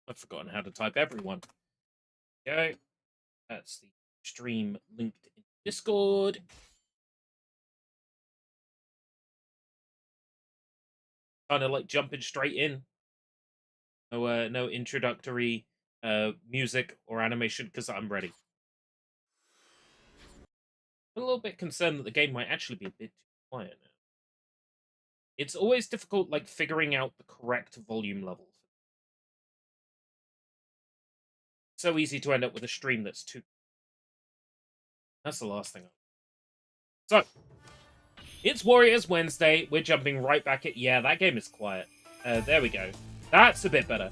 I've forgotten how to type everyone. Go. That's the stream linked in Discord. Kind of like jumping straight in. No introductory music or animation because I'm ready. I'm a little bit concerned that the game might actually be a bit too quiet now. It's always difficult, like, figuring out the correct volume level. So easy to end up with a stream that's too... That's the last thing. So, it's Warriors Wednesday. We're jumping right back at... Yeah, that game is quiet. There we go. That's a bit better.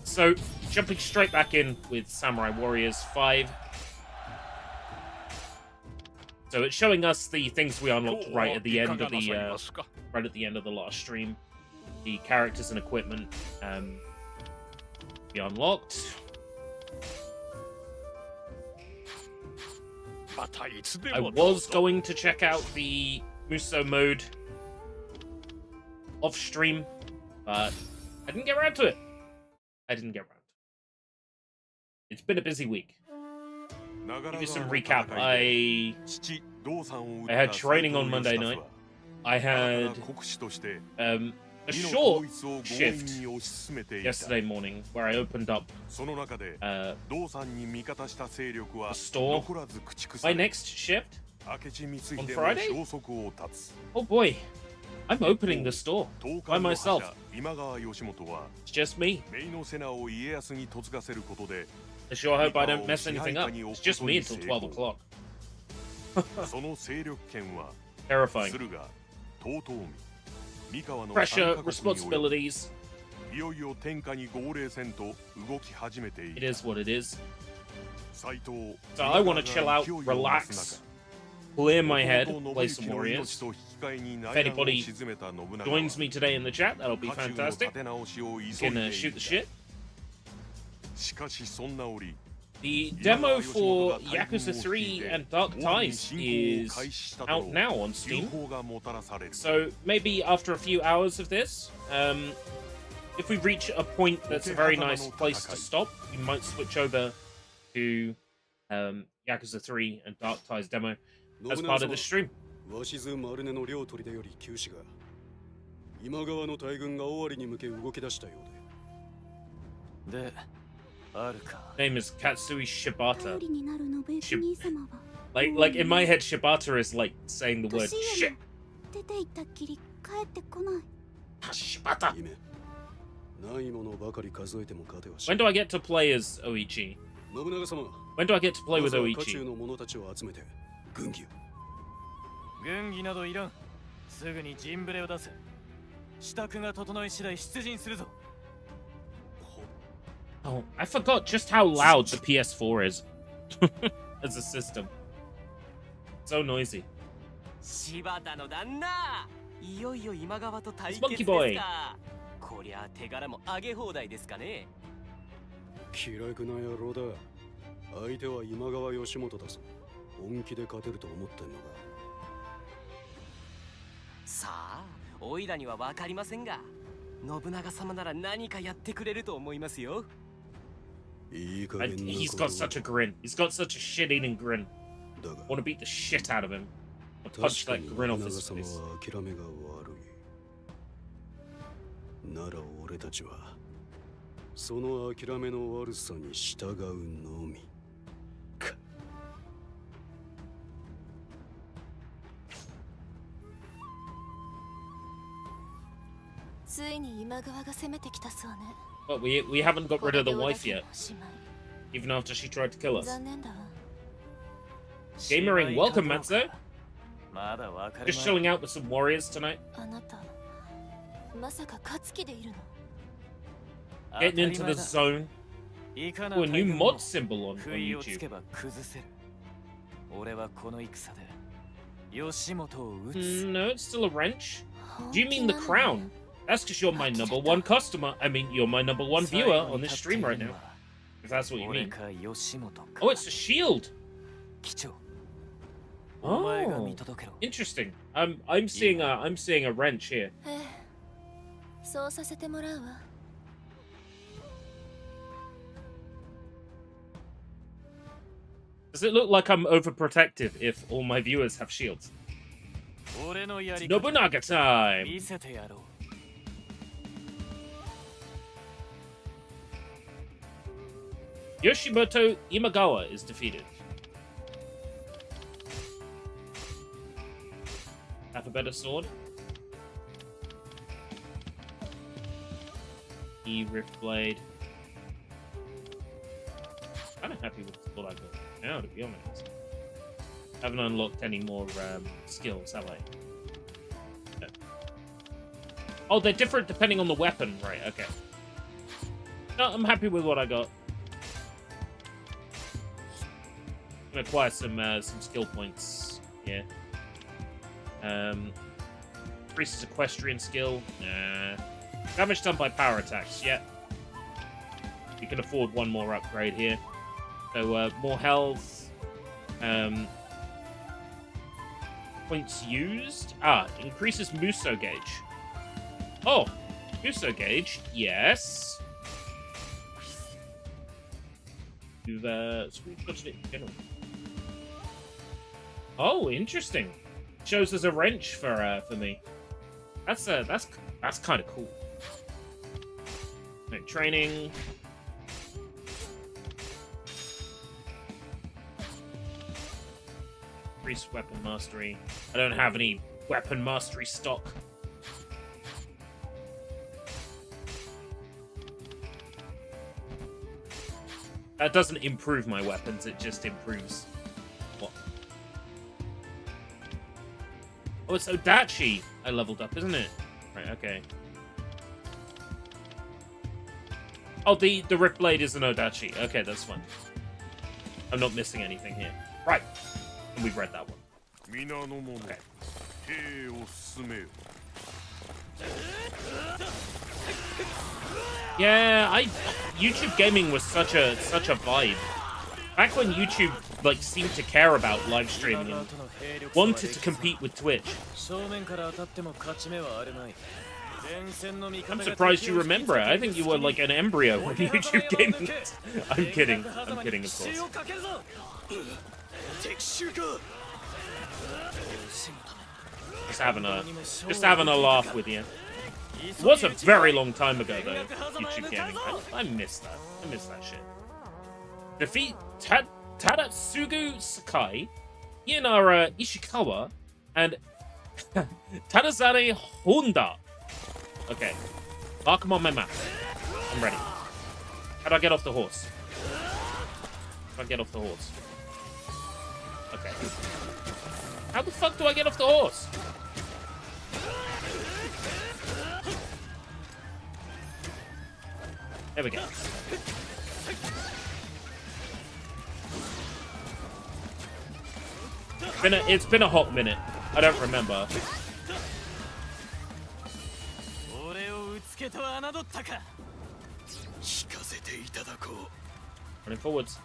So, jumping straight back in with Samurai Warriors 5. So it's showing us the things we unlocked right at the end of the last stream. The characters and equipment we unlocked. I was going to check out the Muso mode off stream, but I didn't get around to it. It's been a busy week. Give you some recap. I had training on Monday night. I had a short shift yesterday morning where I opened up a store. My next shift on Friday? Oh boy, I'm opening the store by myself. It's just me. I sure hope I don't mess anything up. It's just me until 12 o'clock. Terrifying. Pressure, responsibilities. It is what it is. So I want to chill out, relax, clear my head, play some Warriors. If anybody joins me today in the chat, that'll be fantastic. You can shoot the shit. The demo for Yakuza 3 and Dark Ties is out now on Steam. So maybe after a few hours of this, if we reach a point that's a very nice place to stop, we might switch over to Yakuza 3 and Dark Ties demo as part of the stream. Name is Katsui Shibata. Like in my head, Shibata is like saying the word shit. Shibata. When do I get to play as Oichi? When do I get to play with Oichi? Oh, I forgot just how loud the PS4 is as a system. So noisy. It's Monkey Boy. And he's got such a grin. He's got such a shit-eating grin. I want to beat the shit out of him. I'll punch that grin off his face. But we haven't got rid of the wife yet, even after she tried to kill us. Gamering, welcome, Matzo. Just chilling out with some warriors tonight. Getting into the zone. Ooh, a new mod symbol on YouTube. No, it's still a wrench. Do you mean the crown? That's because you're my #1 customer. I mean, you're my #1 viewer on this stream right now. If that's what you mean. Oh, it's a shield. Oh, interesting. I'm seeing a wrench here. Does it look like I'm overprotective if all my viewers have shields? It's Nobunaga time! Yoshimoto Imagawa is defeated. Have a better sword. Rift Blade. Kind of happy with what I got now, to be honest. Haven't unlocked any more skills, have I? No. Oh, they're different depending on the weapon, right? Okay. No, I'm happy with what I got. I'm gonna acquire some skill points here. Priest's equestrian skill. Nah. Damage done by power attacks. Yeah. You can afford one more upgrade here. So more health. Points used. Increases Muso gauge. Oh, Muso gauge. Yes. You've screenshotted it in general. Oh, interesting. Shows as a wrench for me. That's kind of cool. Right, training. Increase weapon mastery. I don't have any weapon mastery stock. That doesn't improve my weapons, it just improves what? Oh, it's Odachi I leveled up, isn't it? Right, okay. Oh, the Rift Blade is an Odachi. Okay, that's fine. I'm not missing anything here. Right. And we've read that one. Okay. Yeah, YouTube gaming was such a vibe. Back when YouTube like seemed to care about live streaming and wanted to compete with Twitch. I'm surprised you remember it. I think you were like an embryo when YouTube gaming. I'm kidding. I'm kidding, of course. Just having a laugh with you. It was a very long time ago though, YouTube gaming. I miss that. I miss that shit. Defeat Tadatsugu Sakai, Ienara Ishikawa, and Tadazane Honda. Okay. Mark them on my map. I'm ready. How do I get off the horse? How do I get off the horse? Okay. How the fuck do I get off the horse? There we go. It's been a hot minute. I don't remember. Running forwards.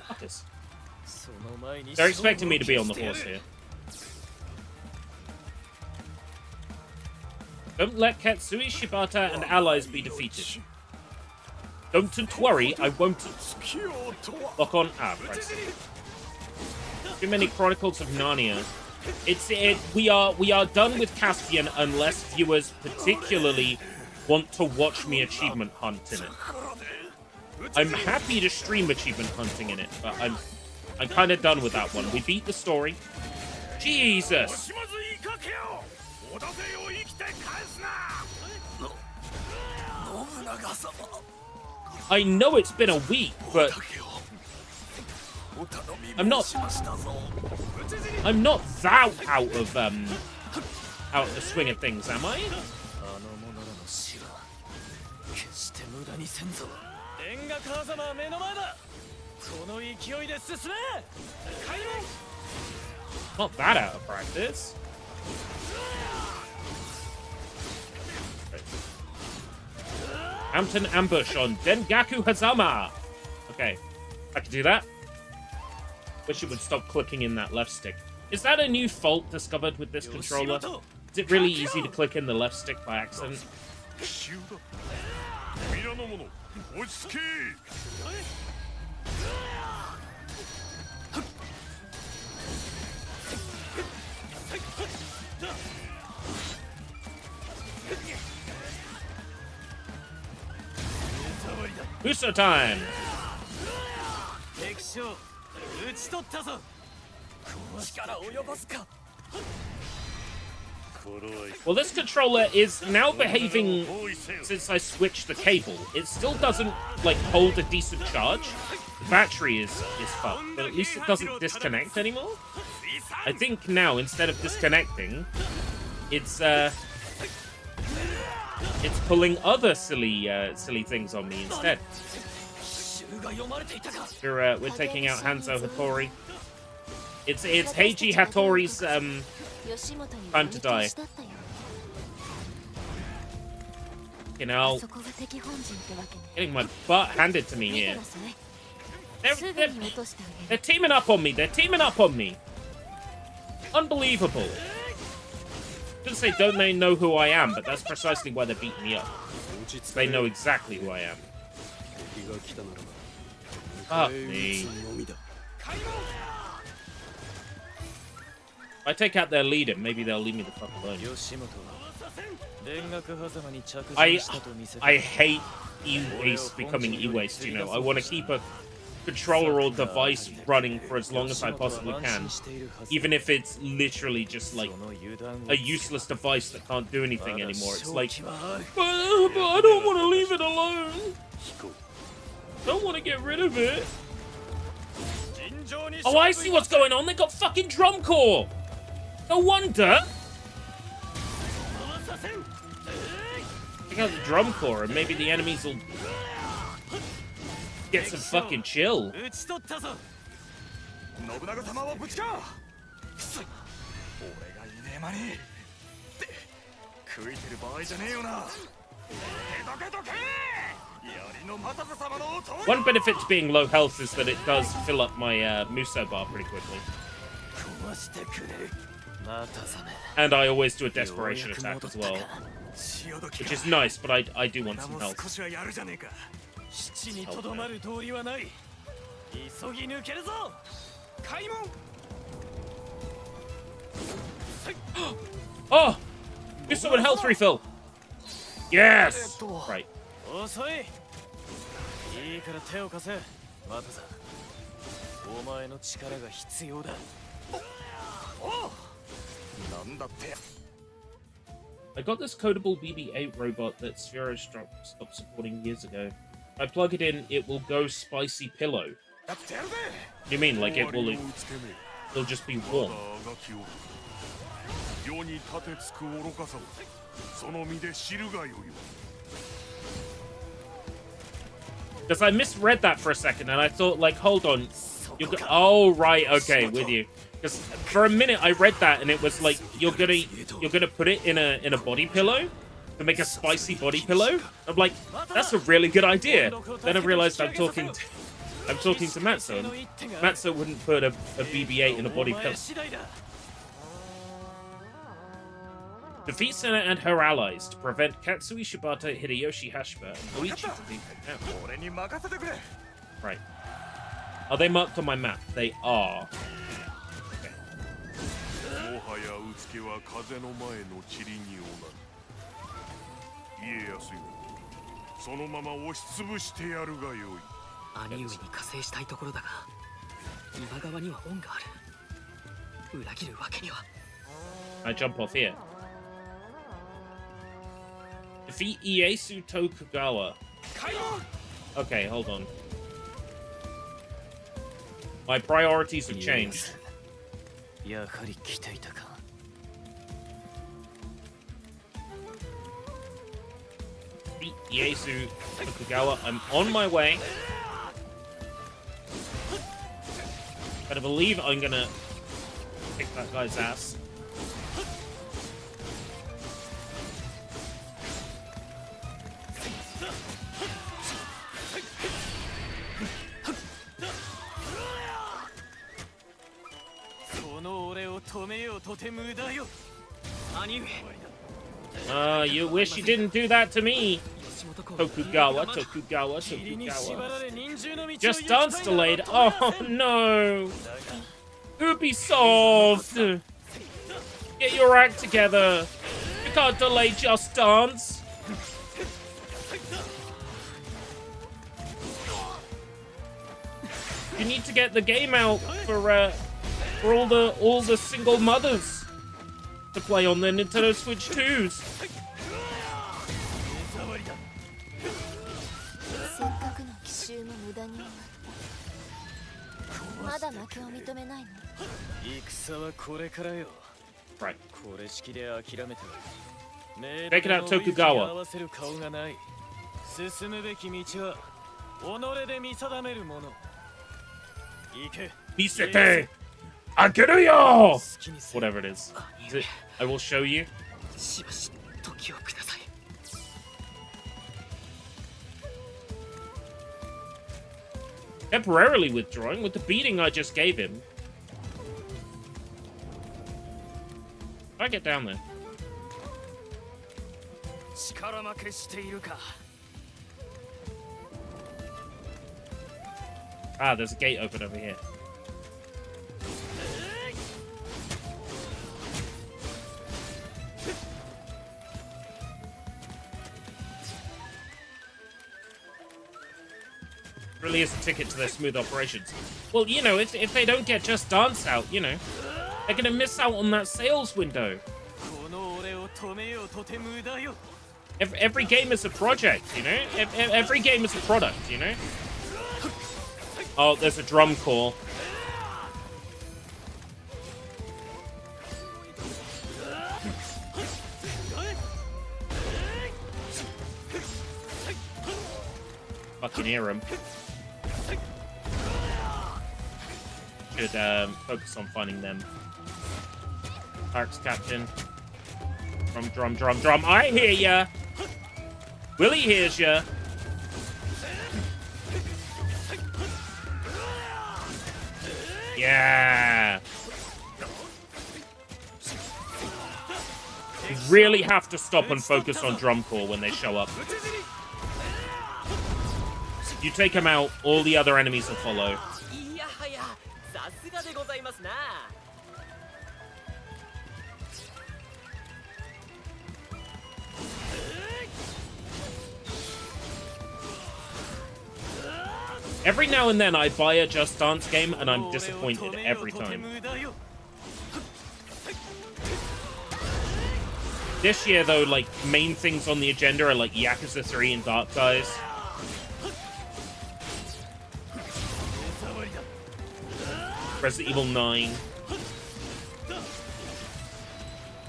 Fuck this. They're expecting me to be on the horse here. Don't let Katsui, Shibata, and allies be defeated. Don't worry, I won't. Lock on. Right. Too many Chronicles of Narnia. We are done with Caspian unless viewers particularly want to watch me achievement hunt in it. I'm happy to stream achievement hunting in it, but I'm kind of done with that one. We beat the story. Jesus. I know it's been a week, but I'm not that out of the swing of things, am I? Not that out of practice. Mountain ambush on Dengaku Hazama. Okay, I can do that. Wish it would stop clicking in that left stick. Is that a new fault discovered with this controller? Is it really easy to click in the left stick by accident? Muso time! Well, this controller is now behaving since I switched the cable. It still doesn't, like, hold a decent charge. The battery is fucked, but at least it doesn't disconnect anymore. I think now, instead of disconnecting, it's pulling other silly things on me instead. We're taking out Hanzo Hattori. It's Heiji Hattori's time to die. You know, getting my butt handed to me here. They're teaming up on me. They're teaming up on me. Unbelievable. Didn't say don't they know who I am, but that's precisely why they're beating me up. They know exactly who I am. Fuck me. If I take out their leader, maybe they'll leave me the fuck alone. I hate E-Waste becoming E-Waste, you know. I want to keep a controller or device running for as long as I possibly can. Even if it's literally just like a useless device that can't do anything anymore. It's like, but I don't want to leave it alone. Don't want to get rid of it. Oh, I see what's going on. They got fucking drum corps. No wonder. Take out the drum corps and maybe the enemies will get some fucking chill. One benefit to being low health is that it does fill up my Muso bar pretty quickly. And I always do a desperation attack as well, which is nice, but I do want some health. Oh! Muso and health refill! Yes! Right. I got this codable BB-8 robot that Sphero stopped supporting years ago. I plug it in, it will go spicy pillow. You mean like it'll just be warm? Because I misread that for a second and I thought, like, hold on. Oh, right, okay, with you. Because for a minute I read that and it was like you're gonna put it in a body pillow to make a spicy body pillow. I'm like, that's a really good idea. Then I realized I'm talking to Matsu. Matsu wouldn't put a BB-8 in a body pillow. Defeat Senna and her allies to prevent Katsui Shibata, Hideyoshi Hashima, and Koichi from being taken out. Right. Are they marked on my map? They are. I jump off here. Defeat Ieyasu Tokugawa. Okay, hold on. My priorities have changed. Defeat Ieyasu Tokugawa. I'm on my way. Better believe I'm gonna kick that guy's ass. You wish you didn't do that to me. Tokugawa. Just Dance delayed. Oh no! Ubisoft! Get your act together. You can't delay Just Dance. You need to get the game out for all the single mothers to play on the Nintendo Switch 2s. Right. Take it out, Tokugawa. Misete! Ageruyo! Whatever it is. I will show you. Temporarily withdrawing with the beating I just gave him. How do I get down there? Ah, there's a gate open over here. Really is a ticket to their smooth operations. Well, you know, if they don't get Just Dance out, you know, they're gonna miss out on that sales window. Every game is a project, you know? Every game is a product, you know? Oh, there's a drum call. Fucking hear him. Should focus on finding them. Arcs Captain. Drum. I hear ya. Willie hears ya. Yeah. You really have to stop and focus on drum call when they show up. You take them out, all the other enemies will follow. Every now and then I buy a Just Dance game and I'm disappointed every time. This year though, like, main things on the agenda are like Yakuza 3 and Dark Skies. Resident Evil 9.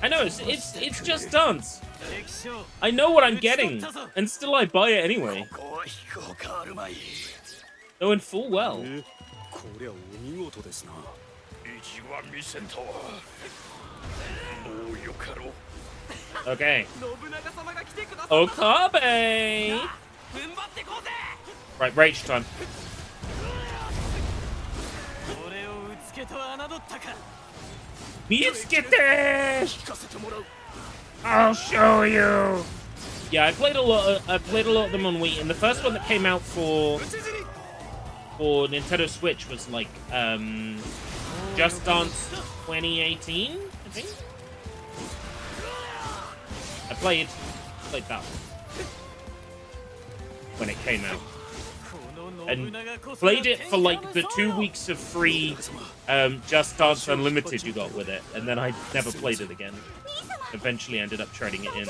I know, it's Just Dance. I know what I'm getting, and still I buy it anyway. Knowing full well. Okay. Okabe! Right, rage time. I'll show you. Yeah, I played a lot of them on Wii, and the first one that came out for Nintendo Switch was like Just Dance 2018, I think. I played that one when it came out. And played it for like the 2 weeks of free Just Dance Unlimited you got with it, and then I never played it again. Eventually ended up trading it in.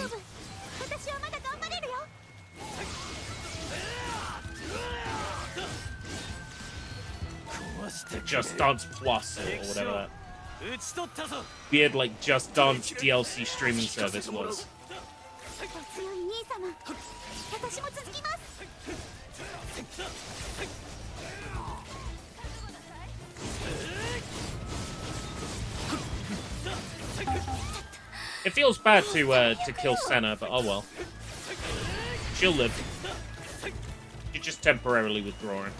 Just Dance Plus or whatever that weird like Just Dance DLC streaming service was. It feels bad to kill Senna, but oh well. She'll live. You're just temporarily withdrawing.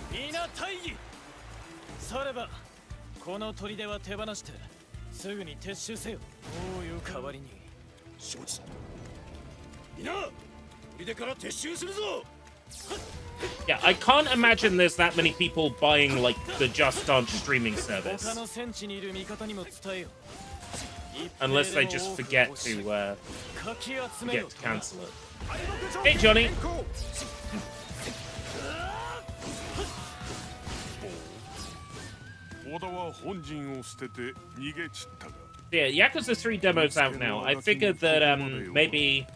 Yeah, I can't imagine there's that many people buying, like, the Just Dance streaming service. Unless they just forget to cancel it. Hey, Johnny! Yeah, Yakuza 3 demo's out now. I figured that maybe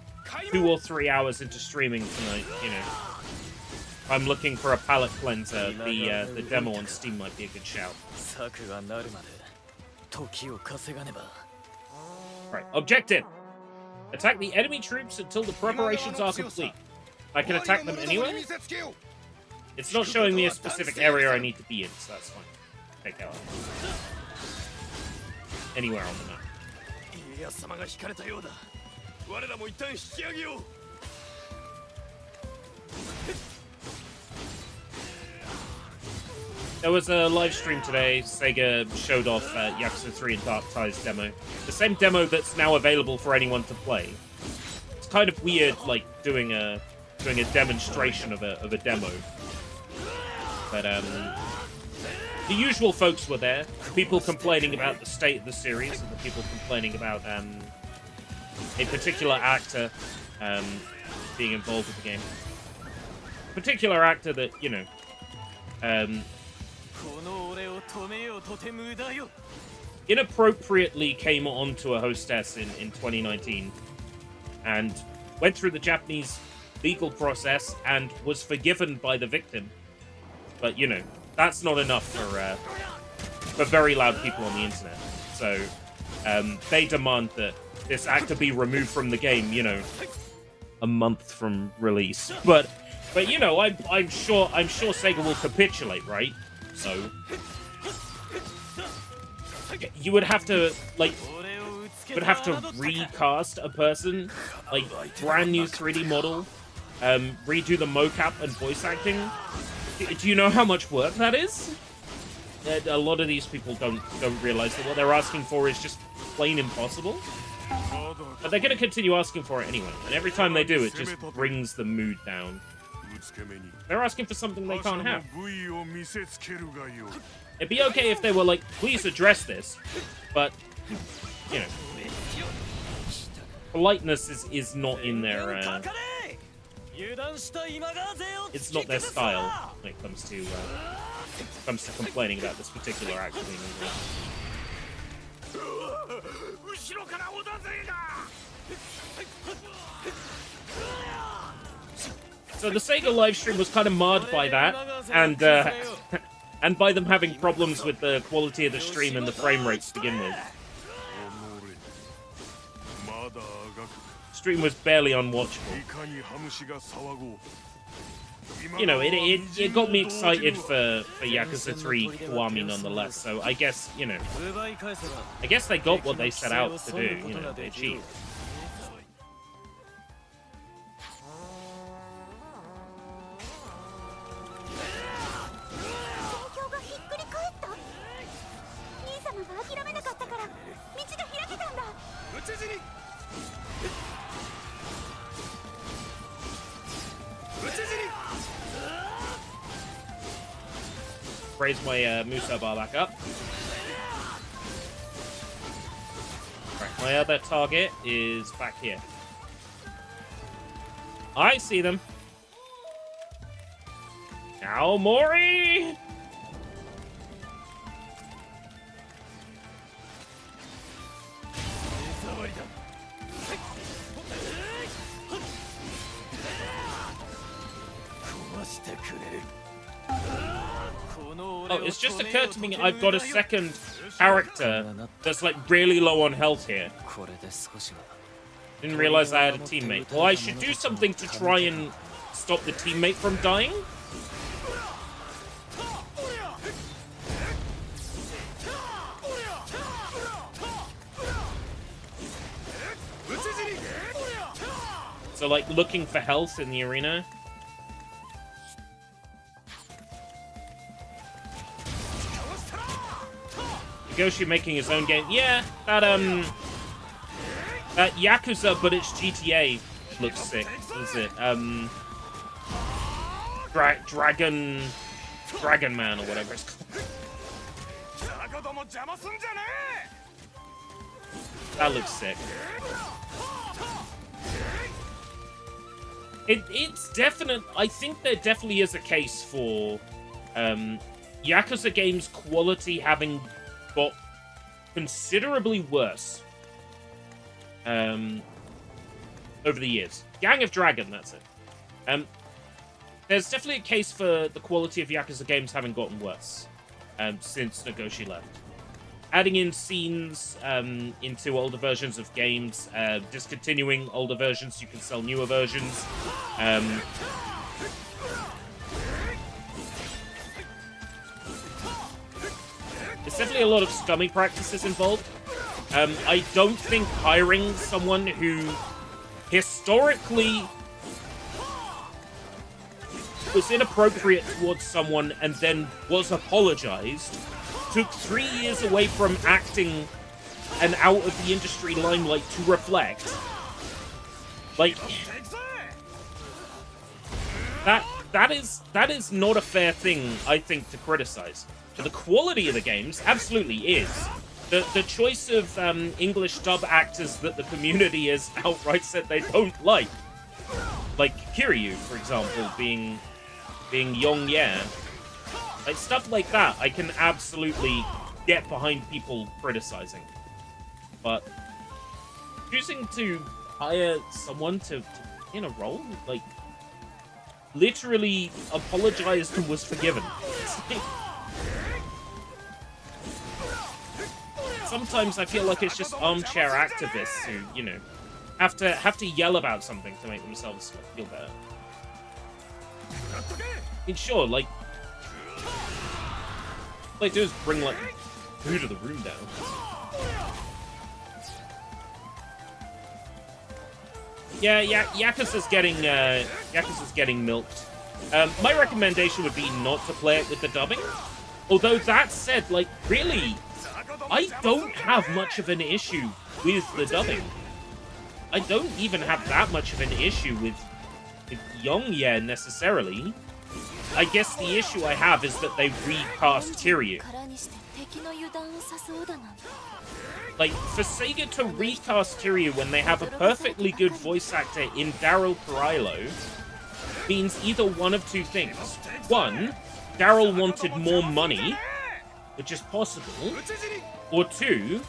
2 or 3 hours into streaming tonight, you know, if I'm looking for a palate cleanser, the demo on Steam might be a good shout. Right, objective! Attack the enemy troops until the preparations are complete. I can attack them anywhere? It's not showing me a specific area I need to be in, so that's fine. Take that out. Anywhere on the map. There was a live stream today. Sega showed off Yakuza 3 and Dark Ties demo. The same demo that's now available for anyone to play. It's kind of weird, like, doing a demonstration of a demo. But, the usual folks were there. People complaining about the state of the series, and the people complaining about a particular actor being involved with the game. A particular actor that, you know, inappropriately came onto a hostess in 2019 and went through the Japanese legal process and was forgiven by the victim. But, you know, that's not enough for very loud people on the internet. So they demand that this actor be removed from the game, you know, a month from release. But you know, I'm sure Sega will capitulate, right? So you would have to recast a person, like brand new 3D model, redo the mocap and voice acting. Do you know how much work that is? A lot of these people don't realize that what they're asking for is just plain impossible. But they're going to continue asking for it anyway, and every time they do, it just brings the mood down. They're asking for something they can't have. It'd be okay if they were like, please address this, but, you know, politeness is not in their, it's not their style when it comes to complaining about this particular actor being involved. So the Sega livestream was kind of marred by that, and and by them having problems with the quality of the stream and the frame rate to begin with. Stream was barely unwatchable. You know, it got me excited for Yakuza 3 Kiwami nonetheless, so I guess, you know, I guess they got what they set out to do, you know, they achieved. Raise my Musa bar back up. Right, my other target is back here. I see them. Aomori! Oh, it's just occurred to me I've got a second character that's like really low on health here. Didn't realize I had a teammate. Well, I should do something to try and stop the teammate from dying. So, like, looking for health in the arena. Higoshi making his own game. Yeah, that Yakuza, but it's GTA looks sick. Is it Dragon Man or whatever it's called? That looks sick. It's definite. I think there definitely is a case for Yakuza games' quality having got considerably worse over the years. Gang of Dragon, that's it. There's definitely a case for the quality of Yakuza games having gotten worse since Nagoshi left. Adding in scenes into older versions of games, discontinuing older versions, you can sell newer versions. There's definitely a lot of scummy practices involved. I don't think hiring someone who historically was inappropriate towards someone and then was apologized took 3 years away from acting and out of the industry limelight to reflect. Like, that is not a fair thing, I think, to criticize. The quality of the games absolutely is. The choice of English dub actors that the community has outright said they don't like Kiryu, for example, being Yong Ye. Like, stuff like that, I can absolutely get behind people criticizing. But choosing to hire someone to in a role, like, literally apologized and was forgiven. Sometimes I feel like it's just armchair activists who, you know, have to yell about something to make themselves feel better. I mean, sure, like, all they do is bring, like, food to the room down. Yeah, Yakuza's getting milked. My recommendation would be not to play it with the dubbing. Although that said, like, really, I don't have much of an issue with the dubbing. I don't even have that much of an issue with Yong Ye necessarily. I guess the issue I have is that they recast Kiryu. Like, for Sega to recast Kiryu when they have a perfectly good voice actor in Daryl Karailo means either one of two things. One, Daryl wanted more money, which is possible, or two,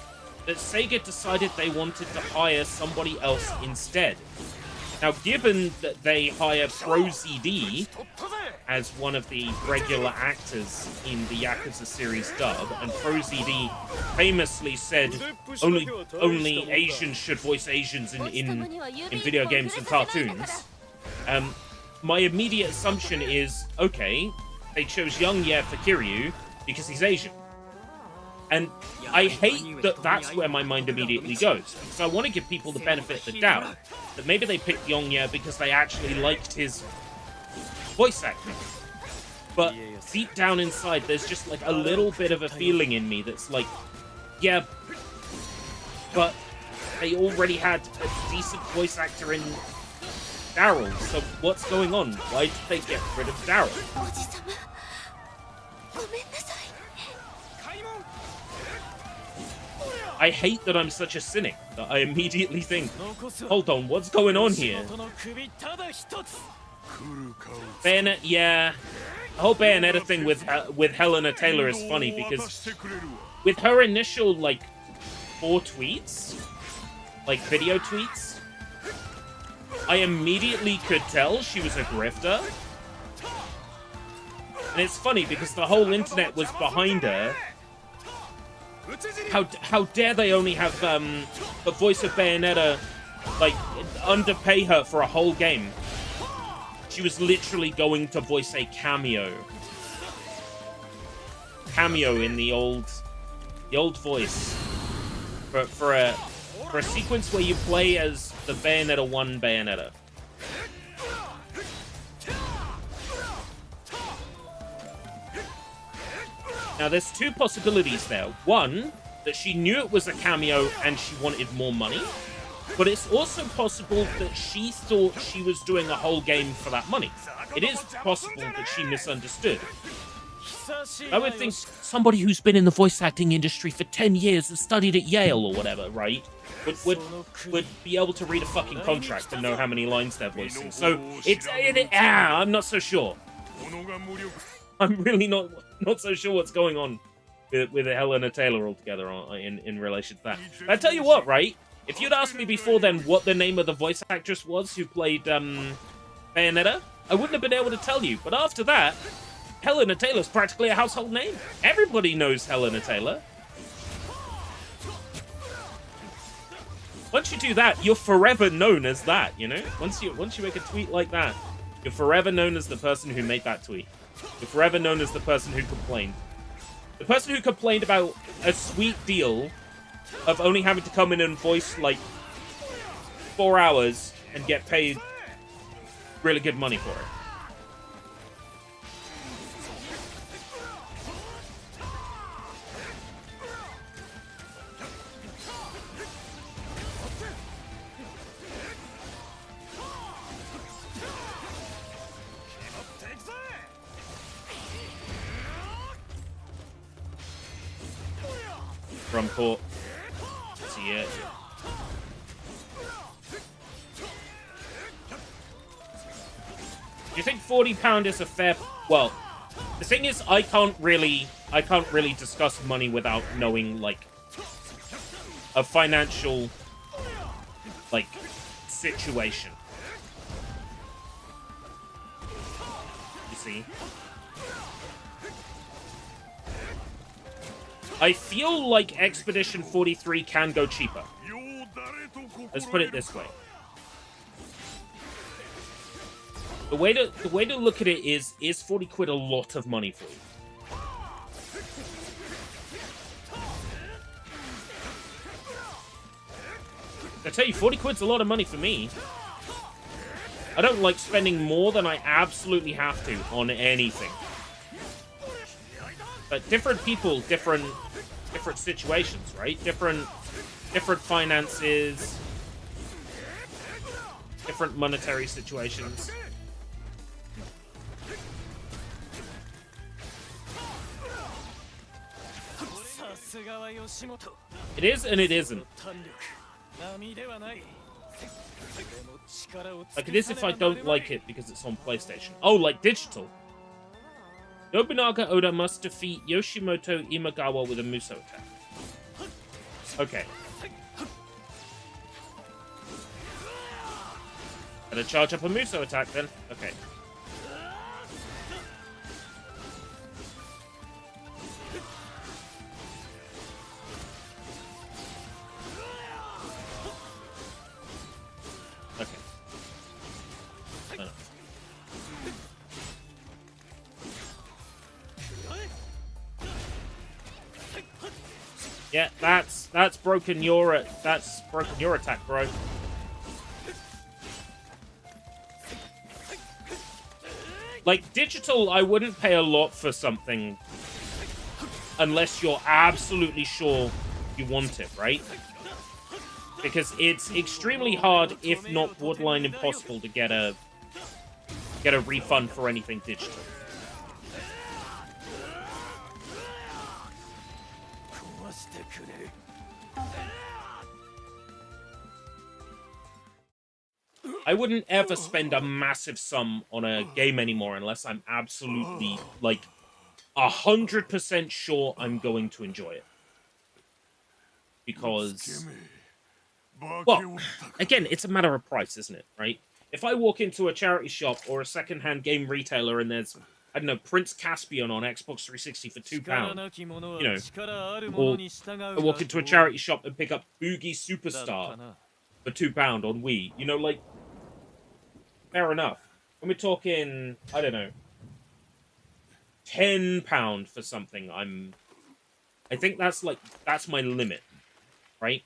that Sega decided they wanted to hire somebody else instead. Now, given that they hire ProZD as one of the regular actors in the Yakuza series dub, and ProZD famously said only Asians should voice Asians in video games and cartoons, my immediate assumption is, okay, they chose Yong Ye for Kiryu because he's Asian. And I hate that that's where my mind immediately goes. So I want to give people the benefit of the doubt that maybe they picked Yong Ye because they actually liked his voice acting. But deep down inside, there's just like a little bit of a feeling in me that's like, yeah, but they already had a decent voice actor in Daryl, so what's going on? Why did they get rid of Daryl? I hate that I'm such a cynic that I immediately think, hold on, what's going on here? Bayonetta, yeah. The whole Bayonetta thing with Helena Taylor is funny because with her initial, like, 4 tweets, like, video tweets, I immediately could tell she was a grifter. And it's funny because the whole internet was behind her. How dare they only have the voice of Bayonetta, like, underpay her for a whole game? She was literally going to voice a cameo in the old voice for a sequence where you play as the Bayonetta 1 Bayonetta. Now, there's 2 possibilities there. One, that she knew it was a cameo and she wanted more money. But it's also possible that she thought she was doing a whole game for that money. It is possible that she misunderstood. I would think somebody who's been in the voice acting industry for 10 years and studied at Yale or whatever, right? Would be able to read a fucking contract and know how many lines they're voicing. So I'm not so sure. I'm really not so sure what's going on with Helena Taylor altogether in relation to that. But I tell you what, right? If you'd asked me before then what the name of the voice actress was who played Bayonetta, I wouldn't have been able to tell you. But after that, Helena Taylor's practically a household name. Everybody knows Helena Taylor. Once you do that, you're forever known as that, you know? Once you make a tweet like that, you're forever known as the person who made that tweet. You're forever known as the person who complained. The person who complained about a sweet deal of only having to come in and voice, like, 4 hours and get paid really good money for it. From court. See it. Do you think £40 is a fair... Well, the thing is, I can't really discuss money without knowing, like, a financial, like, situation. You see? I feel like Expedition 43 can go cheaper. Let's put it this way. The way to look at it is 40 quid a lot of money for you? I tell you, 40 quid's a lot of money for me. I don't like spending more than I absolutely have to on anything. But different people, different situations, right? Different finances, different monetary situations. It is and it isn't. Like, it is if I don't like it because it's on PlayStation. Oh, like digital. Nobunaga Oda must defeat Yoshimoto Imagawa with a Muso attack. Okay. Gotta charge up a Muso attack then. Okay. Yeah, that's broken your attack, bro. Like, digital, I wouldn't pay a lot for something unless you're absolutely sure you want it, right? Because it's extremely hard, if not borderline impossible, to get a refund for anything digital. I wouldn't ever spend a massive sum on a game anymore unless I'm absolutely, like, 100% sure I'm going to enjoy it. Because, well, again, it's a matter of price, isn't it, right? If I walk into a charity shop or a second-hand game retailer and there's, I don't know, Prince Caspian on Xbox 360 for £2, you know, or I walk into a charity shop and pick up Boogie Superstar for £2 on Wii, you know, like, fair enough. When we're talking, I don't know, £10 for something, I think that's my limit, right?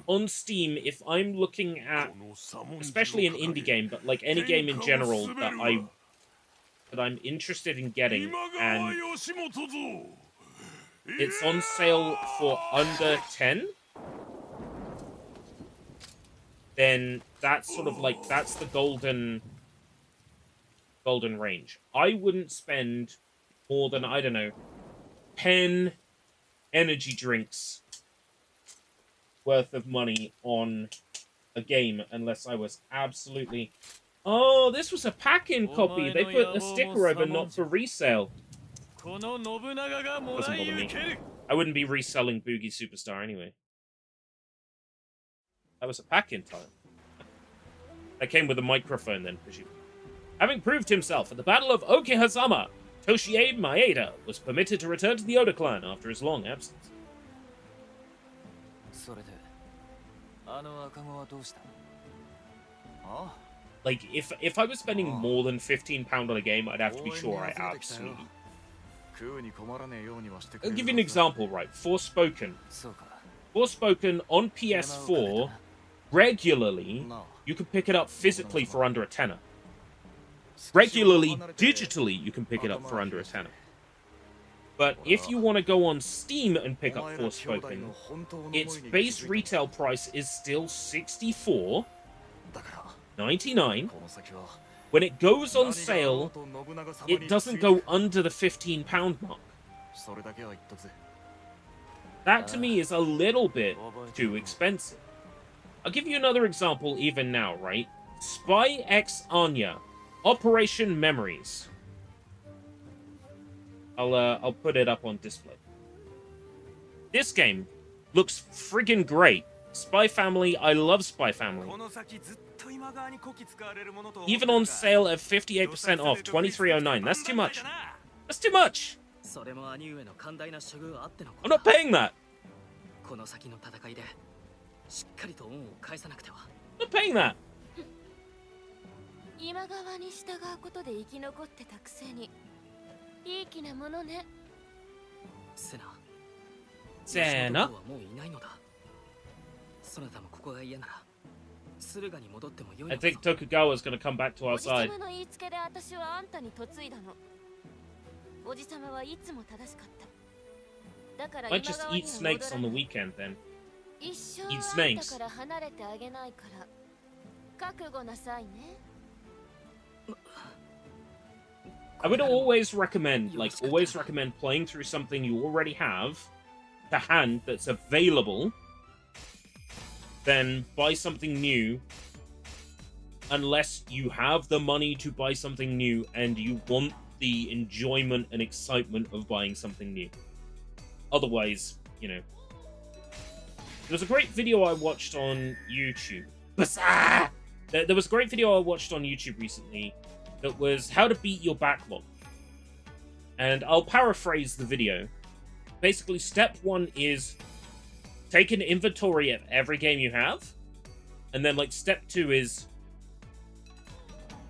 On Steam, if I'm looking at, especially an indie game, but like any game in general that I'm interested in getting, and it's on sale for under 10, then that's sort of like, that's the golden range. I wouldn't spend more than, I don't know, 10 energy drinks worth of money on a game unless I was absolutely... Oh, this was a pack-in copy. They put a sticker over not for resale. Doesn't bother me. I wouldn't be reselling Boogie Superstar anyway. That was a pack-in time. That came with a microphone then, presumably. Having proved himself at the Battle of Okehazama, Toshie Maeda was permitted to return to the Oda clan after his long absence. Like, if I was spending more than £15 on a game, I'd have to be sure I absolutely... I'll give you an example, right? Forspoken. Forspoken on PS4, regularly, you can pick it up physically for under a tenner. Regularly, digitally, you can pick it up for under a tenner. But if you want to go on Steam and pick up Forspoken, its base retail price is still $64.99. When it goes on sale, it doesn't go under the £15 mark. That to me is a little bit too expensive. I'll give you another example even now, right? Spy X Anya, Operation Memories. I'll put it up on display. This game looks friggin' great. Spy Family, I love Spy Family. Even on sale at 58% off, $23.09. That's too much. That's too much. I'm not paying that. I'm not paying that. Senna? I think Tokugawa's gonna come back to our side. Might just eat snakes on the weekend then. Eat snakes. I would always recommend playing through something you already have to hand that's available, then buy something new, unless you have the money to buy something new and you want the enjoyment and excitement of buying something new. Otherwise, you know. There was a great video I watched on YouTube. There was a great video I watched on YouTube recently that was how to beat your backlog. And I'll paraphrase the video. Basically, step one is take an inventory of every game you have. And then, like, step two is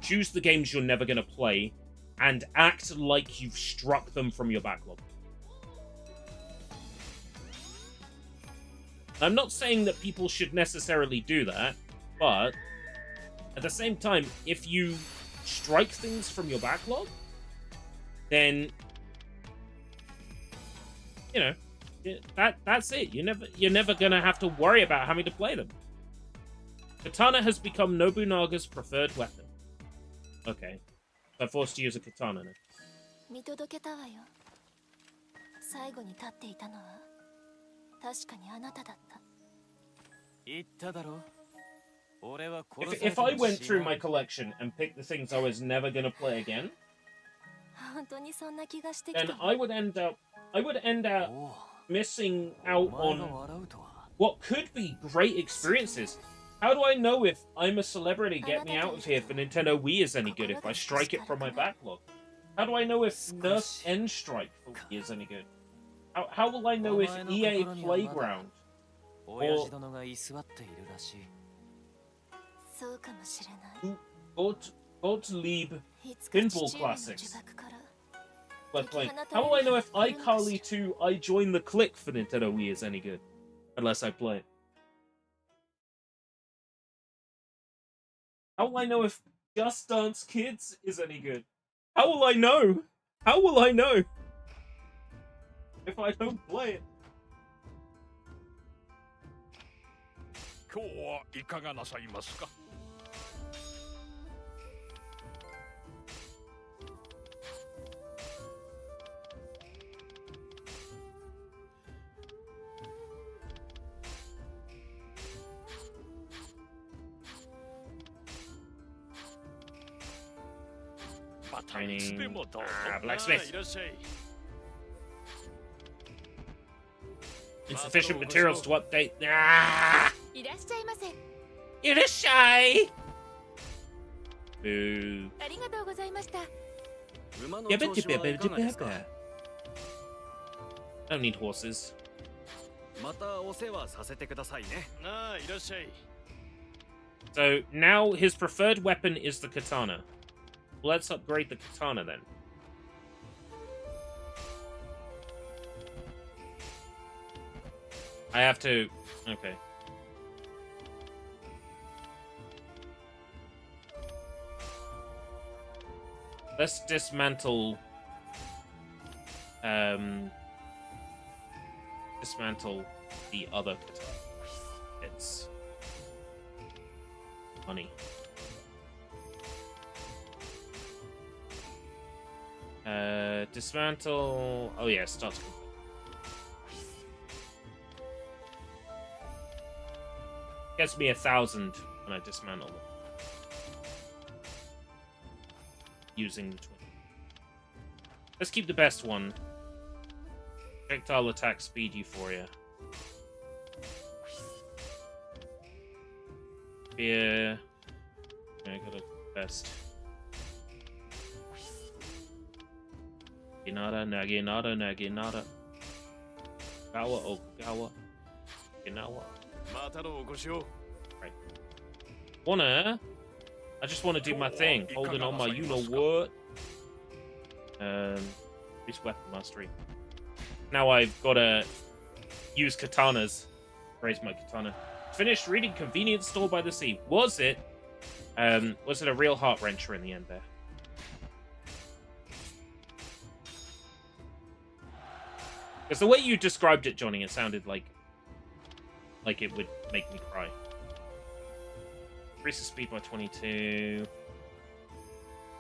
choose the games you're never going to play and act like you've struck them from your backlog. I'm not saying that people should necessarily do that, but at the same time, if you strike things from your backlog, then, you know, that's it. You're never gonna have to worry about having to play them. Katana has become Nobunaga's preferred weapon. Okay, I'm forced to use a katana now. If I went through my collection and picked the things I was never gonna play again, then I would end up missing out on what could be great experiences. How do I know if I'm a Celebrity Get Me Out of Here for Nintendo Wii is any good if I strike it from my backlog? How do I know if Nerf N-Strike for Wii is any good? How will I know if EA Playground or Gottlieb Pinball Classics worth playing? How will I know if iCarly 2 I Join the Click for Nintendo Wii is any good? Unless I play it. How will I know if Just Dance Kids is any good? How will I know? How will I know if I don't play it? Training. Blacksmith. Insufficient materials to update. Irashai! Boo. Don't need horses. So now his preferred weapon is the katana. Let's upgrade the katana then. I have to... Okay. Let's dismantle... dismantle the other katana. It's... money. Dismantle... Oh yeah, start. Gets me 1,000 when I dismantle them. Using the twin. Let's keep the best one. Projectile attack speed euphoria. Yeah. I got a best. Naginata, Naginata, Naginata. Gawa, oh, Gawa. Ginawa. Right. I just wanna do my thing. Holding on my you-know-what. Increase weapon mastery. Now I've gotta use katanas. Raise my katana. Finished reading Convenience Store by the Sea. Was it a real heart-wrencher in the end there? Because the way you described it, Johnny, it sounded like it would make me cry. Increases speed by 22.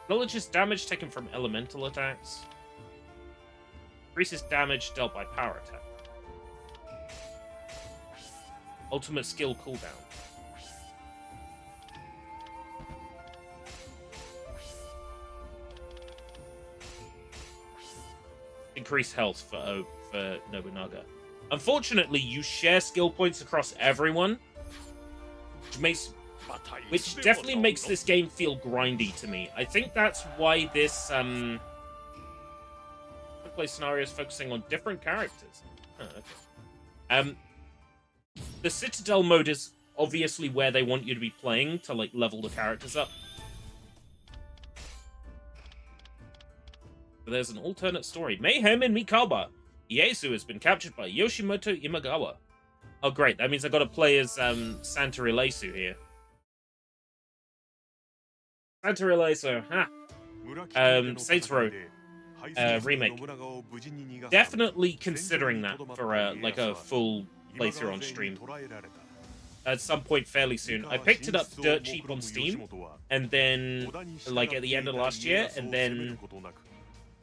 Acknowledges damage taken from elemental attacks. Increases damage dealt by power attack. Ultimate skill cooldown. Increase health for Nobunaga. Unfortunately, you share skill points across everyone, which definitely makes this game feel grindy to me. I think that's why this play scenario is focusing on different characters. Oh, okay. The Citadel mode is obviously where they want you to be playing to like level the characters up. But there's an alternate story. Mayhem in Mikaba. Ieyasu has been captured by Yoshimoto Imagawa. Oh, great. That means I gotta play as Santa Ieyasu here. Santa Ieyasu, ha! Saints Row remake. Definitely considering that for like a full playthrough on stream. At some point fairly soon. I picked it up dirt cheap on Steam, and then, like, at the end of last year, and then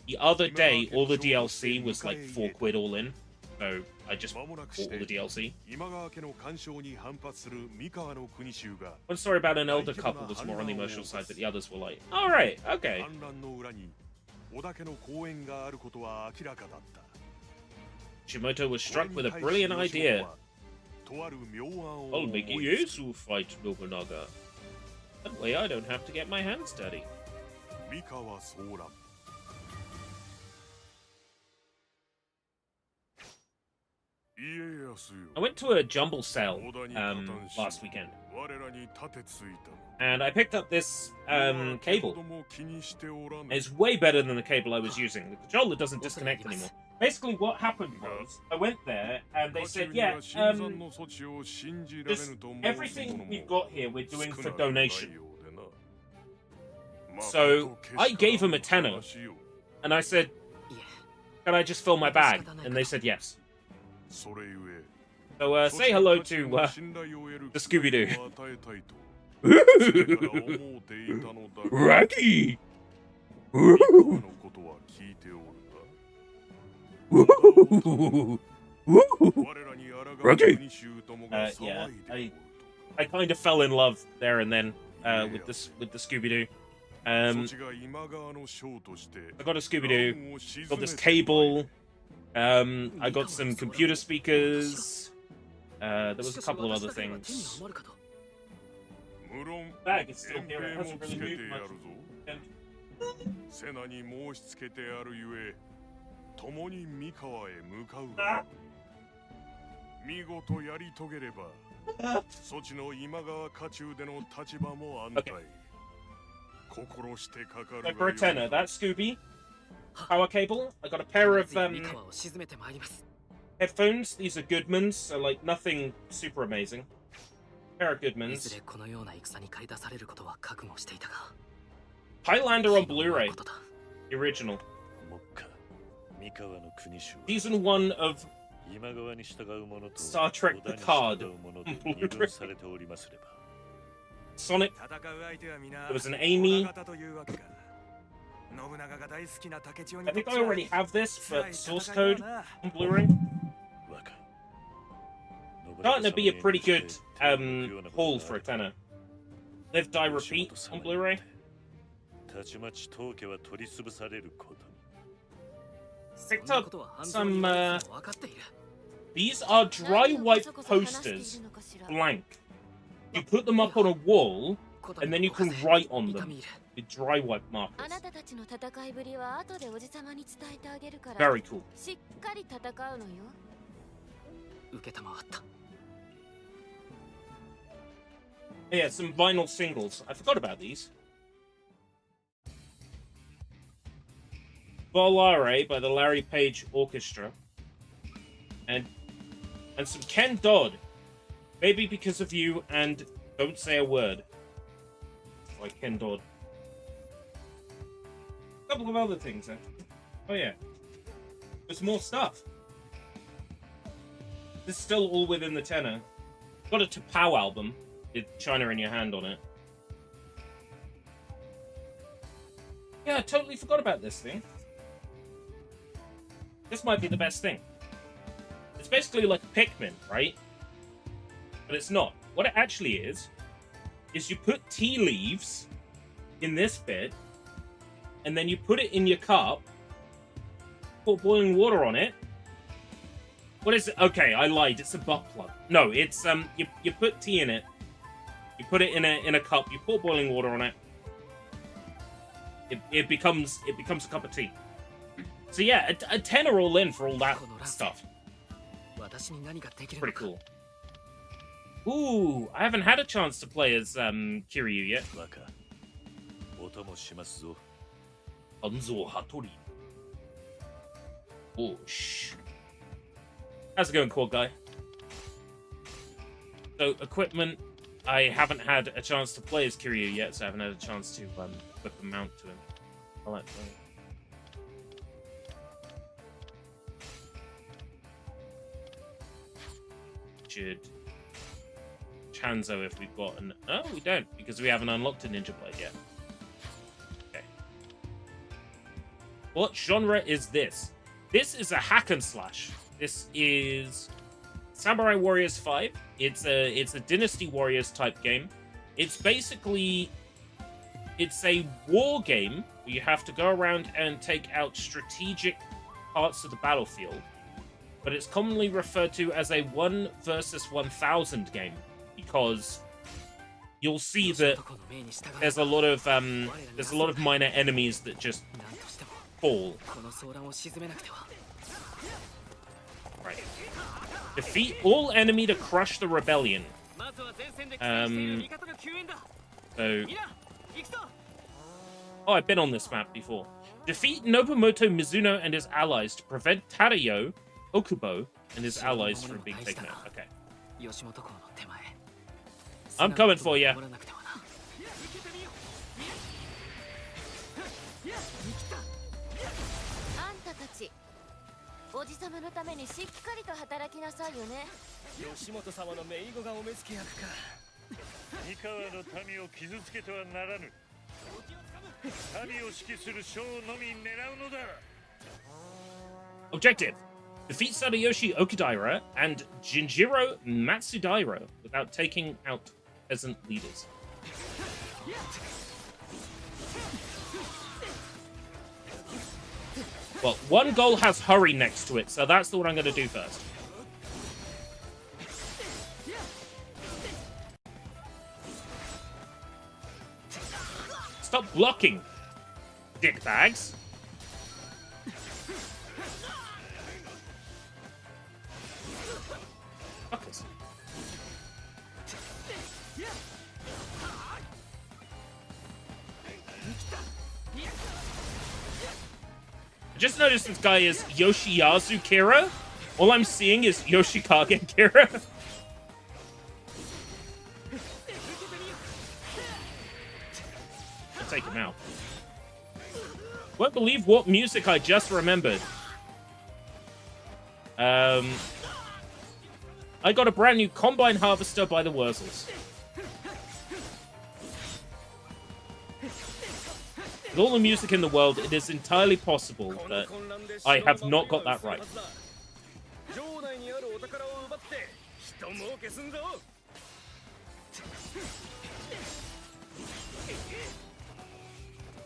the other day, all the DLC was like £4 all in, so I just bought all the DLC. One story about an elder couple was more on the emotional side, but the others were like, alright, okay. Shimoto was struck with a brilliant idea. I'll make Ieyasu fight Nobunaga. That way I don't have to get my hands dirty. I went to a jumble sale last weekend, and I picked up this cable. It's way better than the cable I was using. The controller doesn't disconnect anymore. Basically, what happened was, I went there, and they said, yeah, just everything we've got here, we're doing for donation. So, I gave them a tenner, and I said, can I just fill my bag? And they said yes. So say hello to the Scooby-Doo. Raggy! Raggy! Yeah, I kind of fell in love there and then with the Scooby-Doo. I got a Scooby-Doo, got this cable, I got some computer speakers, there was a couple of other things. Bag is still here, it hasn't really moved much. Okay. So for a tenner, that's Scooby. Power cable. I got a pair of headphones. These are Goodmans, so like nothing super amazing. Pair of Goodmans. Highlander on Blu-ray. The original. Season 1 of Star Trek Picard on Blu-ray. Sonic. There was an Amy. I think I already have this, but source code on Blu-ray. Starting to be a pretty good haul for a tenner. Live, Die, Repeat on Blu-ray. Picked up some. These are dry wipe posters, blank. You put them up on a wall, and then you can write on them with dry wipe markers. Very cool. Yeah, some vinyl singles. I forgot about these. Volare by the Larry Page Orchestra. And some Ken Dodd. Maybe Because of You and Don't Say a Word. Like Ken Dodd. A couple of other things, actually. Oh, yeah. There's more stuff. This is still all within the tenner. Got a Tapao album with China in Your Hand on it. Yeah, I totally forgot about this thing. This might be the best thing. It's basically like Pikmin, right? But it's not. What it actually is you put tea leaves in this bit, and then you put it in your cup, put boiling water on it. What is it? Okay, I lied. It's a butt plug. No, it's you put tea in it. You put it in a cup. You pour boiling water on it. It becomes a cup of tea. So yeah, a tenner all in for all that stuff. Pretty cool. Ooh, I haven't had a chance to play as Kiryu yet. Hanzo Hattori. Oh, shh. How's it going, Quad Guy? So, equipment. I haven't had a chance to play as Kiryu yet, so I haven't had a chance to whip a mount to him. I like that. Should Chanzo if we've got an... Oh, we don't, because we haven't unlocked a Ninja Blade yet. Okay. What genre is this? This is a hack and slash. This is Samurai Warriors 5. It's a Dynasty Warriors type game. It's basically... It's a war game where you have to go around and take out strategic parts of the battlefield. But it's commonly referred to as a 1 versus 1,000 game, because you'll see that there's a lot of minor enemies that just fall. Right. Defeat all enemy to crush the rebellion. So. Oh, I've been on this map before. Defeat Nobumoto Mizuno and his allies to prevent Tadayo Okubo and his allies from being taken out. Okay. I'm coming for you. おじさまのためにしっかりと働きなさいよね。吉本様の姪御がお目付け役か。三河の民を傷つけてはならぬ。民を指揮する将のみ狙うのだ。 Objective: defeat Sadayoshi Okudaira and Jinjiro Matsudaira without taking out peasant leaders. Well, one goal has hurry next to it, so that's the one I'm going to do first. Stop blocking, dickbags. Fuckers. I just noticed this guy is Yoshiyasu Kira. All I'm seeing is Yoshikage Kira. I'll take him out. Won't believe what music I just remembered. I got a brand new Combine Harvester by the Wurzels. With all the music in the world, it is entirely possible that I have not got that right.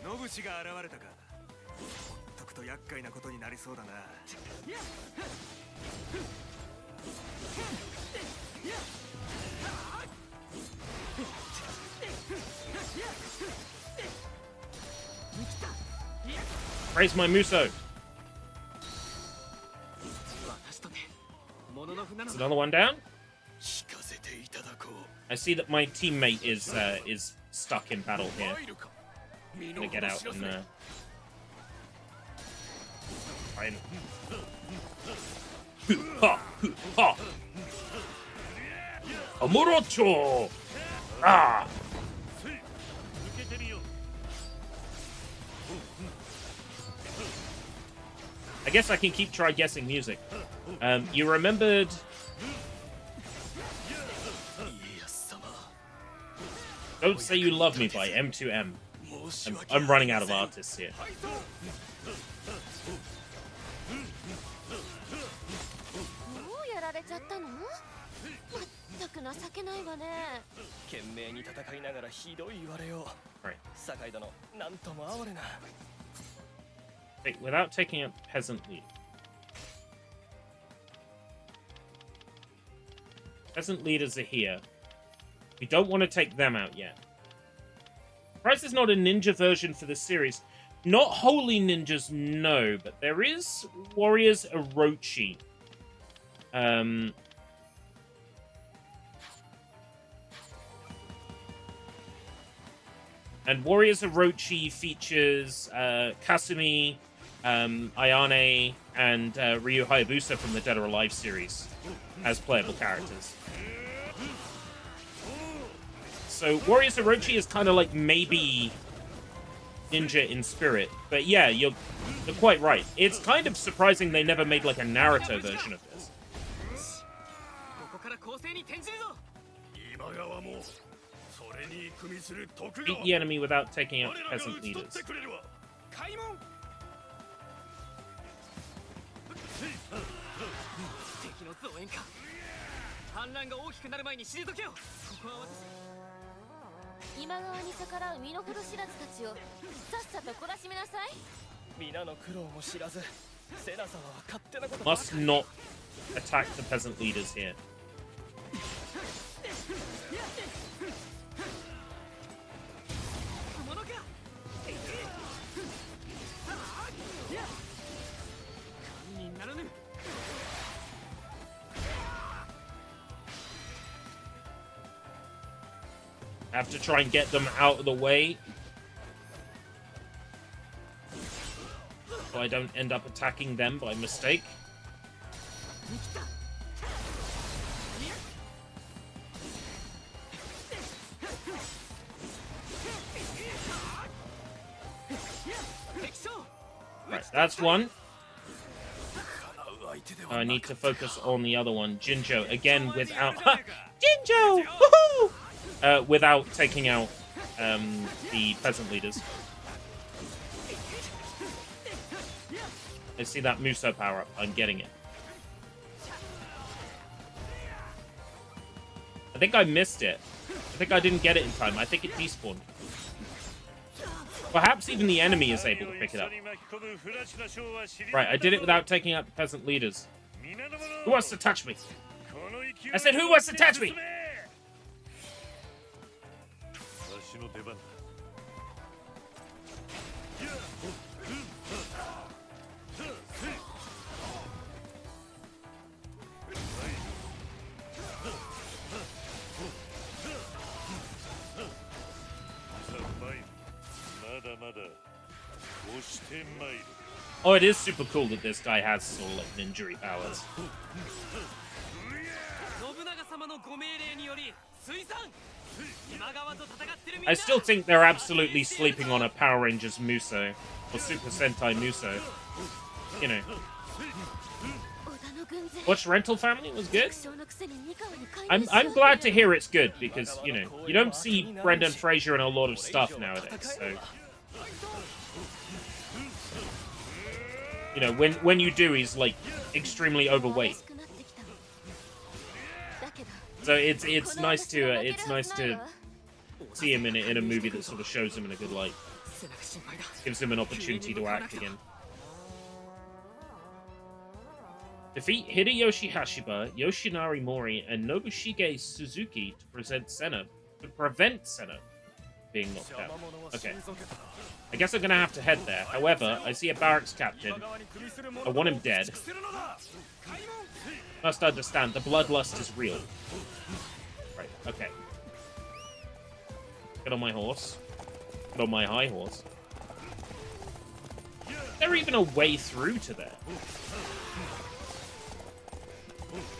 野口が現れたか。ほっとくと厄介なことになりそうだな。Praise my Muso. Is another one down? I see that my teammate is stuck in battle here. I'm gonna get out and try and... Ha! Ha! Amurocho! Ah! I guess I can keep try guessing music. You remembered... Don't Say You Love Me by M2M. I'm running out of artists here. 全く情けないわね。懸命に戦いながらひどい言われよう。酒井殿、なんとも哀れな。 Without taking a peasant lead. Peasant leaders are here. We don't want to take them out yet. Surprised there's not a ninja version for this series. Not holy ninjas, no, but there is Warriors Orochi. And Warriors Orochi features Kasumi, Ayane, and Ryu Hayabusa from the Dead or Alive series as playable characters. So Warriors Orochi is kind of like maybe ninja in spirit. But yeah, you're quite right. It's kind of surprising they never made like a Naruto version of this. Beat the enemy without taking out peasant leaders. Must not attack the peasant leaders here. I have to try and get them out of the way so I don't end up attacking them by mistake. Right, that's one. I need to focus on the other one. Jinjo, again, without... Jinjo! Woohoo! Without taking out the peasant leaders. I see that Muso power-up. I'm getting it. I think I missed it. I think I didn't get it in time. I think it despawned. Perhaps even the enemy is able to pick it up. Right, I did it without taking out the peasant leaders. Who wants to touch me? I said, who wants to touch me? Oh, it is super cool that this guy has sort of like ninja powers. I still think they're absolutely sleeping on a Power Rangers Muso or Super Sentai Muso. You know. Watch Rental Family was good. I'm glad to hear it's good because, you know, you don't see Brendan Fraser in a lot of stuff nowadays, so... You know, when you do, he's, like, extremely overweight. So it's nice to see him in a movie that sort of shows him in a good light. Gives him an opportunity to act again. Defeat Hideyoshi Hashiba, Yoshinari Mori, and Nobushige Suzuki to prevent Senna being knocked out. Okay. I guess I'm gonna have to head there. However, I see a barracks captain. I want him dead. Must understand, the bloodlust is real. Right, okay. Get on my horse. Get on my high horse. Is there even a way through to there?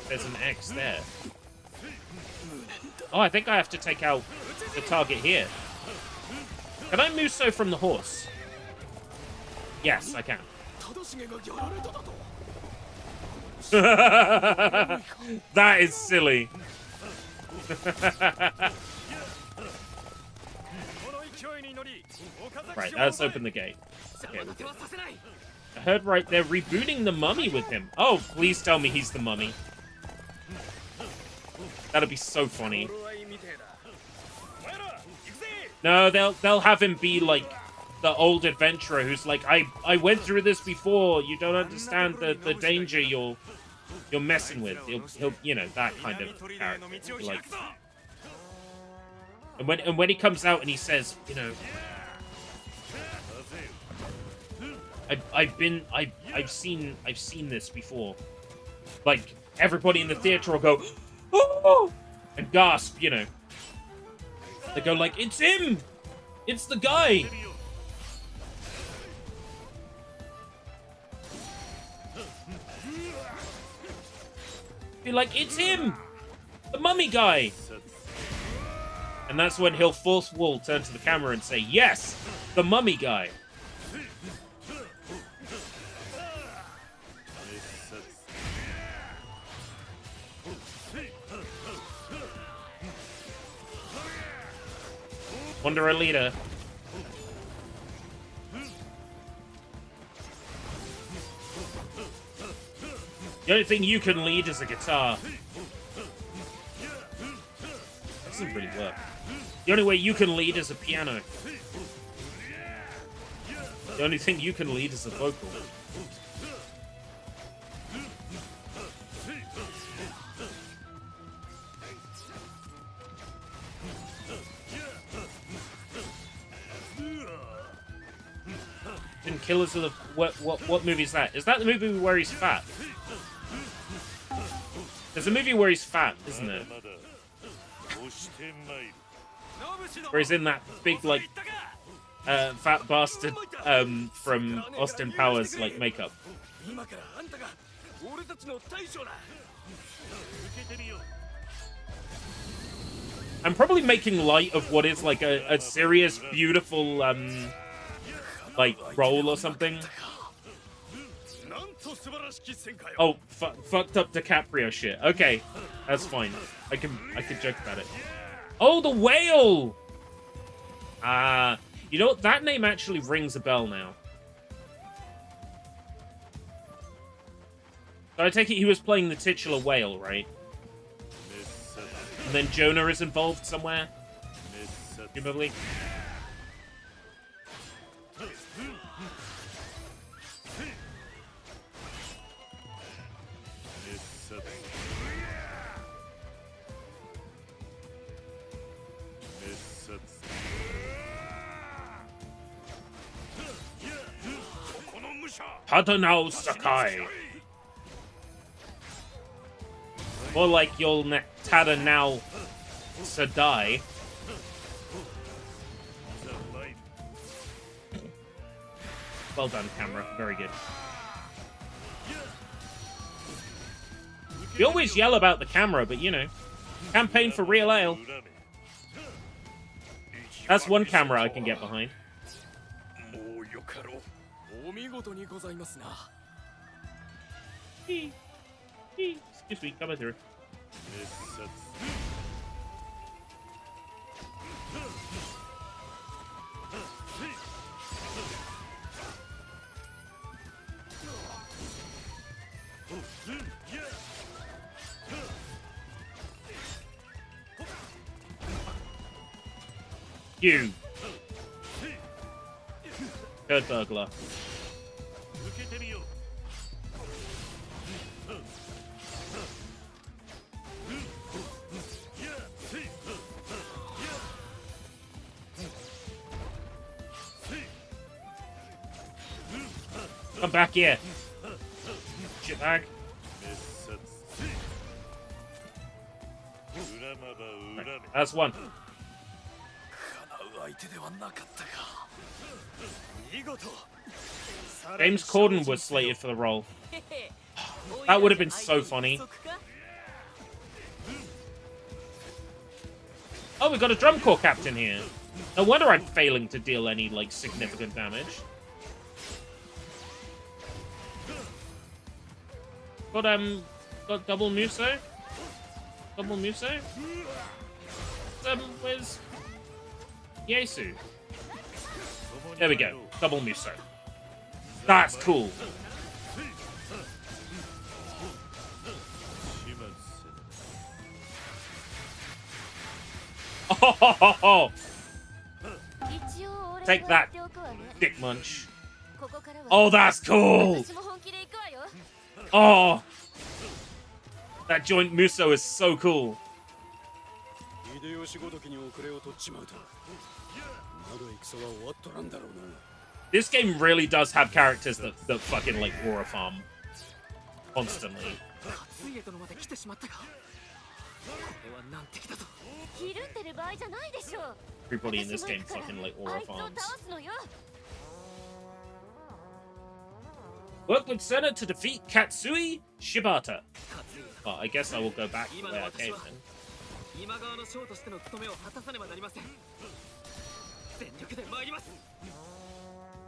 There's an X there. Oh, I think I have to take out the target here. Can I Muso from the horse? Yes, I can. That is silly. Right, let's open the gate. Okay, we're good. I heard right, they're rebooting the mummy with him. Oh, please tell me he's the mummy. That'll be so funny. No, they'll have him be like the old adventurer who's like, I went through this before. You don't understand the danger you're messing with. He'll you know, that kind of character. Like, and when he comes out and he says, you know, I've seen this before. Like, everybody in the theater will go, oh, and gasp, you know. They go like, it's him! It's the guy! Be like, it's him! The mummy guy! And that's when he'll force Wall turn to the camera and say, yes! The mummy guy! Wanderer leader. The only thing you can lead is a guitar. That doesn't really work. The only way you can lead is a piano. The only thing you can lead is a vocal. Killers of the... What movie is that? Is that the movie where he's fat? There's a movie where he's fat, isn't there? Where he's in that big, like, fat bastard from Austin Powers, like, makeup. I'm probably making light of what is, like, a serious, beautiful, like, role or something. Oh, fucked up DiCaprio shit. Okay, that's fine. I can joke about it. Oh, the whale! You know what? That name actually rings a bell now. So I take it he was playing the titular whale, right? And then Jonah is involved somewhere? Presumably. Tadanao Sakai. More like you'll Tadanao Sadai. Well done, camera. Very good. You always yell about the camera, but you know. Campaign for real ale. That's one camera I can get behind. Excuse me, coming through. You. Third burglar. Come back here. Shitbag. Right, that's one. James Corden was slated for the role. That would have been so funny. Oh, we got a drum corps captain here. No wonder I'm failing to deal any, like, significant damage. Got double Muso? Double Muso? Where's Yesu? There we go. Double Muso. That's cool. Oh, take that, Dick Munch. Oh, that's cool. Oh, that joint Muso is so cool. This game really does have characters that fucking like Aura farm constantly. Everybody in this game fucking like Aura farms. Work with Senna to defeat Katsui Shibata. Well, I guess I will go back to where I came then.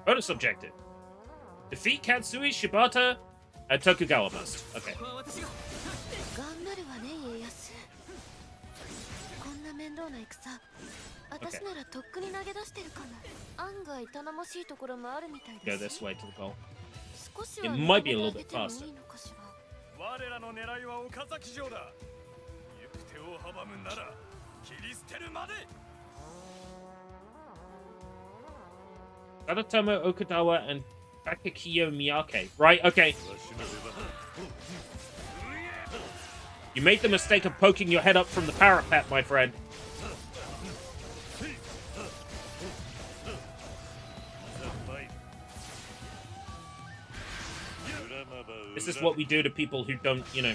Bonus objective. Defeat Katsui Shibata at Tokugawa must. Okay. Go this way to the goal. It might be a little bit faster. Sadatomo Okadawa and Takekiyo Miyake. Right, okay. You made the mistake of poking your head up from the parapet, my friend. This is what we do to people who don't, you know,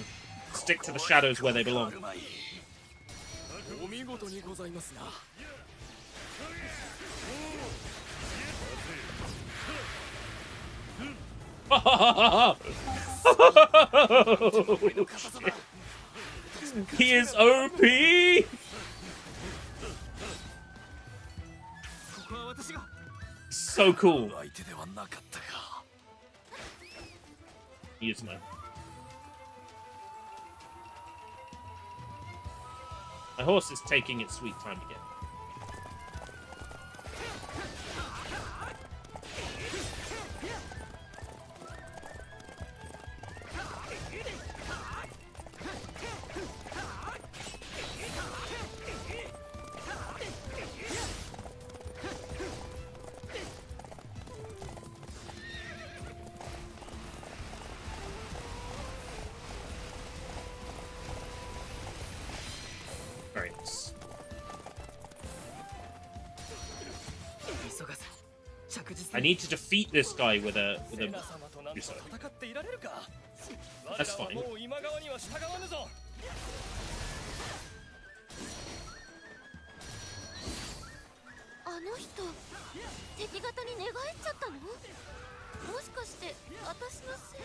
stick to the shadows where they belong. He is OP! So cool. use my... My horse is taking its sweet time again. I need to defeat this guy with a Muso. That's fine. あの人敵方に寝返っちゃったの？もしかして私のせい？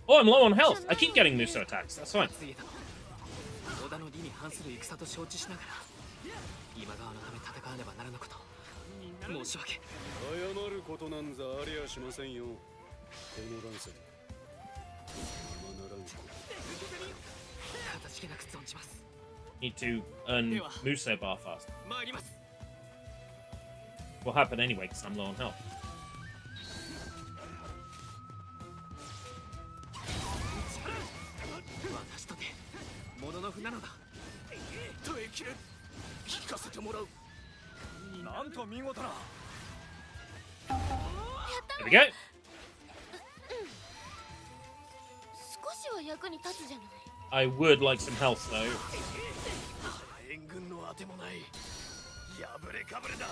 Oh, I'm low on health. I keep getting Muso attacks. That's fine. 織田の利に反する戦と承知しながら今川のため戦わねばならぬこと申し訳謝ることなんざありゃしませんよ。この乱世ままならんことかたじけなく存じます Need to earn Muso bar fast. 参ります Will happen anyway because I'm low on health. 私とてもののふなのだと生きる聞かせてもらうなんと見事な There we go. 少しは役に立つじゃない。 I would like some health though. 援軍のあてもない破れかぶれだ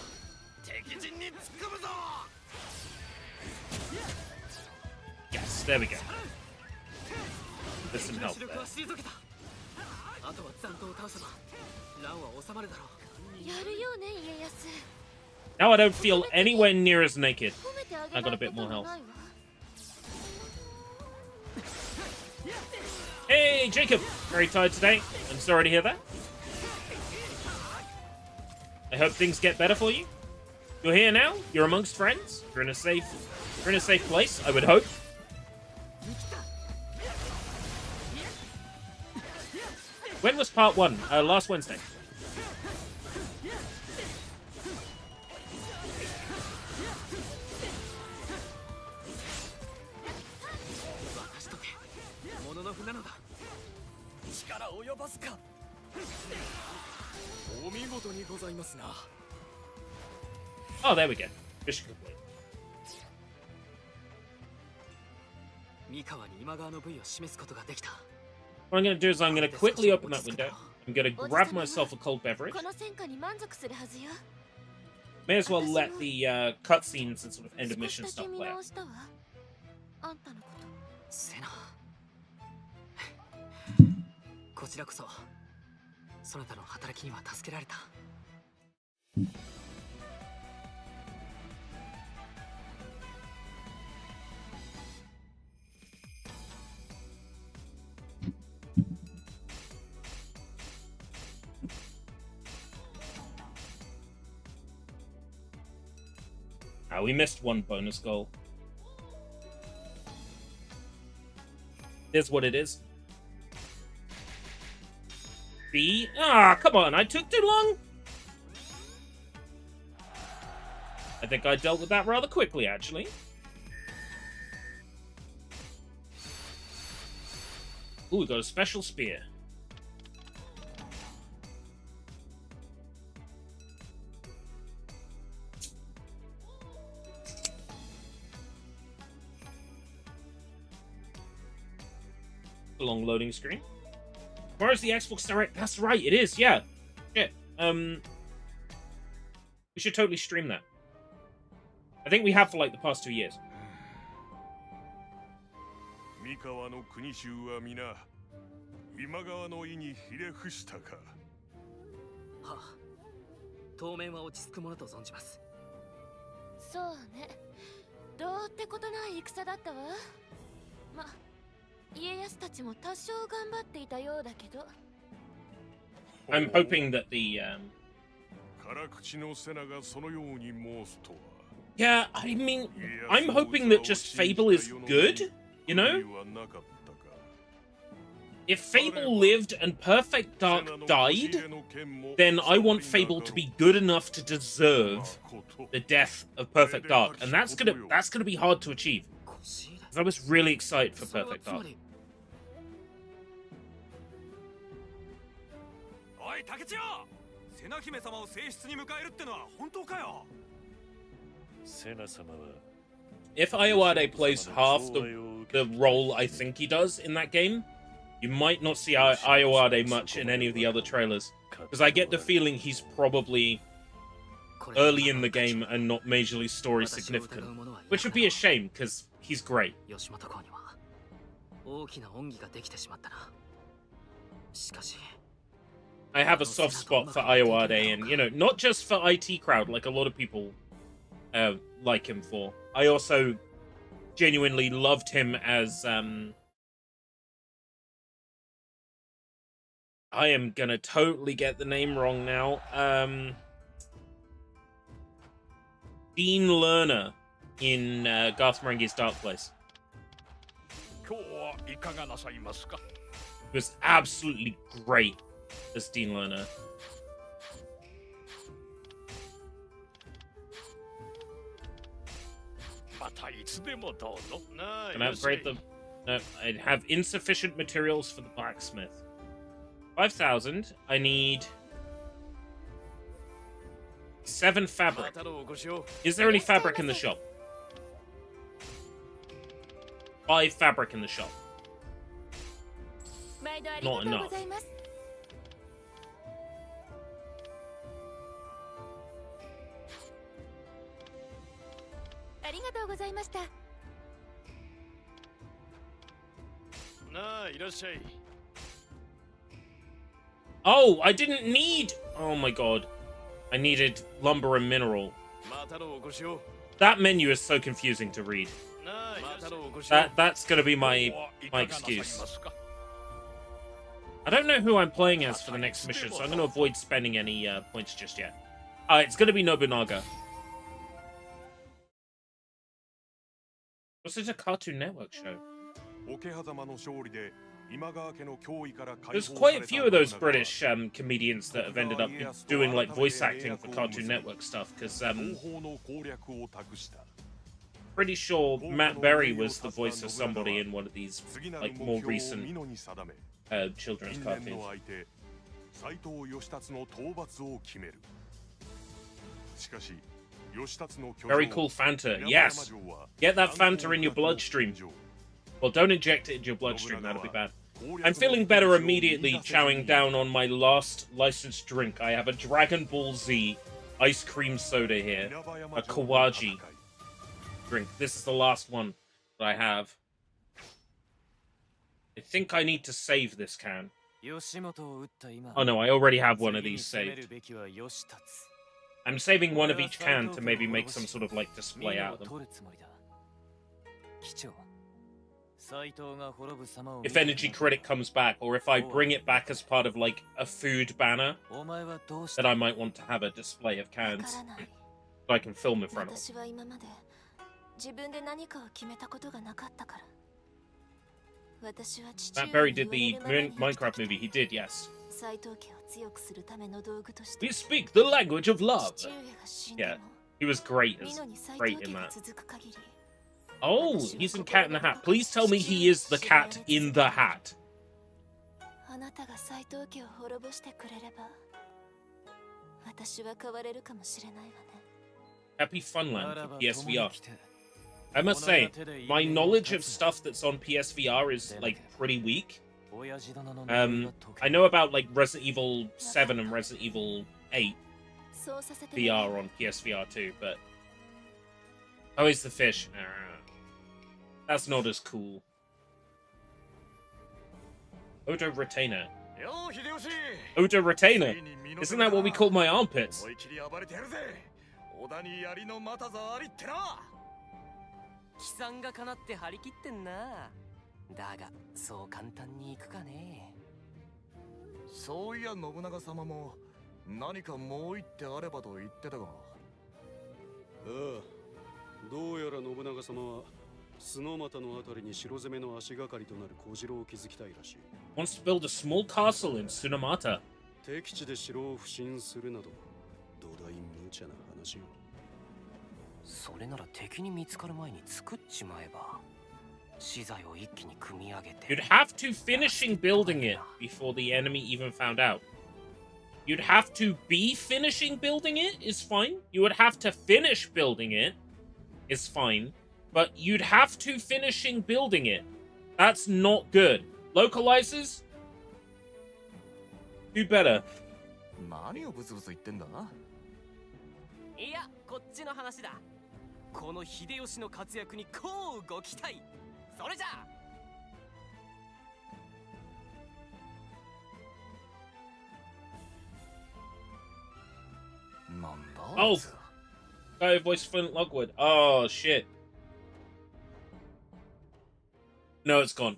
敵陣に突っ込むぞ Yes, there we go. There's some health 主力 there. は退けたあとは残党を倒せば乱は収まるだろうやるよね家康。 Now I don't feel anywhere near as naked. 褒めてあげ I な got a いこ bit と more も health. ないわ。 Hey, Jacob! Very tired today. I'm sorry to hear that. I hope things get better for you. You're here now. You're amongst friends. You're in a safe place. I would hope. When was part 1? Last Wednesday. 私とてもののふなのだ力及ばずかお見事にございますな Oh, there we go. Mission complete. 三河に今川の部位を示すことができた What I'm going to do is I'm going to quickly open that window. I'm going to grab myself a cold beverage. この戦果に満足するはずよ。 May as well let the cutscenes and sort of end of 少し mission だ stuff け見 play out. 直したわ。あんたのこと。セナこちらこそそなたの働きには助けられた We missed one bonus goal. Here's what it is. B. Ah, come on, I took too long. I think I dealt with that rather quickly, actually. Ooh, we got a special spear. Long loading screen. Tomorrow's the Xbox Direct. That's right, it is. Yeah. Shit. We should totally stream that. I think we have for like the past 2 years. 三河の国衆は皆今川の意にひれ伏したか。はあ、当面は落ち着くものと存じます。そうね。どうってことない戦だったわ。ま、家康たちも多少頑張っていたようだけど。I'm hoping that the辛口の瀬名がそのように申すとは。 Yeah, I mean, I'm hoping that just Fable is good. You know? If Fable lived and Perfect Dark died, then I want Fable to be good enough to deserve the death of Perfect Dark, and that's gonna be hard to achieve. 'Cause I was really excited for Perfect Dark. おい竹千代、瀬名姫様を正室に迎えるってのは本当かよ。セナ様は If Ayoade plays half the role I think he does in that game, you might not see Ayoade much in any of the other trailers. Because I get the feeling he's probably early in the game and not majorly story significant. Which would be a shame, because he's great. 吉本公には大きな恩義ができてしまったな。しかし I have a soft spot for Ayoade, and, you know, not just for IT Crowd, like a lot of people like him for. I also genuinely loved him as, I am gonna totally get the name wrong now. Dean Lerner in Garth Marenghi's Dark Place. 今日はいかがなさいますか。 He was absolutely great as Dean Lerner. またいつでもどうぞ。 Can I upgrade them? No, I have insufficient materials for the blacksmith. 5,000. I need 7 fabric. Is there any fabric in the shop? 5 fabric in the shop. 毎度ありがとうございます。ありがとうございました。なあ、いらっしゃい。 Oh, I didn't need... Oh my god. I needed lumber and mineral. That menu is so confusing to read. That's gonna be my excuse. I don't know who I'm playing as for the next mission, so I'm gonna avoid spending any points just yet. It's gonna be Nobunaga. Was it a Cartoon Network show? There's quite a few of those British comedians that have ended up doing like voice acting for Cartoon Network stuff, because pretty sure Matt Berry was the voice of somebody in one of these like more recent children's cartoons. Very cool Fanta, yes! Get that Fanta in your bloodstream. Well, don't inject it into your bloodstream, that'll be bad. I'm feeling better immediately chowing down on my last licensed drink. I have a Dragon Ball Z ice cream soda here. A Kawaji drink. This is the last one that I have. I think I need to save this can. Oh no, I already have one of these saved. I'm saving one of each can to maybe make some sort of like display out of them. If Energy Critic comes back, or if I bring it back as part of like a food banner, then I might want to have a display of cans so I can film in front of them. Matt Berry did the Minecraft movie, he did, yes. We speak the language of love. Yeah, he was great in that. Oh, he's in Cat in the Hat. Please tell me he is the cat in the hat. Happy Funland for PSVR. I must say, my knowledge of stuff that's on PSVR is like pretty weak. I know about like Resident Evil 7 and Resident Evil 8 VR on PSVR too, but oh, it's the fish. That's not as cool. Odo Retainer. Odo Retainer? Isn't that what we call my armpits? 貴様がかなって張り切ってんな。だがそう簡単にいくかね。そういや信長様も何かもう一手あればと言ってたが。ああ、どうやら信長様は角俣のあたりに城攻めの足がかりとなる小城を築きたいらしい。 Wants to build a small castle in Tsunomata. 敵地で城を不侵するなど土台無茶な話よ。それなら敵に見つかる前に作っちまえば、資材を一気に組み上げて。 You'd have to finishing building it before the enemy even found out. You'd have to be finishing building it is fine. You would have to finish building it is fine. But you'd have to finishing building it. That's not good. Localizers? Do better. 何をブツブツ言ってんだ。いや、こっちの話だ。この秀吉の活躍にこうご期待。それじゃあ。なんだ。 Oh, guy who voiced Flint Lockwood. Oh shit. No, it's gone.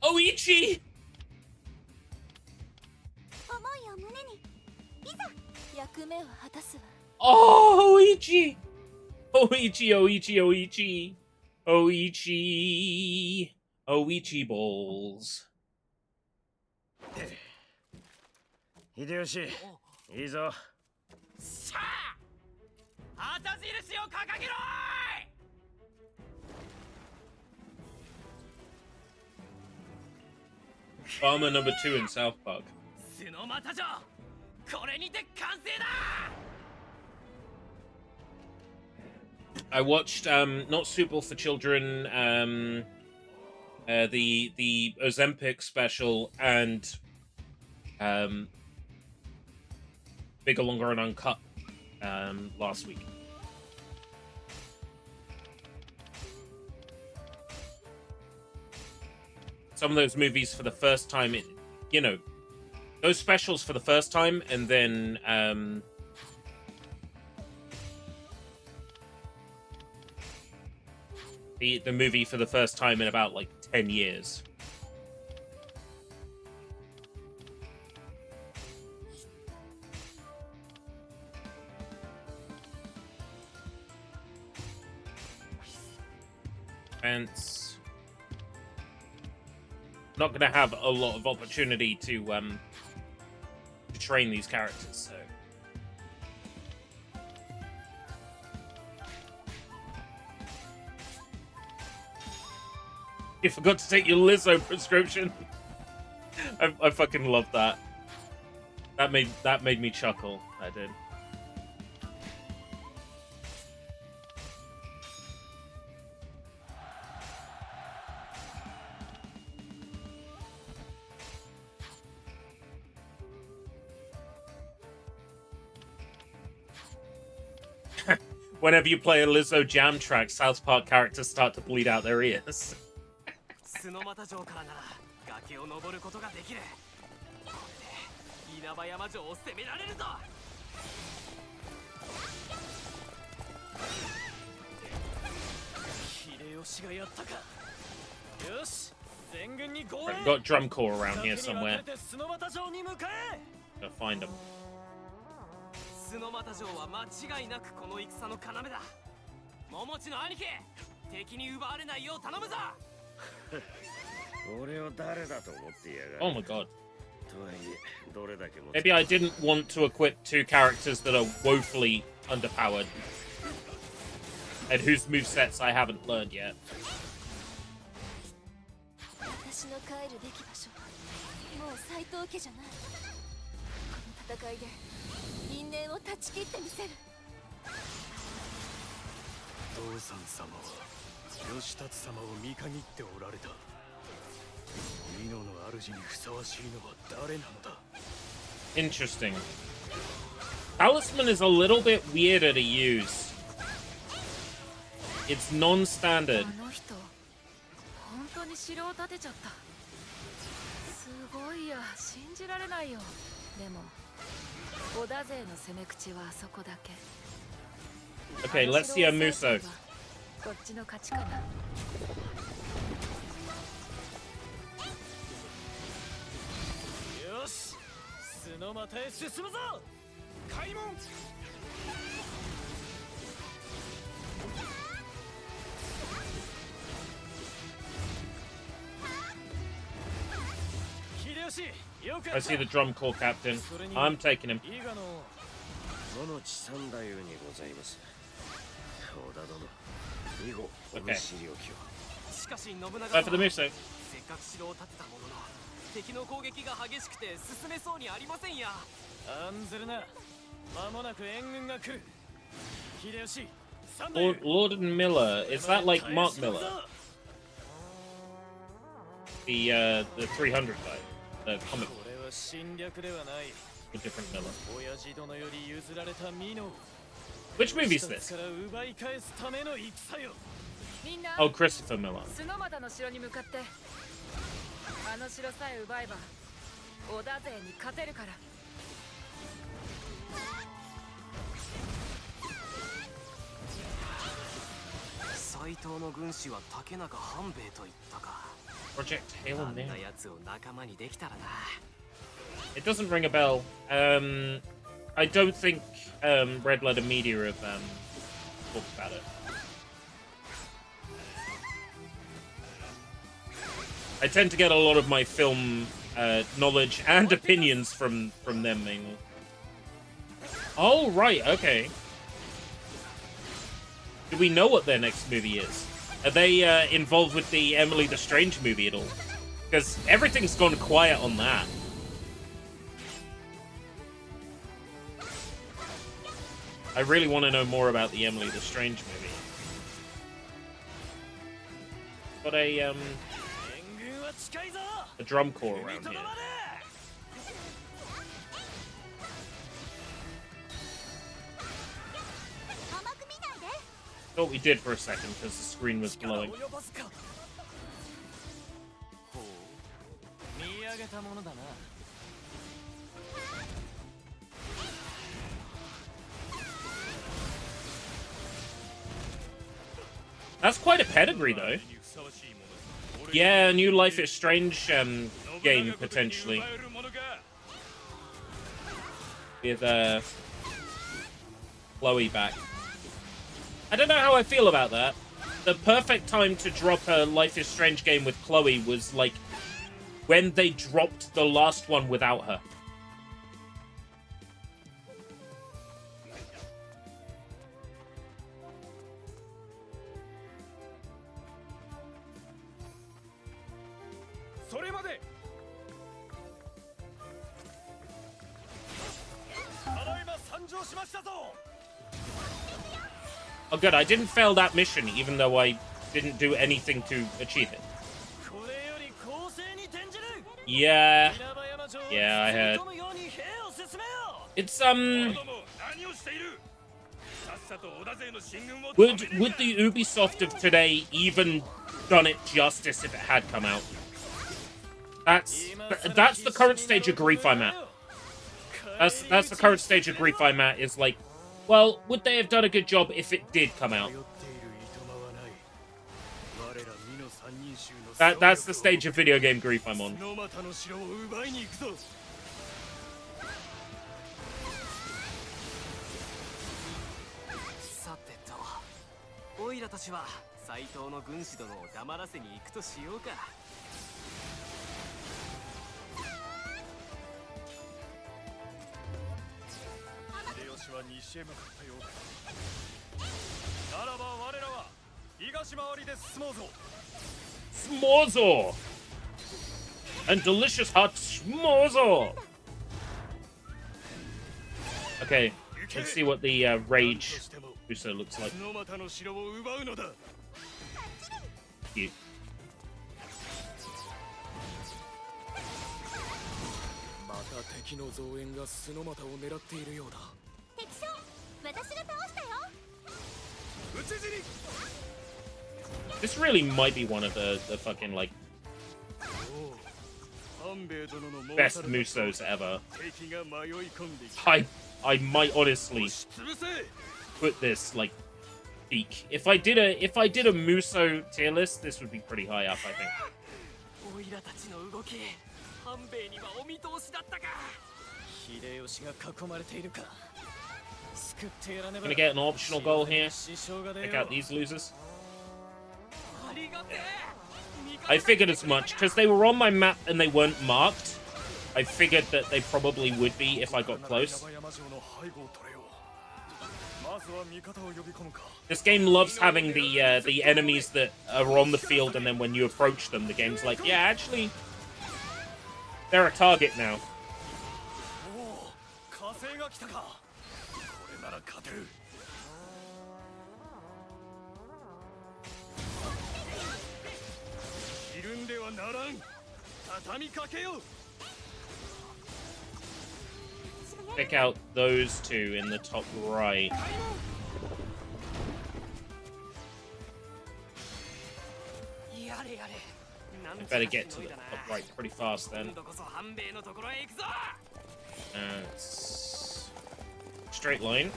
Oichi! 思いを胸にいざ役目を果たすわ。 Oh, Oichi! Oichi, Oichi, Oichi. Oichi. Oichi balls. 秀吉、いいぞ。しゃあ、旗印を掲げろーい。 Farmer number 2 in South Park. 角俣城、これにて完成だ。 I watched not suitable for children, the Ozempic special and Bigger, Longer, and Uncut last week. Some of those movies for the first time, you know, those specials for the first time, and then the movie for the first time in about like 10 years. Fence. Not gonna have a lot of opportunity to train these characters, so. You forgot to take your Lizzo prescription. I fucking love that. That made me chuckle. I did. Whenever you play a Lizzo jam track, South Park characters start to bleed out their ears. 角俣城からなら崖を登ることができる。これで稲葉山城を攻められるぞ。秀吉がやったか。よし、全軍に護衛。 Right, we've got drum corps around here somewhere. 角俣城に向かえ。 Gotta find them. 角俣城は間違いなくこの戦の要だ。桃地の兄貴、敵に奪われないよう頼むぞ。俺を誰だと思ってやがる。 Oh my god. とはいえ、どれだけも Maybe I didn't want to equip 2 characters that are woefully underpowered. And whose movesets I haven't learned yet. 私の帰るべき場所はもう斎藤家じゃない。この戦いで因縁を断ち切ってみせる。父さん様は義達様を見限っておられた。美濃の主にふさわしいのは誰なのだ。 Interesting. Talisman is a little bit weirder to use. It's non-standard. あの人、本当に城を建てちゃった。すごいや、信じられないよ。でも、織田勢の攻め口はあそこだけ。 Okay, let's see a Muso. こっちの勝ちかな。よし、角俣へ進むぞ。開門。I see the drum corps captain. I'm taking him. どの地三太夫にございます。織田殿、以後お見知りおきを。しかし信長 Time for the Muso. せっかく城を建てたものの敵の攻撃が激しくて進めそうにありませんや。案ずるな。間もなく援軍が来る。秀吉、三 Lord and Miller. Is that like Mark Miller? The 300 guy. The comic. これは侵略ではない。 A different Miller. 親父殿より譲られた美濃。 Which movie is this? から奪い返すための戦よ。みんな Oh, Christopher Miller. 角俣の城に向かってあの城さえ奪えば織田勢に勝てるから。斎藤の軍師は竹中半兵衛と言ったか。 Project Hail あん Mary. なやつを仲間にできたらな。 It doesn't ring a bell. I don't think Red Letter Media have talked about it. I tend to get a lot of my film knowledge and opinions from them mainly. Oh right, okay. Do we know what their next movie is? Are they involved with the Emily the Strange movie at all? Because everything's gone quiet on that. I really want to know more about the Emily the Strange movie. Got a drum corps around here. Thought we did for a second because the screen was glowing. 見上げたものだな。 That's quite a pedigree, though. Yeah, a new Life is Strange game, potentially. With Chloe back. I don't know how I feel about that. The perfect time to drop a Life is Strange game with Chloe was, like, when they dropped the last one without her. Oh good, I didn't fail that mission even though I didn't do anything to achieve it. Yeah. Yeah, I heard. It's would the Ubisoft of today even done it justice if it had come out? That's the current stage of grief I'm at. That's the current stage of grief I'm at, is like, well, would they have done a good job if it did come out? That's the stage of video game grief I'm on. さてと、オイラたちは斎藤の軍師殿を黙らせに行くとしようか。秀吉は西へ向かったようだ。ならば我らは東回りで進もうぞ。S'morzo! And delicious hot s'morzo! Okay, let's see what the Rage Uso looks like. Cute. また敵の増援がスノマタを狙っているようだ。敵将、私が倒したよ。討ち死に。 This really might be one of the fucking, like, best Musos ever. I might honestly put this, like, peak. If I did a Muso tier list, this would be pretty high up, I think. Gonna get an optional goal here. Check out these losers. I figured as much, because they were on my map and they weren't marked. I figured that they probably would be if I got close. This game loves having the enemies that are on the field, and then when you approach them, the game's like, yeah, actually, they're a target now. Pick out those two in the top right. I better get to the top right pretty fast then. Straight line.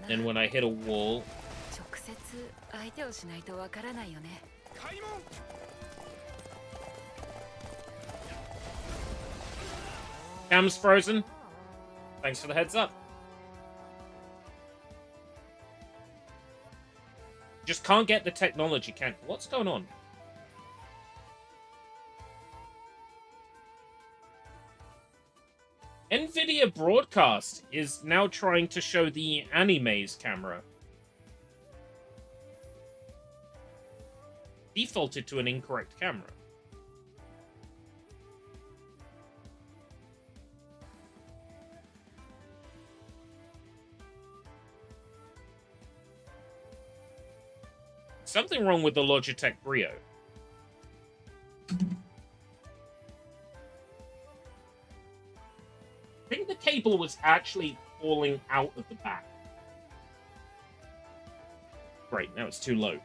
And when I hit a wall, Cam's frozen. Thanks for the heads up. Just can't get the technology, can't. What's going on? NVIDIA Broadcast is now trying to show the Anime's camera. Defaulted to an incorrect camera. Something wrong with the Logitech Brio. I think the cable was actually falling out of the back. Great, now it's too low.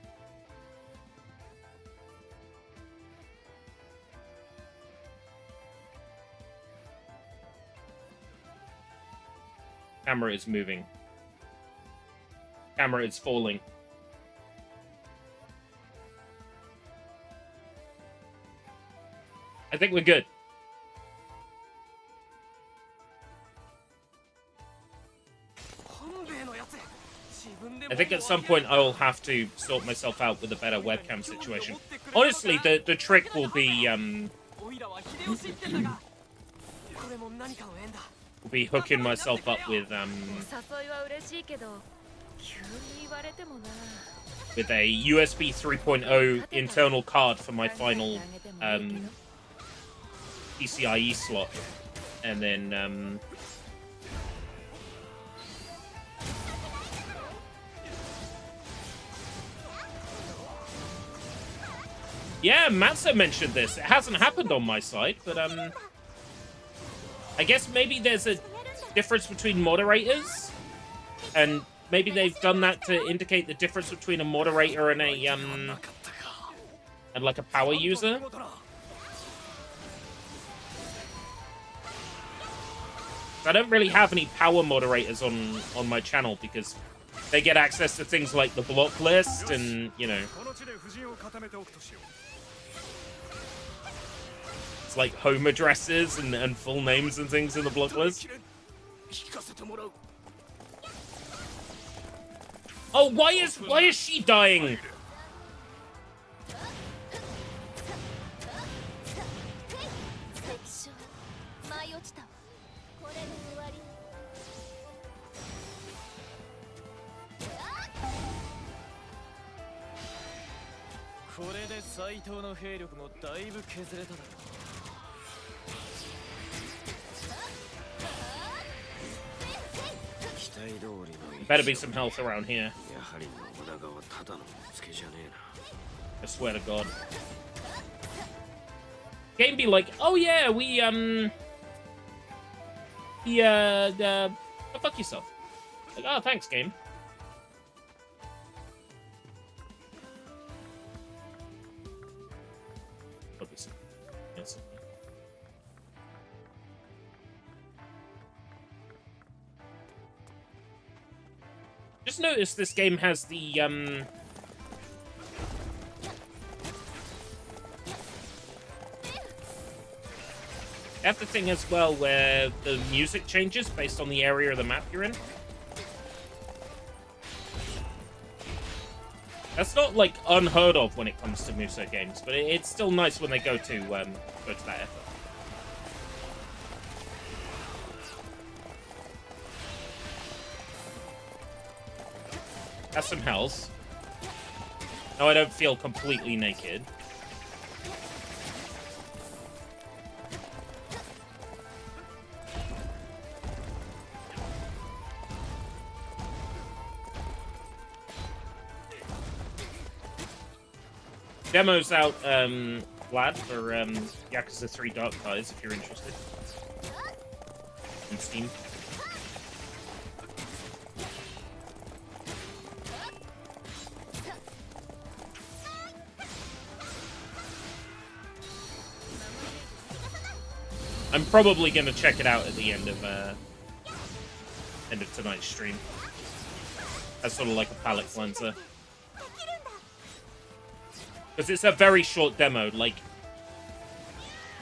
Camera is moving. Camera is falling. I think we're good. I think at some point I will have to sort myself out with a better webcam situation. Honestly, the trick will be hooking myself up with a USB 3.0 internal card for my final PCIe slot, and then yeah, Matza mentioned this. It hasn't happened on my side, but I guess maybe there's a difference between moderators, and maybe they've done that to indicate the difference between a moderator and a and like a power user. I don't really have any power moderators on my channel because they get access to things like the block list and, you know, it's like home addresses and full names and things in the block list. Oh, why is she dying? Better be some health around here. I swear to God. Game be like, oh yeah, we go fuck yourself. Like, oh, thanks, game. Yes. Just notice this game has the you have the thing as well where the music changes based on the area of the map you're in. That's not like unheard of when it comes to Muso games, but it's still nice when they go to that effort. Has some health. No, I don't feel completely naked. Demo's out, Vlad, for Yakuza 3 Dark Ties, if you're interested. On Steam. I'm probably gonna check it out at the end of tonight's stream. As sort of like a palate cleanser. Because it's a very short demo, like,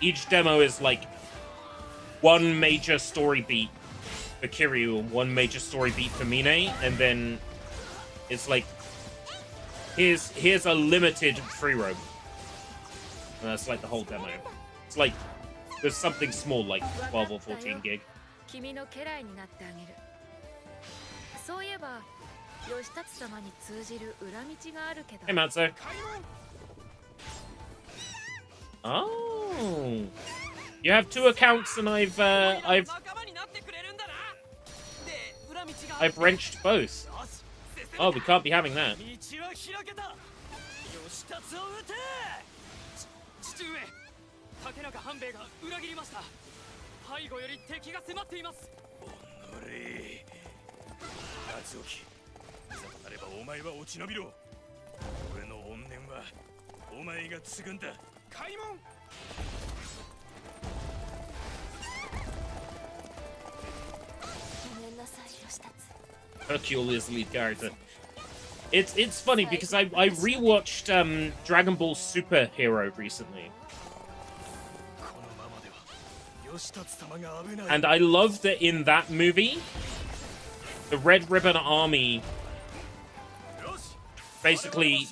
each demo is like one major story beat for Kiryu and one major story beat for Mine, and then it's like, here's a limited free roam. And that's like the whole demo. It's like, there's something small, like 12 or 14 gig. Hey, Matzo. Oh, you have 2 accounts, and I've wrenched both. Oh, we can't be having that. 竹中半兵衛が裏切りました。背後より敵が迫っています。おのれ。夏沖。さとなればお前は落ち延びろ。俺の怨念はお前が継ぐんだ。開門。ごめんなさい、吉達。Hercule is lead character. It's funny because I rewatched Dragon Ball Super Hero recently. And I love that in that movie, the Red Ribbon Army basically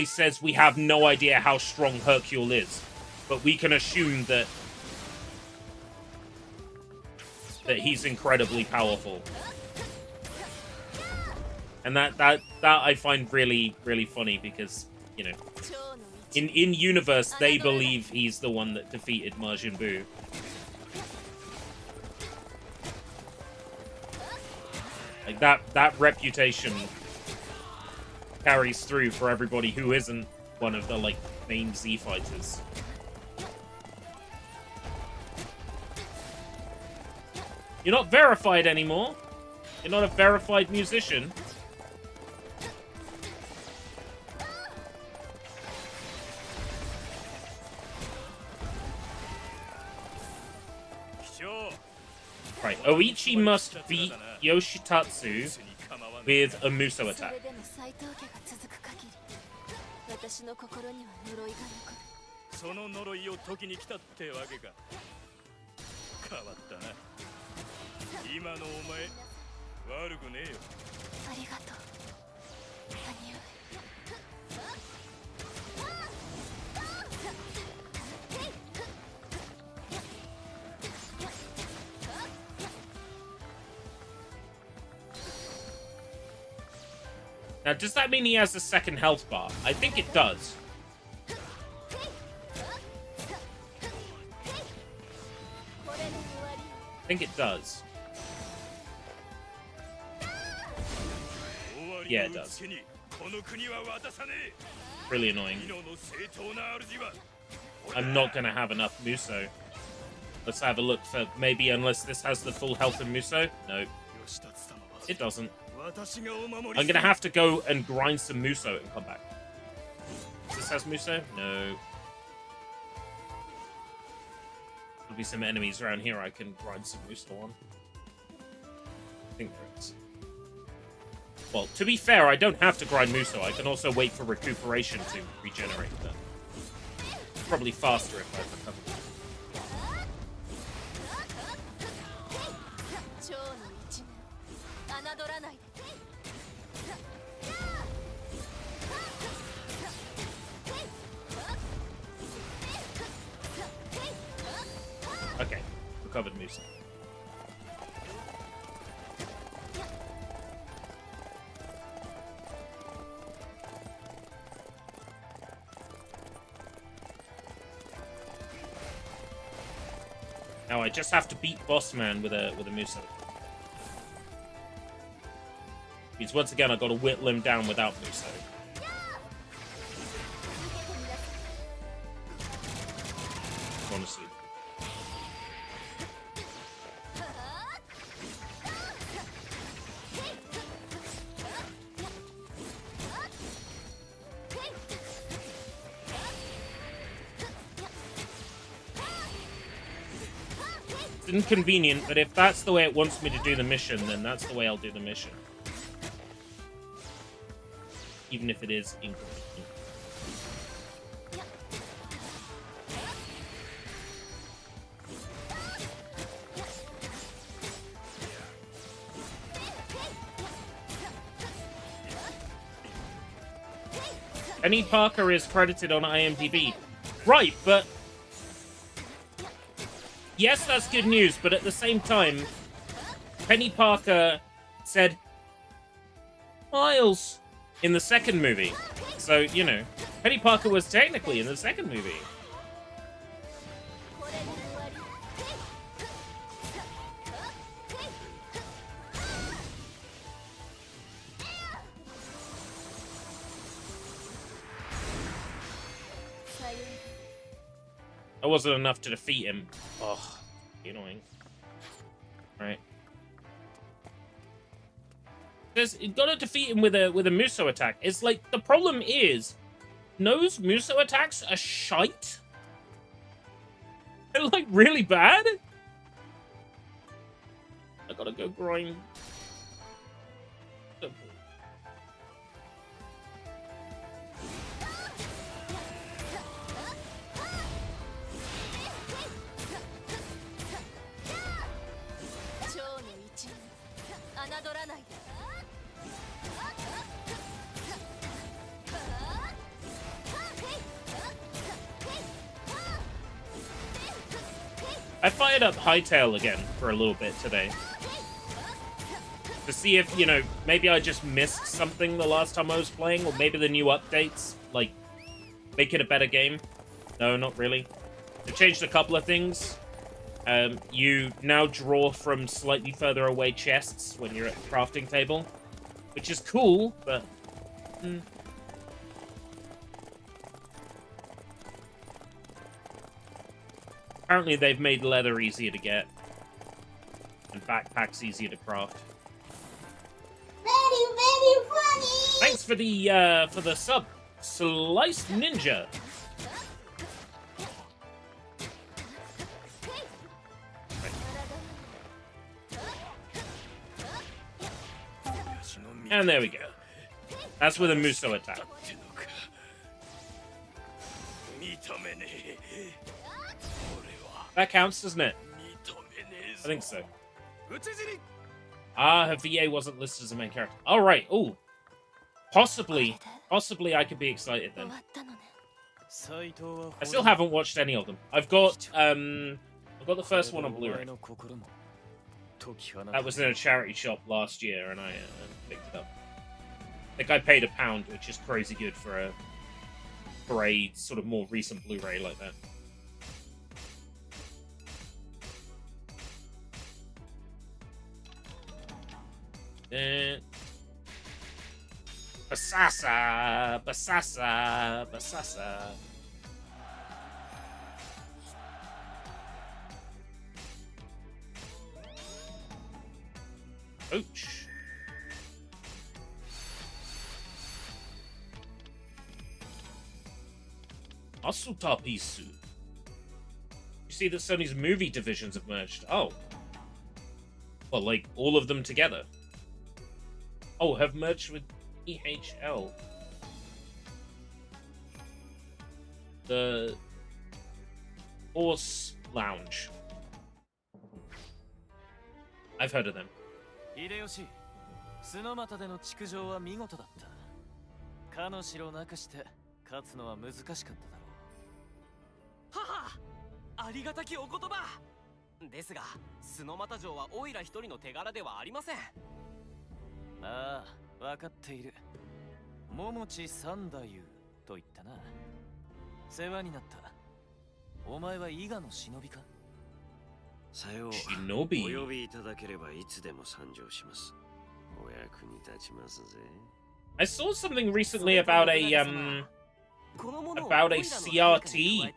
says we have no idea how strong Hercule is, but we can assume that he's incredibly powerful. And that I find really, really funny because, you know, in universe they believe he's the one that defeated Majin Buu. Like that reputation carries through for everybody who isn't one of the like main Z fighters. You're not verified anymore. You're not a verified musician. Right, Oichi must beat Yoshitatsu with a Muso attack. Now, does that mean he has a second health bar? I think it does. I think it does. Yeah, it does. Really annoying. I'm not going to have enough Muso. Let's have a look for maybe, unless this has the full health of Muso. No, it doesn't. I'm gonna have to go and grind some Muso and come back. This has Muso? No. There'll be some enemies around here I can grind some Muso on. I think there is. Well, to be fair, I don't have to grind Muso. I can also wait for recuperation to regenerate them. Probably faster if I recover. covered Musa. Now I just have to beat Boss Man with a Musa. Because once again I got to whittle him down without Musa. Honestly. It's inconvenient, but if that's the way it wants me to do the mission, then that's the way I'll do the mission. Even if it is inconvenient. Penny Parker is credited on IMDb. Right, but... Yes, that's good news, but at the same time, Penny Parker said Miles in the second movie. So, you know, Penny Parker was technically in the second movie. That wasn't enough to defeat him. Ugh, annoying. Right. You gotta defeat him with a Musou attack. It's like, the problem is, No's Musou attacks are shite. They're like really bad. I gotta go grind. I fired up Hytale again for a little bit today. To see if, you know, maybe I just missed something the last time I was playing, or maybe the new updates, like, make it a better game. No, not really. They've changed a couple of things. You now draw from slightly further away chests when you're at the crafting table, which is cool, but... Apparently they've made leather easier to get, and backpacks easier to craft. Very, very funny! Thanks for the sub, Sliced Ninja. And there we go. That's with a Musou attack. That counts, doesn't it? I think so. Ah, her VA wasn't listed as a main character. All right. Ooh. Possibly I could be excited then. I still haven't watched any of them. I've got the first one on Blu-ray. That was in a charity shop last year, and I picked it up. I think I paid £1, which is crazy good for a sort of more recent Blu-ray like that. Basasa, Basasa, Basasa. Ouch. Asutapisu. You see that Sony's movie divisions have merged. Oh. Well, like, all of them together. Oh, have merged with EHL. The Horse Lounge. I've heard of them. 秀吉、角俣での築城は見事だった。かの城をなくして勝つのは難しかっただろう。はは、ありがたきお言葉。ですが、スノマタ城はオイラ一人の手柄ではありません。ああ、わかっている。桃地三太夫と言ったな。世話になった。お前は伊賀の忍びか？さよう。お Shinobi. 呼びいただければいつでも参上します。お役に立ちますぜ。I saw something recently about a CRT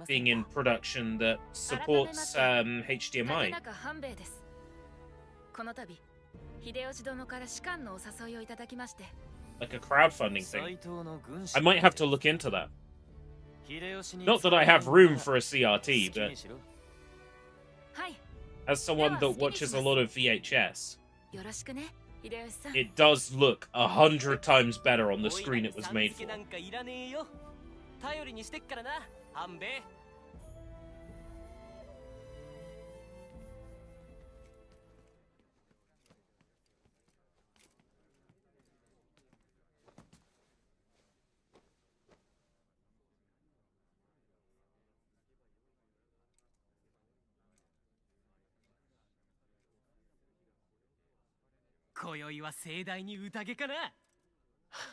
being in production that supports HDMI. この度、秀吉殿から士官のお誘いをいただきまして。Like a crowdfunding thing. I might have to look into that. Not that I have room for a CRT, but as someone that watches a lot of VHS, it does look 100 times better on the screen it was made for. 頼りにしてっからな、半兵衛。今宵は盛大に宴かな。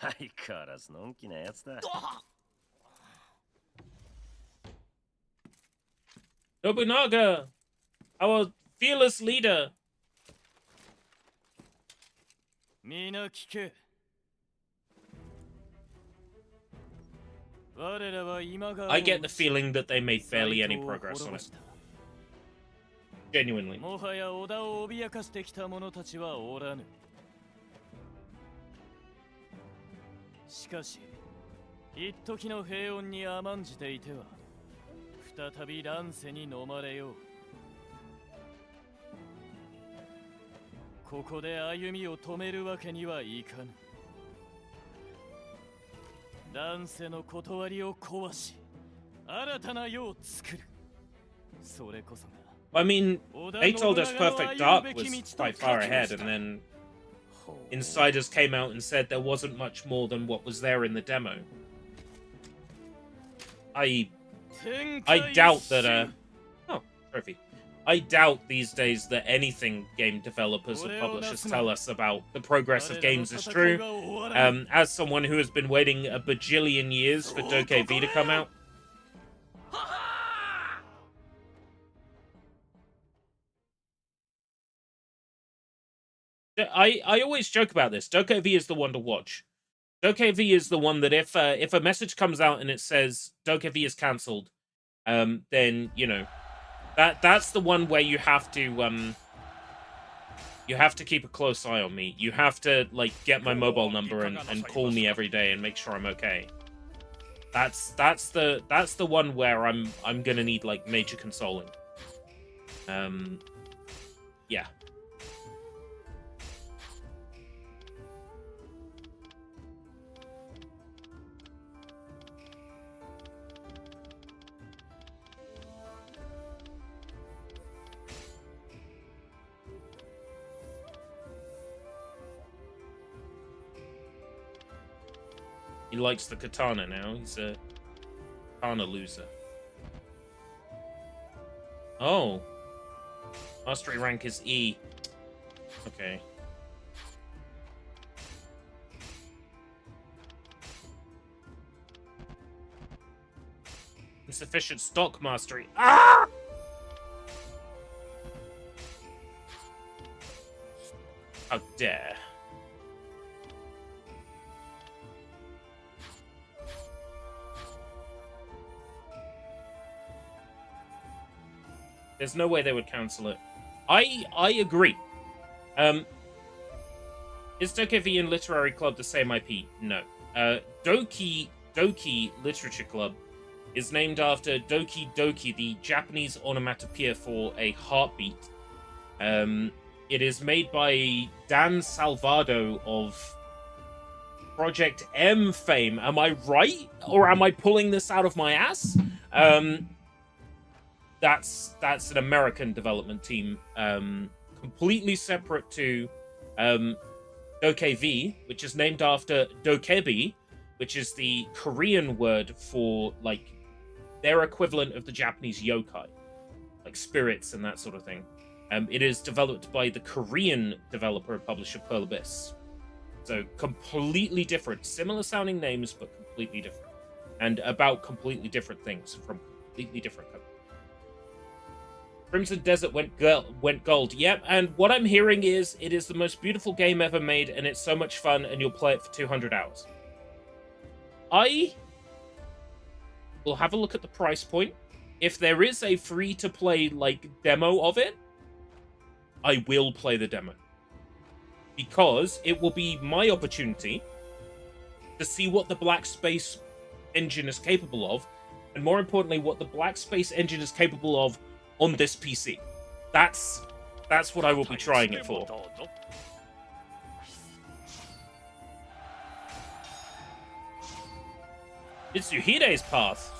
相変わらずのんきなやつだ。Nobunaga, our fearless leader. みんな聞け。我らは今川 I get the feeling that they made barely any progress on it. Genuinely. もはや織田を脅かしてきた者たちはおらぬ。しかし、一時の平穏に甘んじていては、再び乱世に飲まれよう。ここで歩みを止めるわけにはいかぬ。乱世の断りを壊し、新たな世を作る。それこそが。I mean, they told us Perfect Dark was quite far ahead, and then insiders came out and said there wasn't much more than what was there in the demo. I doubt that, oh, trophy. I doubt these days that anything game developers or publishers tell us about the progress of games is true. As someone who has been waiting a bajillion years for DokeV to come out, I always joke about this. DokeV is the one to watch. DokeV is the one that if a message comes out and it says DokeV is cancelled, then you know that's the one where you have to keep a close eye on me. You have to like get my mobile number and call me every day and make sure I'm okay. That's the one where I'm gonna need like major consoling. Yeah. He likes the katana now. He's a katana loser. Oh. Mastery rank is E. Okay. Insufficient stock mastery. Ah! How dare. There's no way they would cancel it. I agree. Is DokeV and Literary Club the same IP? No. Doki Literature Club is named after Doki Doki, the Japanese onomatopoeia for a heartbeat. It is made by Dan Salvado of Project M fame. Am I right? Or am I pulling this out of my ass? That's an American development team, completely separate to DokeV, which is named after Dokebi, which is the Korean word for like their equivalent of the Japanese yokai. like spirits and that sort of thing. It is developed by the Korean developer and publisher Pearl Abyss. So completely different, similar sounding names, but completely different. And about completely different things from completely different companies. Crimson Desert went gold. Yep, and what I'm hearing is it is the most beautiful game ever made, and it's so much fun, and you'll play it for 200 hours. I will have a look at the price point. If there is a free-to-play, like, demo of it, I will play the demo. Because it will be my opportunity to see what the Black Space engine is capable of, and more importantly, what the Black Space engine is capable of on this PC. That's what I will be trying it for. It's Yuhide's path.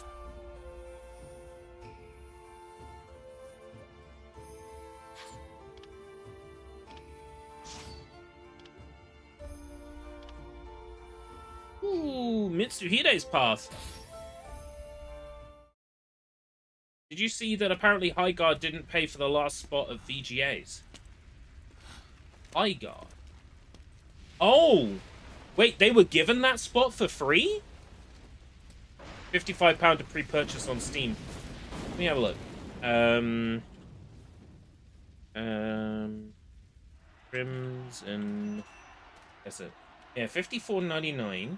Ooh, Mitsuhide's path. Did you see that apparently Highguard didn't pay for the last spot of VGAs? Highguard? Oh! Wait, they were given that spot for free? £55 to pre-purchase on Steam. Let me have a look. Crimson... That's it. Yeah, $54.99.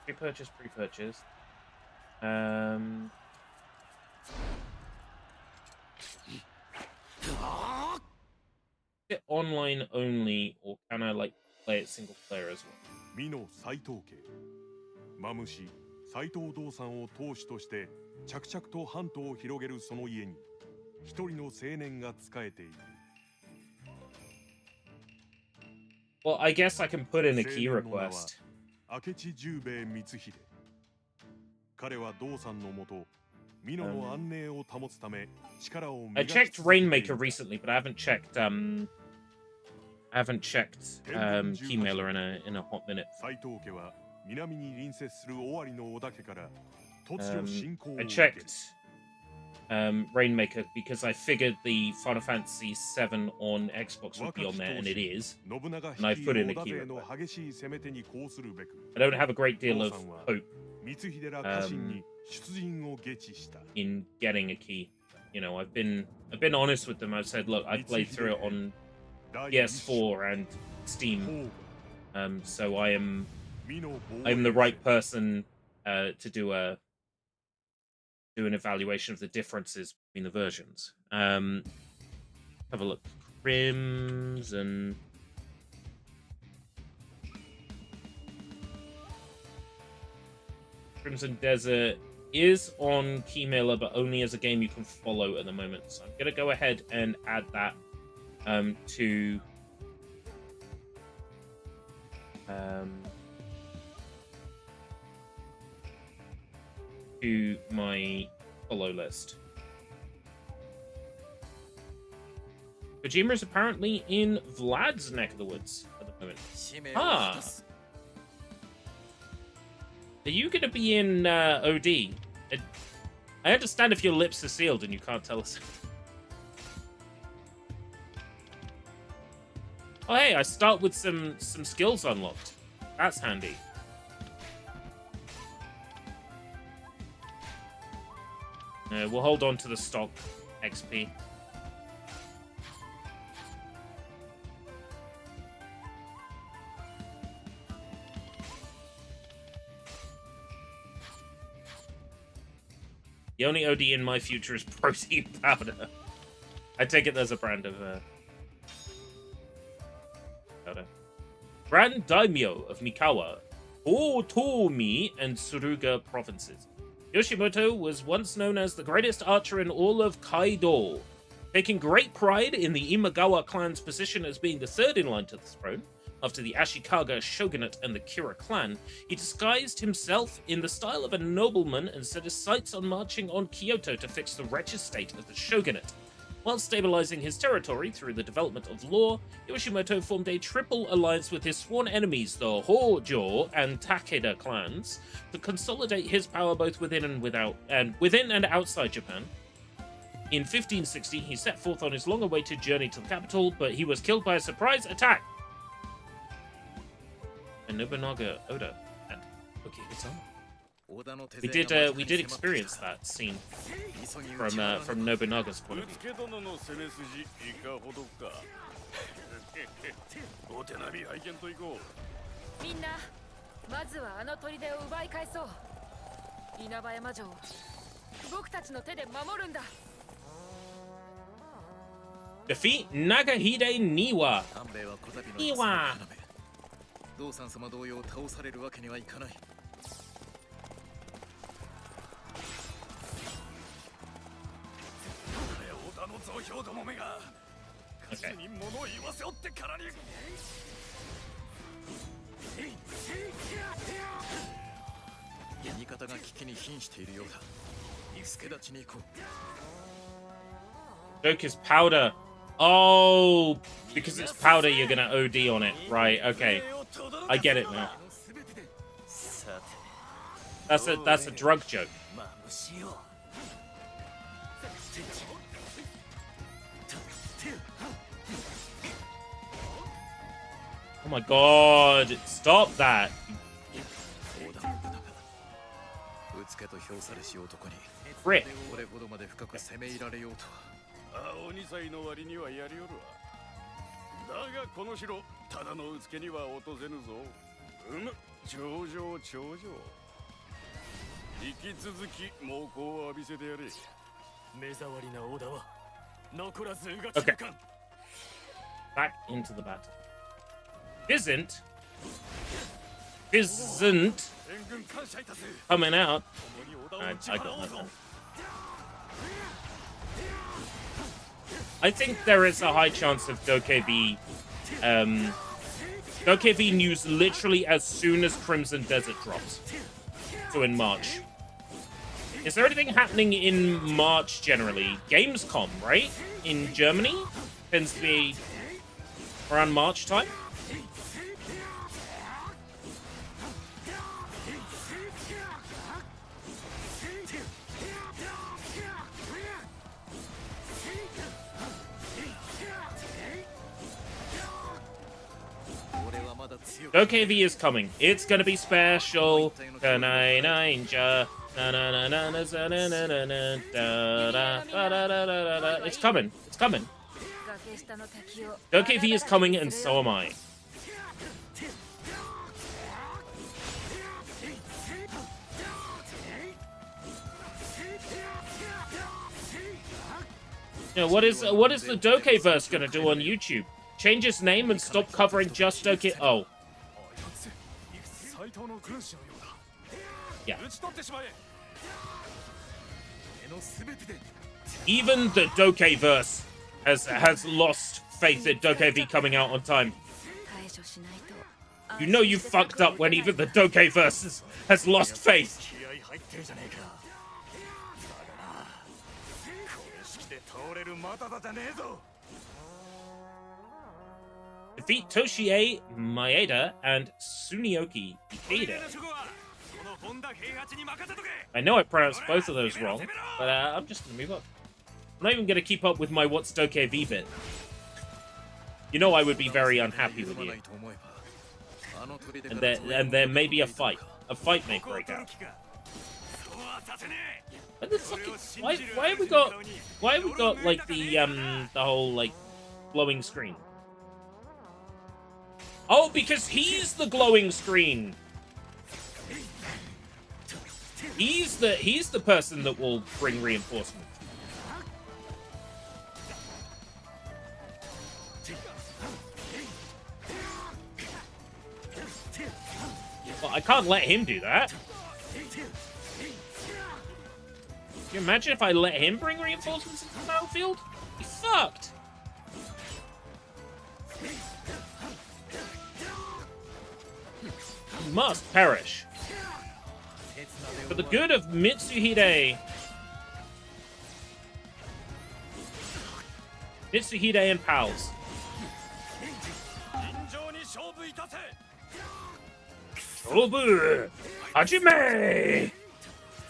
Pre-purchase. Is it online only, or can I like play it single player as well? 美濃斎藤家マムシ斎藤道さんを当主として着々と半島を広げるその家に一人の青年が仕えている。 Well, I guess I can put in a key request. 明智十兵衛光秀。彼は道さんのもと、美濃の安寧を保つため力を磨 I き checked Rainmaker recently, but I haven't checked Keymailer in a hot minute. 斎藤家は南に隣接する尾張の織田家から突如侵攻を I 受ける。 checked Rainmaker because I figured the Final Fantasy VII on Xbox would be on there, and it is. And I've put in a key request. I don't have a great deal of hope in getting a key. You know, I've been honest with them. I've said, look, I played through it on PS4 and Steam, so I'm the right person to do an evaluation of the differences between the versions. Have a look. Crimson. Crimson Desert is on Keymailer, but only as a game you can follow at the moment. So I'm going to go ahead and add that to my follow list. Kojima is apparently in Vlad's neck of the woods at the moment. Ah! Are you going to be in OD? I understand if your lips are sealed and you can't tell us. Oh hey, I start with some skills unlocked. That's handy. We'll hold on to the stock XP. The only OD in my future is protein powder. I take it there's a brand of powder. Grand Daimyo of Mikawa, Otomi, and Suruga provinces. Yoshimoto was once known as the greatest archer in all of Kaido. Taking great pride in the Imagawa clan's position as being the third in line to the throne, after the Ashikaga shogunate and the Kira clan, he disguised himself in the style of a nobleman and set his sights on marching on Kyoto to fix the wretched state of the shogunate. While stabilizing his territory through the development of law, Yoshimoto formed a triple alliance with his sworn enemies, the Hojo and Takeda clans, to consolidate his power both within and outside Japan. In 1560, he set forth on his long-awaited journey to the capital, but he was killed by a surprise attack. And Nobunaga Oda and Okihitama. We did experience that scene from Nobunaga's point of view. みんなまずはあの砦を奪い返そう稲葉山城を僕たちの手で守るんだ Defeat Nagahide Niwa. 道三様同様倒されるわけにはいかない。織田の増票どもめが勝手に物を言わせおってからに。味方が危機に瀕しているようだ。助立ちに行こう。 Joke is powder. Oh, because it's powder, you're gonna OD on it. Right, okay. I get it now. That's a drug joke. Oh my god, stop that. Frick. 鬼才の割にはやりおるわ。だがこの城、ただのうつけには落とせぬぞ。頂上頂上。引き続き猛攻を浴びせてやれ。目障りな織田は残らずうがちかん。Back into the battle. Isn't coming out. I got nothing. I think there is a high chance of Dokkaebi. Dokkaebi news literally as soon as Crimson Desert drops. So in March. Is there anything happening in March generally? Gamescom, right? In Germany? Tends to be around March time? Dokkaebi is coming. It's gonna be special. It's coming. It's coming. Dokkaebi is coming, and so am I. You know, what is the Dokkaeverse gonna do on YouTube? Change its name and stop covering just Dokkaebi. Oh. Yeah. Even the Dokkaeverse has lost faith in Dokkaebi coming out on time. You know you fucked up when even the Dokkaeverse has lost faith. Defeat Toshie Maeda and Tsunioki Ikeda. I know I pronounced both of those wrong, but I'm just gonna move up. I'm not even gonna keep up with my What's Dokkaebi bit. You know I would be very unhappy with you. And there may be a fight. A fight may break out. But the fucking, why have we got like the whole like glowing screen? Oh, because he's the glowing screen. He's the person that will bring reinforcements. Well, I can't let him do that. Can you imagine if I let him bring reinforcements into the battlefield? He fucked. He must perish. For the good of Mitsuhide. Mitsuhide and pals. 尋常に勝負いたせ Obu! Hajime!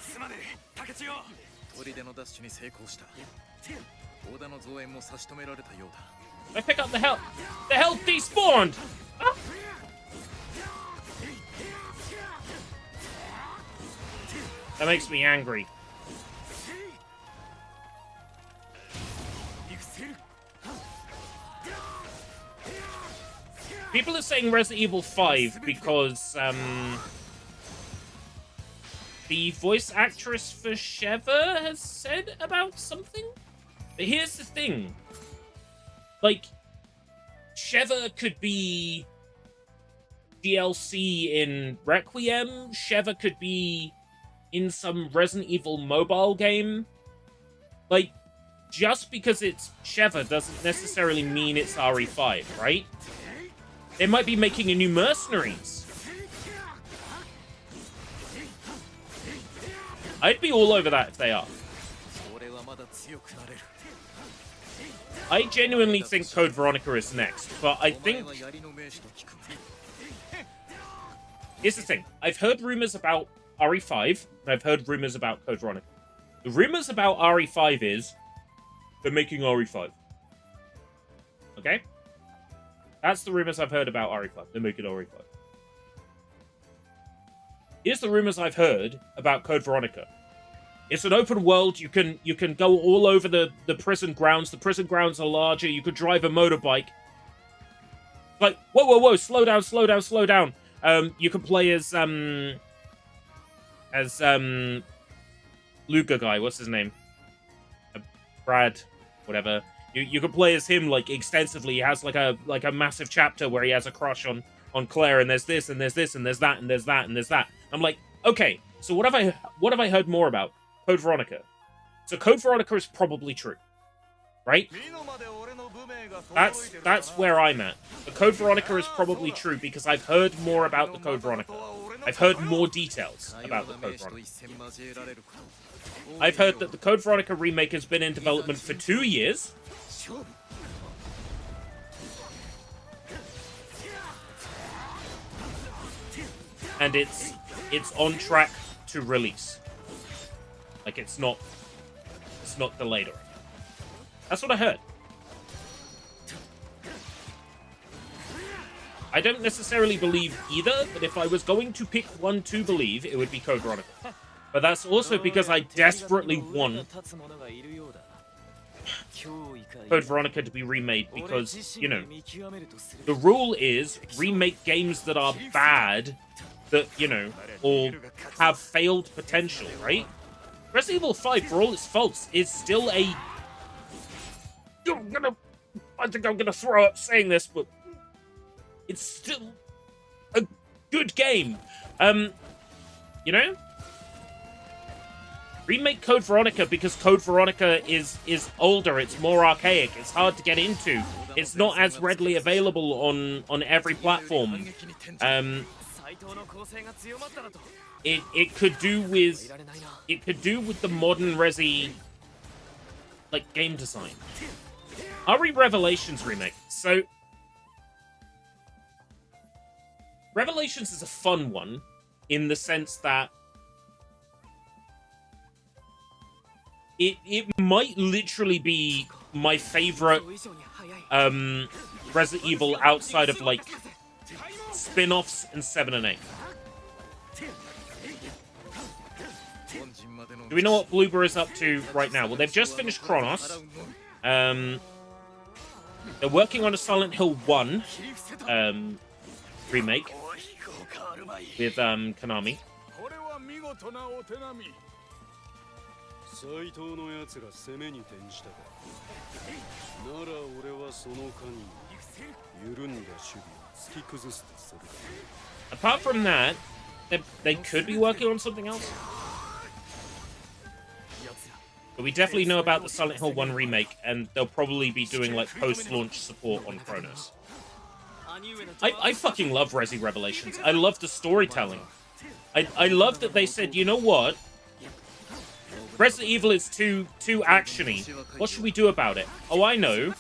すまねえ竹千代砦の奪取に成功した織田の増援も差し止められたようだ I pick up the health. The health despawned! Ah. That makes me angry. People are saying Resident Evil 5 because, the voice actress for Sheva has said about something? But here's the thing. Like, Sheva could be DLC in Requiem. Sheva could be in some Resident Evil mobile game. Like, just because it's Sheva doesn't necessarily mean it's RE5, right? They might be making a new Mercenaries. I'd be all over that if they are. I genuinely think Code Veronica is next, but I think... Here's the thing. I've heard rumors about RE5, and I've heard rumors about Code Veronica. The rumors about RE5 is they're making RE5. Okay? That's the rumors I've heard about RE5. They're making RE5. Here's the rumors I've heard about Code Veronica. It's an open world. You can go all over the prison grounds. The prison grounds are larger. You could drive a motorbike. Like, whoa, slow down. You can play as Luca guy. What's his name? Brad, whatever. You can play as him like extensively. He has like a massive chapter where he has a crush on Claire, and there's this and there's this and there's that and there's that and there's that. I'm like, okay, so what have I heard more about? Code Veronica. So Code Veronica is probably true, right? That's where I'm at. The Code Veronica is probably true because I've heard more about the Code Veronica. I've heard more details about the Code Veronica. I've heard that the Code Veronica remake has been in development for 2 years. And it's on track to release. Like it's not delayed or anything. That's what I heard. I don't necessarily believe either, but if I was going to pick one to believe, it would be Code Veronica. But that's also because I desperately want Code Veronica to be remade because, you know, the rule is remake games that are bad, that, you know, or have failed potential, right? Resident Evil 5, for all its faults, is still a... I think I'm gonna throw up saying this, but it's still a good game. You know? Remake Code Veronica because Code Veronica is older, it's more archaic, it's hard to get into, it's not as readily available on every platform. It could do with the modern Resi like game design. RE Revelations remake. So Revelations is a fun one in the sense that it might literally be my favorite Resident Evil outside of like spin-offs and 7 and 8. Do we know what Bloober is up to right now? Well, they've just finished Chronos. They're working on a Silent Hill 1 remake with Konami. 斎藤のやつが攻めに転じたか。なら俺はその間に緩んだ守備を突き崩すとするか。 Apart from that, they could be working on something else. But we definitely know about the Silent Hill 1 remake, and they'll probably be doing like post-launch support on Chronos. I fucking love Resi Revelations. I love the storytelling. I love that they said, you know what? Resident Evil is too actiony. What should we do about it? Oh, I know.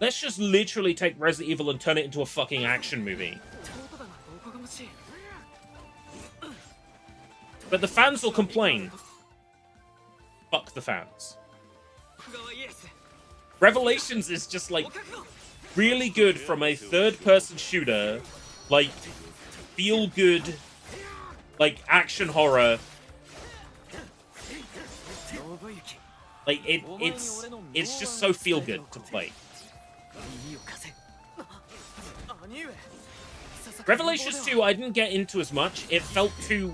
let's just literally take Resident Evil and turn it into a fucking action movie. But the fans will complain. Fuck the fans. Revelations is just like really good from a third-person shooter, like feel-good, like action horror. Like it's just so feel-good to play. Revelations 2 I didn't get into as much. It felt too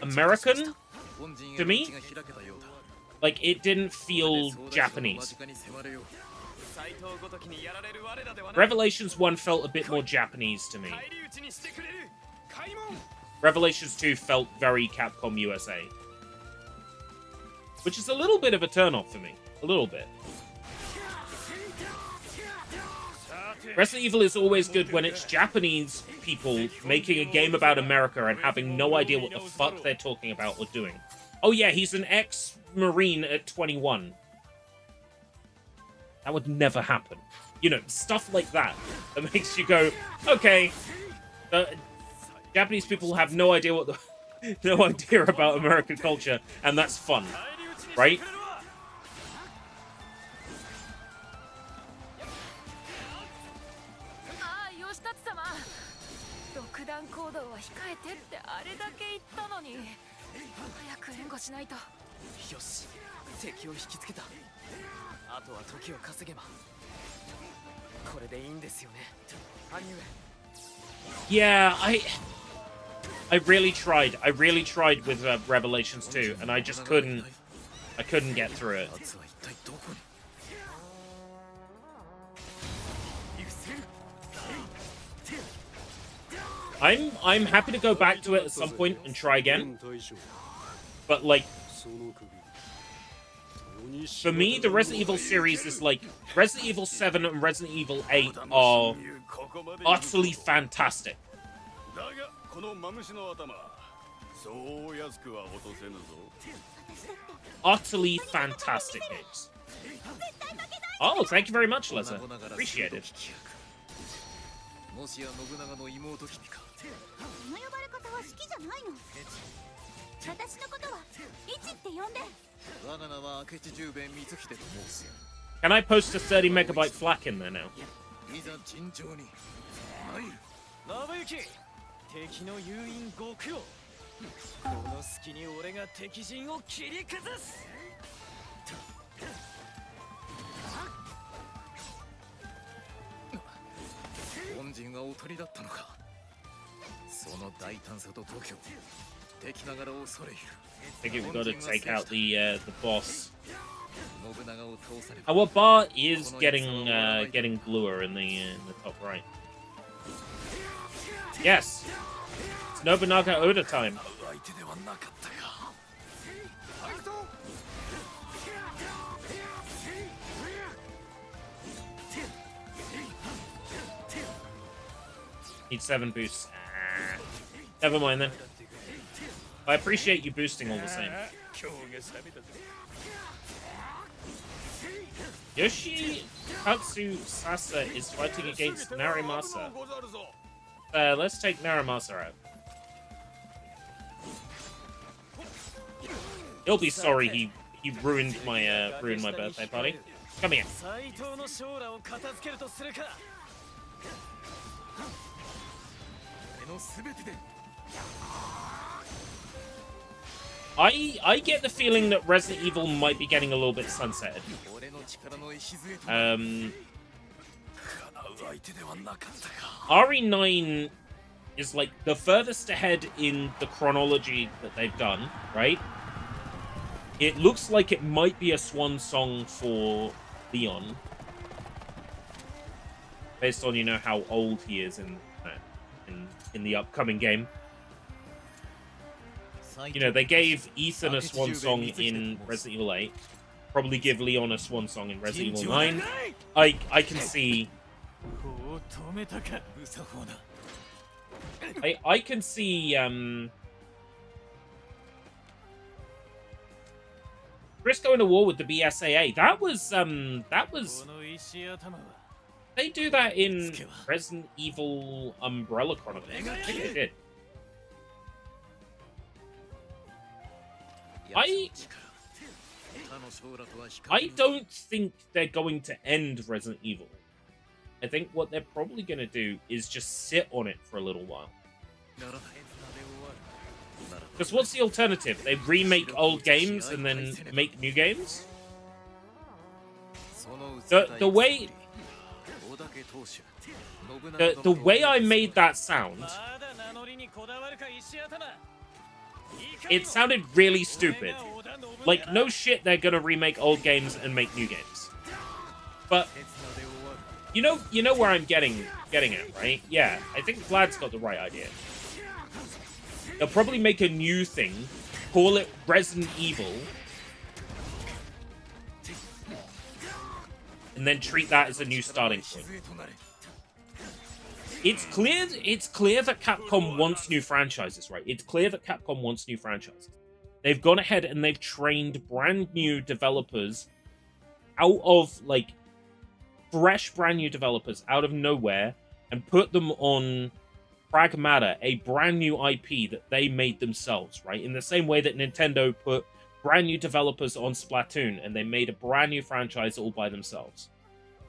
American to me. Like it didn't feel Japanese. Revelations 1 felt a bit more Japanese to me. Revelations 2 felt very Capcom USA. Which is a little bit of a turn-off for me. A little bit. Resident Evil is always good when it's Japanese people making a game about America and having no idea what the fuck they're talking about or doing. Oh yeah, he's an ex-Marine at 21. That would never happen. You know, stuff like that. That makes you go, okay, Japanese people have no idea what the... no idea about American culture, and that's fun. Right? Yeah, I really tried. I really tried with Revelations 2, and I just couldn't. I couldn't get through it. I'm happy to go back to it at some point and try again. But like, for me, the Resident Evil series is like Resident Evil 7 and Resident Evil 8 are utterly fantastic. Utterly fantastic games. Oh, thank you very much, Leza. Appreciate it. もしや信長の妹君か。その呼ばれ方は好きじゃないの。私のことはイチって呼んで。我が名は明智十兵衛光秀と申すよ。Can I post a 30 megabyte FLAC in there now? いざ尋常に。信行、敵の誘引極を。この隙に俺が敵陣を切り崩す。本陣はおとりだったのか。その大胆さと度胸、敵ながら恐れ入る。 I think we've got to take out the boss. Our bar is getting bluer in the top right. Yes, it's Nobunaga Oda time. Need 7 boosts. Ah. Never mind then. I appreciate you boosting all the same. Yoshikatsu Sasa is fighting against Narimasa. Let's take Narimasa out. He'll be sorry he ruined my birthday party. Come here. I get the feeling that Resident Evil might be getting a little bit sunsetted. RE9 is like the furthest ahead in the chronology that they've done, right? It looks like it might be a swan song for Leon. Based on, you know, how old he is in the upcoming game. You know, they gave Ethan a swan song in Resident Evil 8. Probably give Leon a swan song in Resident Evil 9. I can see... I can see, Chris going to war with the BSAA. That was they do that in Resident Evil Umbrella Chronicles. I think they did. I don't think they're going to end Resident Evil. I think what they're probably going to do is just sit on it for a little while. Because what's the alternative? They remake old games and then make new games? The way I made that sound, it sounded really stupid. Like, no shit they're gonna remake old games and make new games. But you know where I'm getting at, right? Yeah, I think Vlad's got the right idea. They'll probably make a new thing, call it Resident Evil, and then treat that as a new starting point. It's clear that Capcom wants new franchises, right? It's clear that Capcom wants new franchises. They've gone ahead and they've trained brand new developers out of, like, fresh brand new developers out of nowhere and put them on Pragmata, a brand new IP that they made themselves, right? In the same way that Nintendo put brand new developers on Splatoon and they made a brand new franchise all by themselves.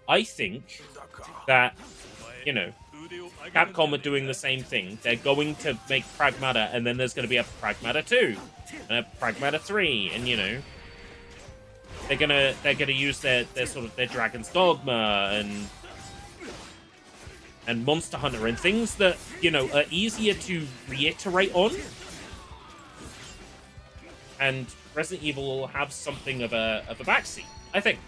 I think that, you know, Capcom are doing the same thing. They're going to make Pragmata, and then there's going to be a Pragmata 2 and a Pragmata 3, and, you know, they're gonna use their sort of their Dragon's Dogma and Monster Hunter and things that, you know, are easier to reiterate on. And Resident Evil will have something of a backseat, I think.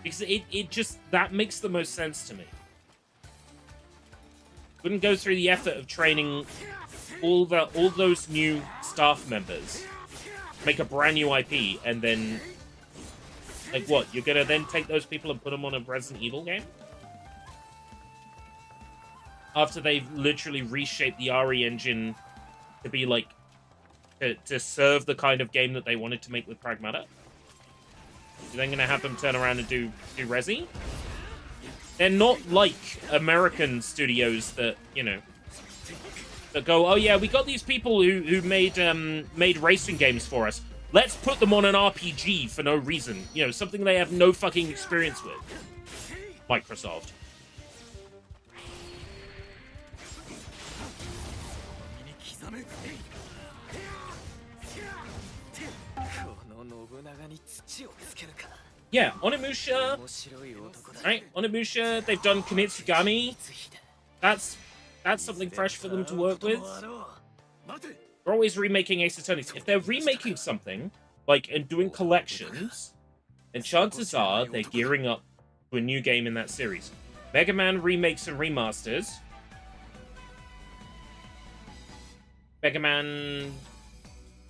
Because it just, that makes the most sense to me. Wouldn't go through the effort of training all those new staff members, make a brand new IP, and then, like, what? You're gonna then take those people and put them on a Resident Evil game? After they've literally reshaped the RE engine to be, like, to serve the kind of game that they wanted to make with Pragmata? You're then gonna have them turn around and do Resi? They're not like American studios that, you know, that go, oh yeah, we got these people who made racing games for us. Let's put them on an RPG for no reason. You know, something they have no fucking experience with. Microsoft. Yeah, Onimusha. Right, Onimusha, they've done Kimitsugami. That's something fresh for them to work with. They're always remaking Ace Attorney. If they're remaking something, like, and doing collections, then chances are they're gearing up to a new game in that series. Mega Man remakes and remasters. Mega Man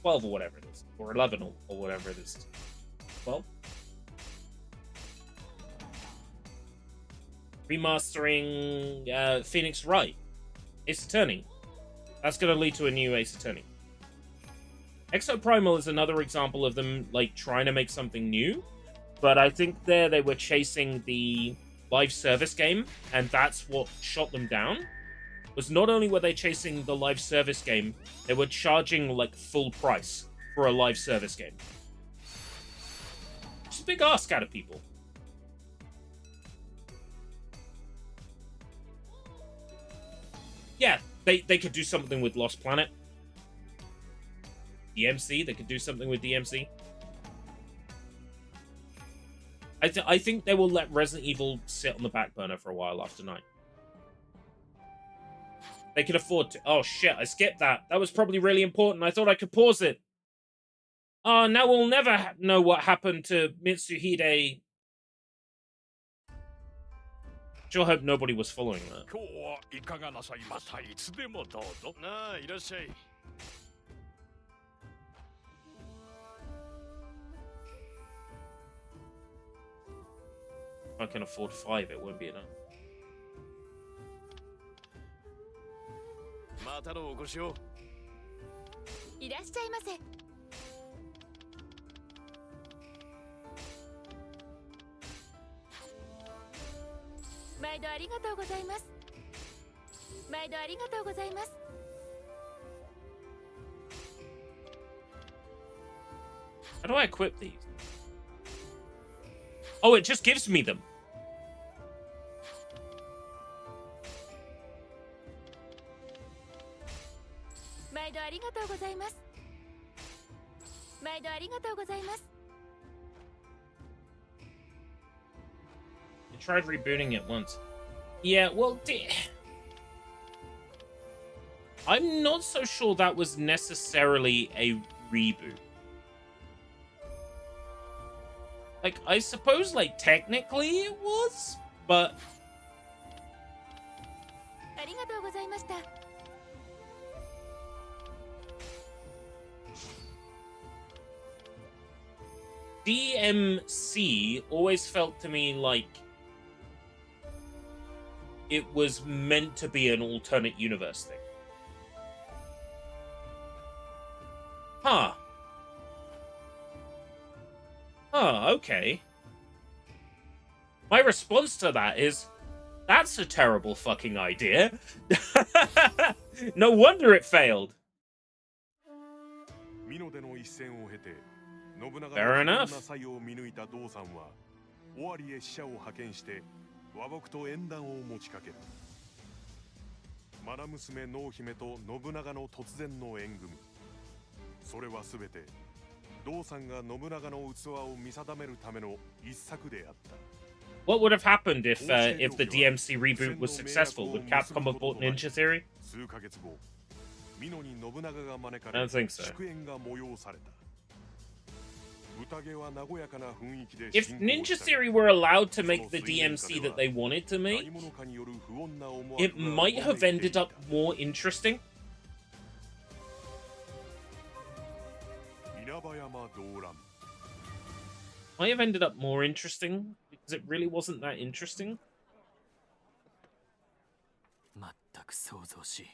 12 or whatever it is. Or 11 or whatever it is. 12? Remastering Phoenix Wright. Ace Attorney. That's going to lead to a new Ace Attorney. Exoprimal is another example of them, like, trying to make something new. But I think they were chasing the live service game, and that's what shot them down. Was not only were they chasing the live service game, they were charging, like, full price for a live service game. Which is a big ask out of people. Yeah, they could do something with Lost Planet. DMC, they could do something with DMC. I think they will let Resident Evil sit on the back burner for a while after 9. They can afford to. Oh shit, I skipped that. That was probably really important. I thought I could pause it. Oh, now we'll never know what happened to Mitsuhide. Sure hope nobody was following that. If I can afford 5, it won't be enough. いらっしゃいませ。毎度ありがとうございます。毎度ありがとうございます。How do I equip these? Oh, it just gives me them. 毎度ありがとうございます。毎度ありがとうございます。I tried rebooting it once. Yeah, well, I'm not so sure that was necessarily a reboot. Like, I suppose, like, technically it was, but... ありがとうございました。DMC always felt to me like it was meant to be an alternate universe thing. Huh. Huh, okay. My response to that is, that's a terrible fucking idea. No wonder it failed. Fair enough. 和睦と縁談を持ちかける。愛娘濃姫と信長の突然の縁組み。それはすべて道さんが信長の器を見定めるための一策であった。What would have happened if the DMC reboot was successful? Would Capcom have bought Ninja Theory? 数ヶ月後、美濃に信長が招か I れ、 don't think so. 祝宴が催された。 If Ninja Theory were allowed to make the DMC that they wanted to make, it might have ended up more interesting. Might have ended up more interesting because it really wasn't that interesting. 全く想像し、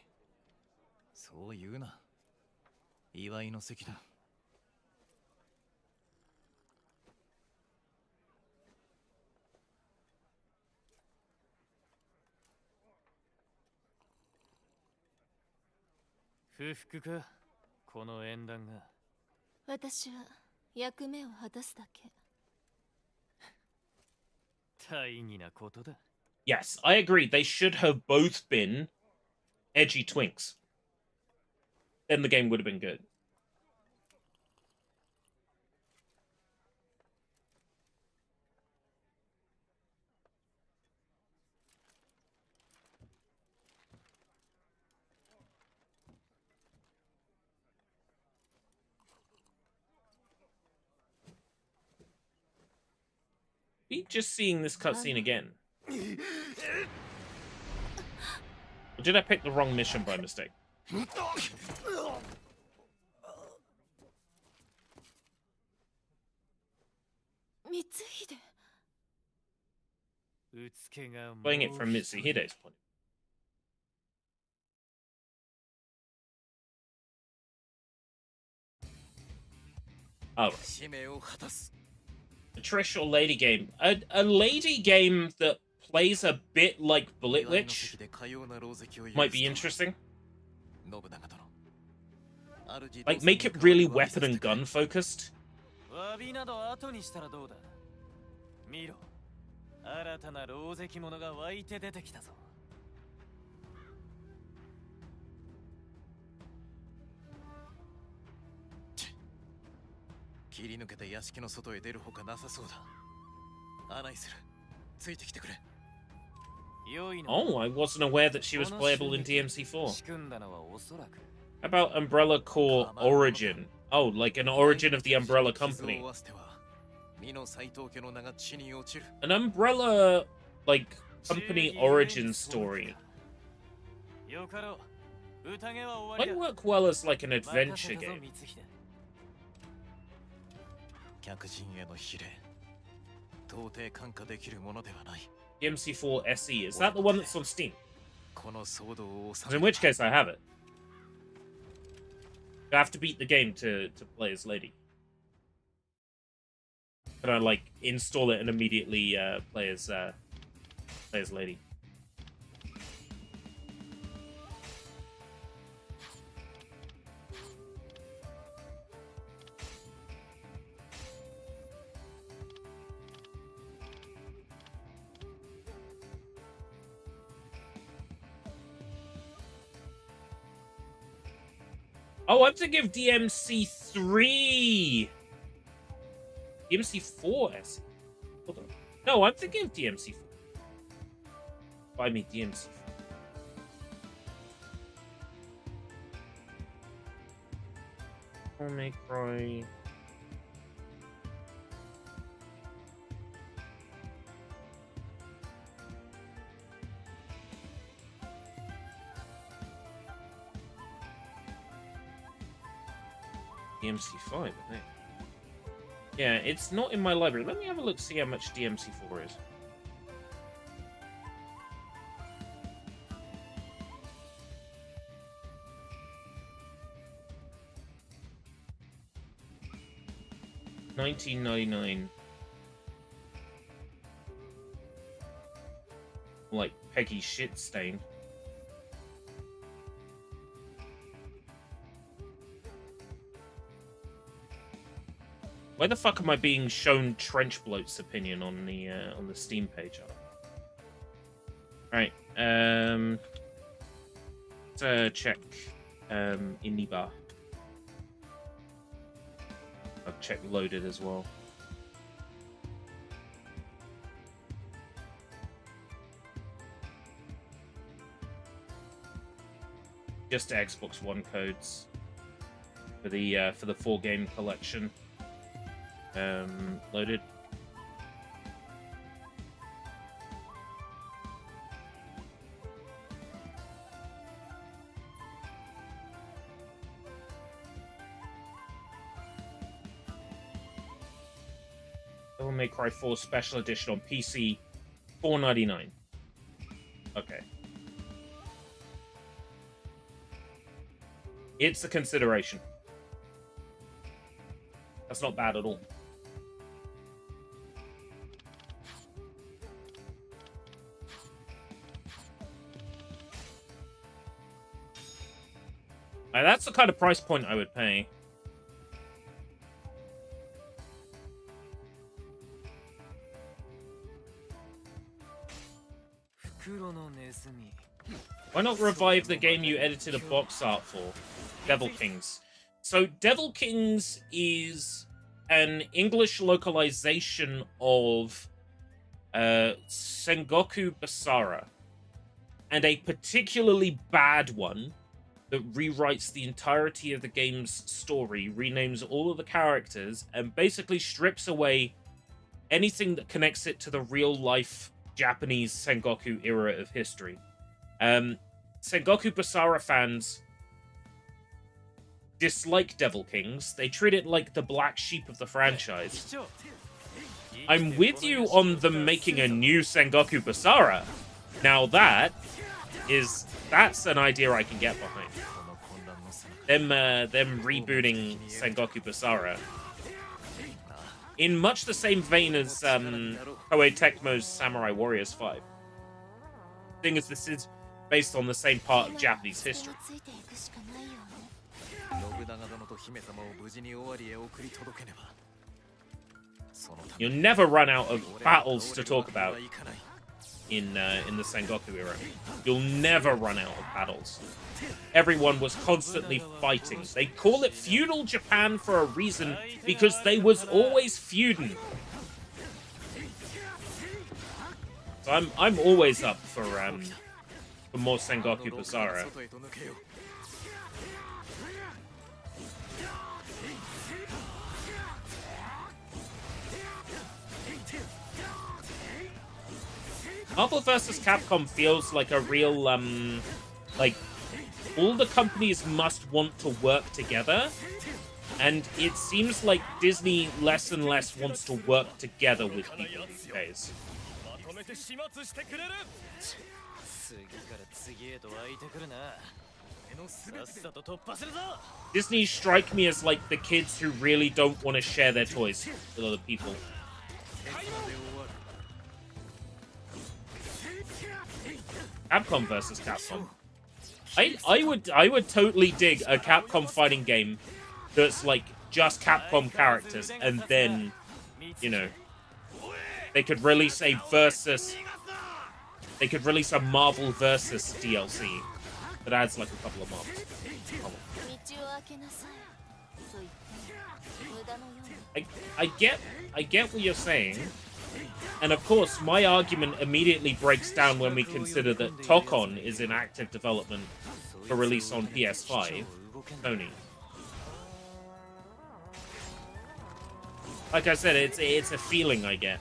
そう言うな。祝いの席だ。 不服か、この縁談が。私は役目を果たすだけ。大義なことだ。 Yes, I agree. They should have both been edgy twinks. Then the game would have been good. Be just seeing this cutscene again. Or did I pick the wrong mission by mistake? 光秀。 Playing it from Mitsuhide's point. Oh. A Trish or lady game. A lady game that plays a bit like Bullet Witch might be interesting. Like, make it really weapon and gun focused. 新たな狼藉者が湧いて出てきたぞ。切り抜けて屋敷の外へ出るほかなさそうだ。案内する。ついてきてくれ。Oh, I wasn't aware that she was playable in DMC4. How about Umbrella Corps Origin? Oh, like an origin of the Umbrella Company. An Umbrella, like, company origin story might work well as, like, an adventure game. DMC4 SE, is that the one that's on Steam? In which case I have it. You have to beat the game to play as Lady. Can I like install it and immediately play as Lady? Oh, I'm to give DMC 3. DMC 4 S. Hold on. No, I'm to give DMC 4. Buy me DMC 4. May Cry. DMC5, I think. Yeah, it's not in my library. Let me have a look, see how much DMC4 is. $19.99. Like Peggy Shitstain. Why the fuck am I being shown Trenchbloat's opinion on the Steam page? Alright, let's check Iniba. I'll check Loaded as well. Just Xbox One codes for the 4-game collection. Loaded. Devil May Cry 4 Special Edition on PC, $4.99. Okay. It's a consideration. That's not bad at all. That's the kind of price point I would pay. Why not revive the game you edited a box art for? Devil Kings. So Devil Kings is an English localization of Sengoku Basara, and a particularly bad one that rewrites the entirety of the game's story, renames all of the characters, and basically strips away anything that connects it to the real-life Japanese Sengoku era of history. Sengoku Basara fans dislike Devil Kings. They treat it like the black sheep of the franchise. I'm with you on them making a new Sengoku Basara. Now that's an idea I can get behind. Them rebooting Sengoku Basara in much the same vein as Koei Tecmo's Samurai Warriors 5. Thing is, this is based on the same part of Japanese history. You'll never run out of battles to talk about in the Sengoku era. You'll never run out of battles. Everyone was constantly fighting. They call it feudal Japan for a reason, because they was always feuding. So I'm always up for more Sengoku Basara. Marvel vs. Capcom feels like a real, like, all the companies must want to work together, and it seems like Disney less and less wants to work together with people these days. Disney strike me as like the kids who really don't want to share their toys with other people. Capcom versus Capcom. I would totally dig a Capcom fighting game that's like just Capcom characters, and then, you know, they could release a versus. They could release a Marvel versus DLC that adds like a couple of mobs. I get what you're saying, and of course my argument immediately breaks down when we consider that Tokon is in active development for release on PS5. Tony. Like I said, it's a feeling I get.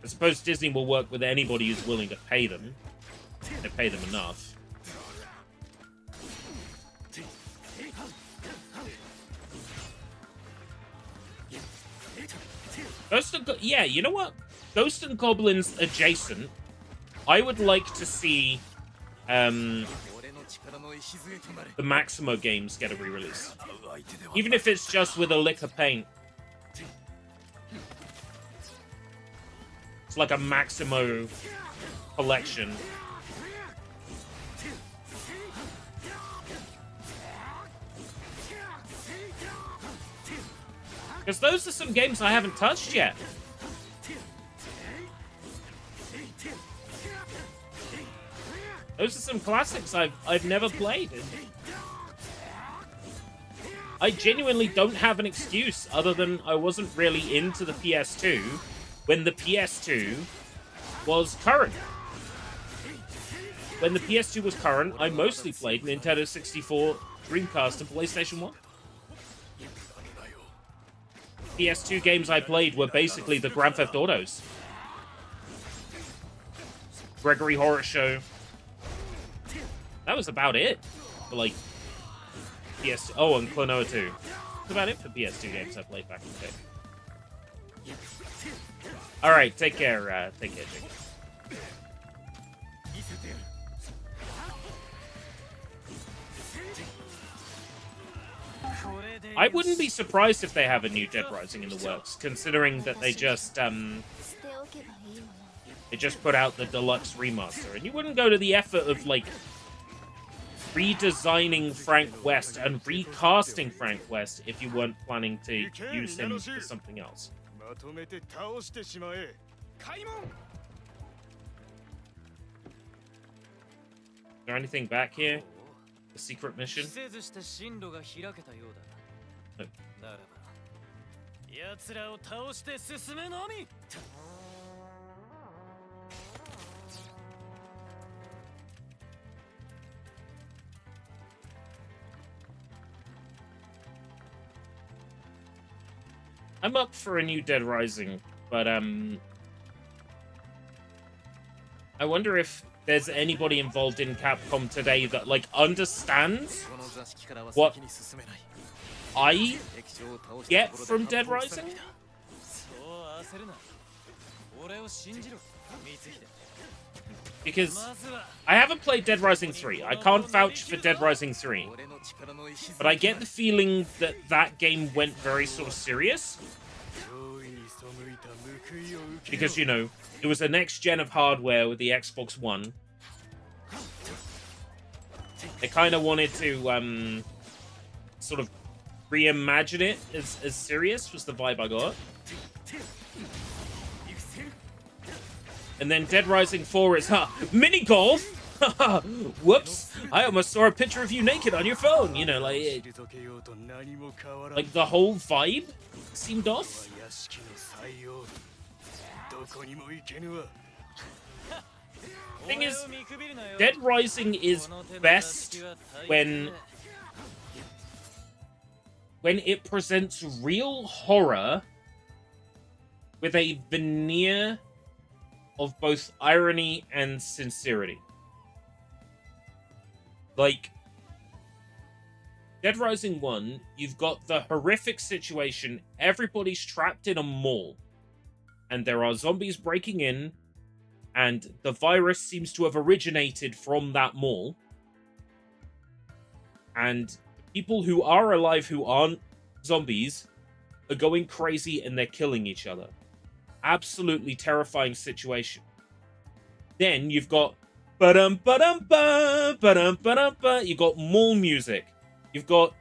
I suppose Disney will work with anybody who's willing to pay them. They pay them enough. Yeah, you know what? Ghost and Goblins adjacent. I would like to see the Maximo games get a re-release. Even if it's just with a lick of paint. It's like a Maximo collection. Because those are some games I haven't touched yet. Those are some classics I've never played. I genuinely don't have an excuse other than I wasn't really into the PS2 when the PS2 was current. When the PS2 was current, I mostly played Nintendo 64, Dreamcast, and PlayStation 1. PS2 games I played were basically the Grand Theft Autos. Gregory Horror Show. That was about it for, like, PS2. Oh, and Klonoa 2. That's about it for PS2 games I played back in the day. Alright, take care, Jake. I wouldn't be surprised if they have a new Dead Rising in the works, considering that they just put out the deluxe remaster, and you wouldn't go to the effort of like redesigning Frank West and recasting Frank West if you weren't planning to use him for something else. Is there anything back here? The secret mission? No. I'm up for a new Dead Rising, but I wonder if there's anybody involved in Capcom today that like understands what I get from Dead Rising. Because I haven't played Dead Rising 3. I can't vouch for Dead Rising 3. But I get the feeling that that game went very sort of serious. Because, you know, it was a next gen of hardware with the Xbox One. They kind of wanted to sort of reimagine it as serious, was the vibe I got. And then Dead Rising 4 is, mini golf? Whoops, I almost saw a picture of you naked on your phone. You know, like the whole vibe seemed off. Thing is, Dead Rising is best when it presents real horror with a veneer of both irony and sincerity. Like, Dead Rising 1, you've got the horrific situation, everybody's trapped in a mall, and there are zombies breaking in, and the virus seems to have originated from that mall. And people who are alive who aren't zombies are going crazy and they're killing each other. Absolutely terrifying situation. Then you've got ba-dum-ba-dum-ba, ba-dum-ba-dum-ba. You've got mall music. You've got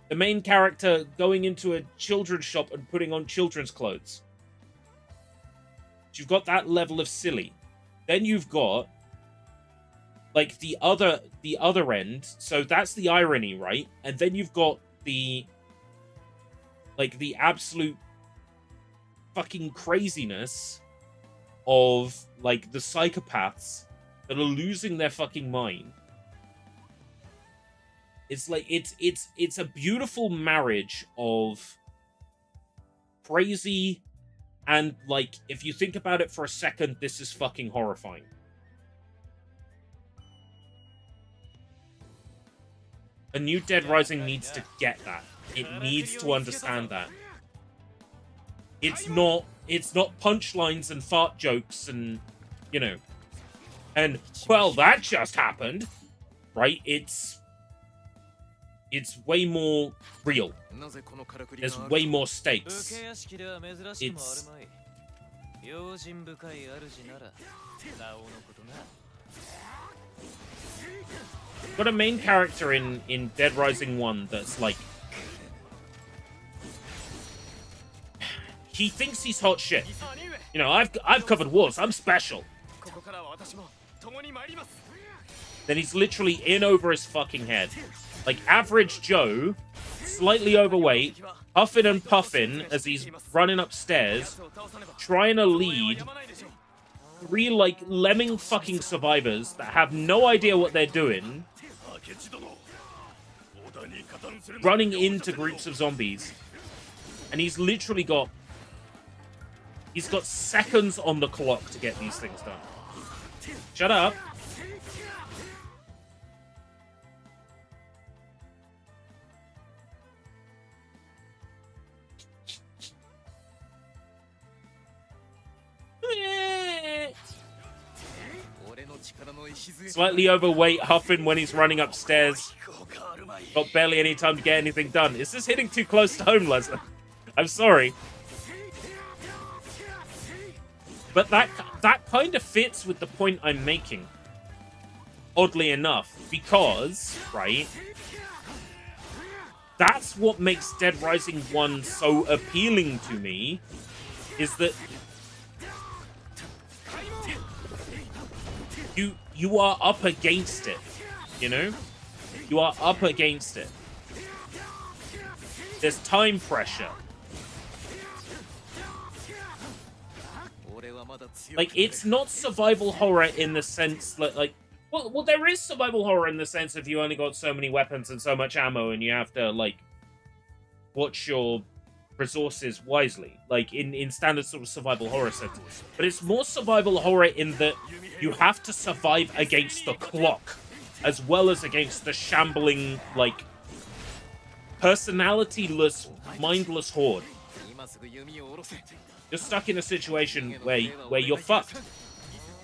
the main character going into a children's shop and putting on children's clothes. You've got that level of silly. Then you've got like the other end. So that's the irony, right? And then you've got the absolute fucking craziness of like the psychopaths that are losing their fucking mind. It's like it's a beautiful marriage of crazy and, like, if you think about it for a second, this is fucking horrifying. A new Dead Rising needs to get that. It needs to understand that. It's not punchlines and fart jokes and, you know, and, well, that just happened, right? It's way more real. There's way more stakes. It's... got a main character in Dead Rising 1 that's like... he thinks he's hot shit. You know, I've covered wars, I'm special. Then he's literally in over his fucking head. Like, average Joe, slightly overweight, huffing and puffing as he's running upstairs, trying to lead 3, like, lemming fucking survivors that have no idea what they're doing, running into groups of zombies. And he's literally got... he's got seconds on the clock to get these things done. Shut up. Slightly overweight, huffing when he's running upstairs. Got barely any time to get anything done. Is this hitting too close to home, Lesnar? I'm sorry. But that kind of fits with the point I'm making. Oddly enough. Because, right? That's what makes Dead Rising 1 so appealing to me. Is that... you are up against it, you know? You are up against it. There's time pressure. Like, it's not survival horror in the sense that, like... Well, there is survival horror in the sense of you only got so many weapons and so much ammo and you have to, like, watch your resources wisely. Like, in standard sort of survival horror sense. But it's more survival horror in that you have to survive against the clock, as well as against the shambling, like, personality-less, mindless horde. You're stuck in a situation where you're fucked.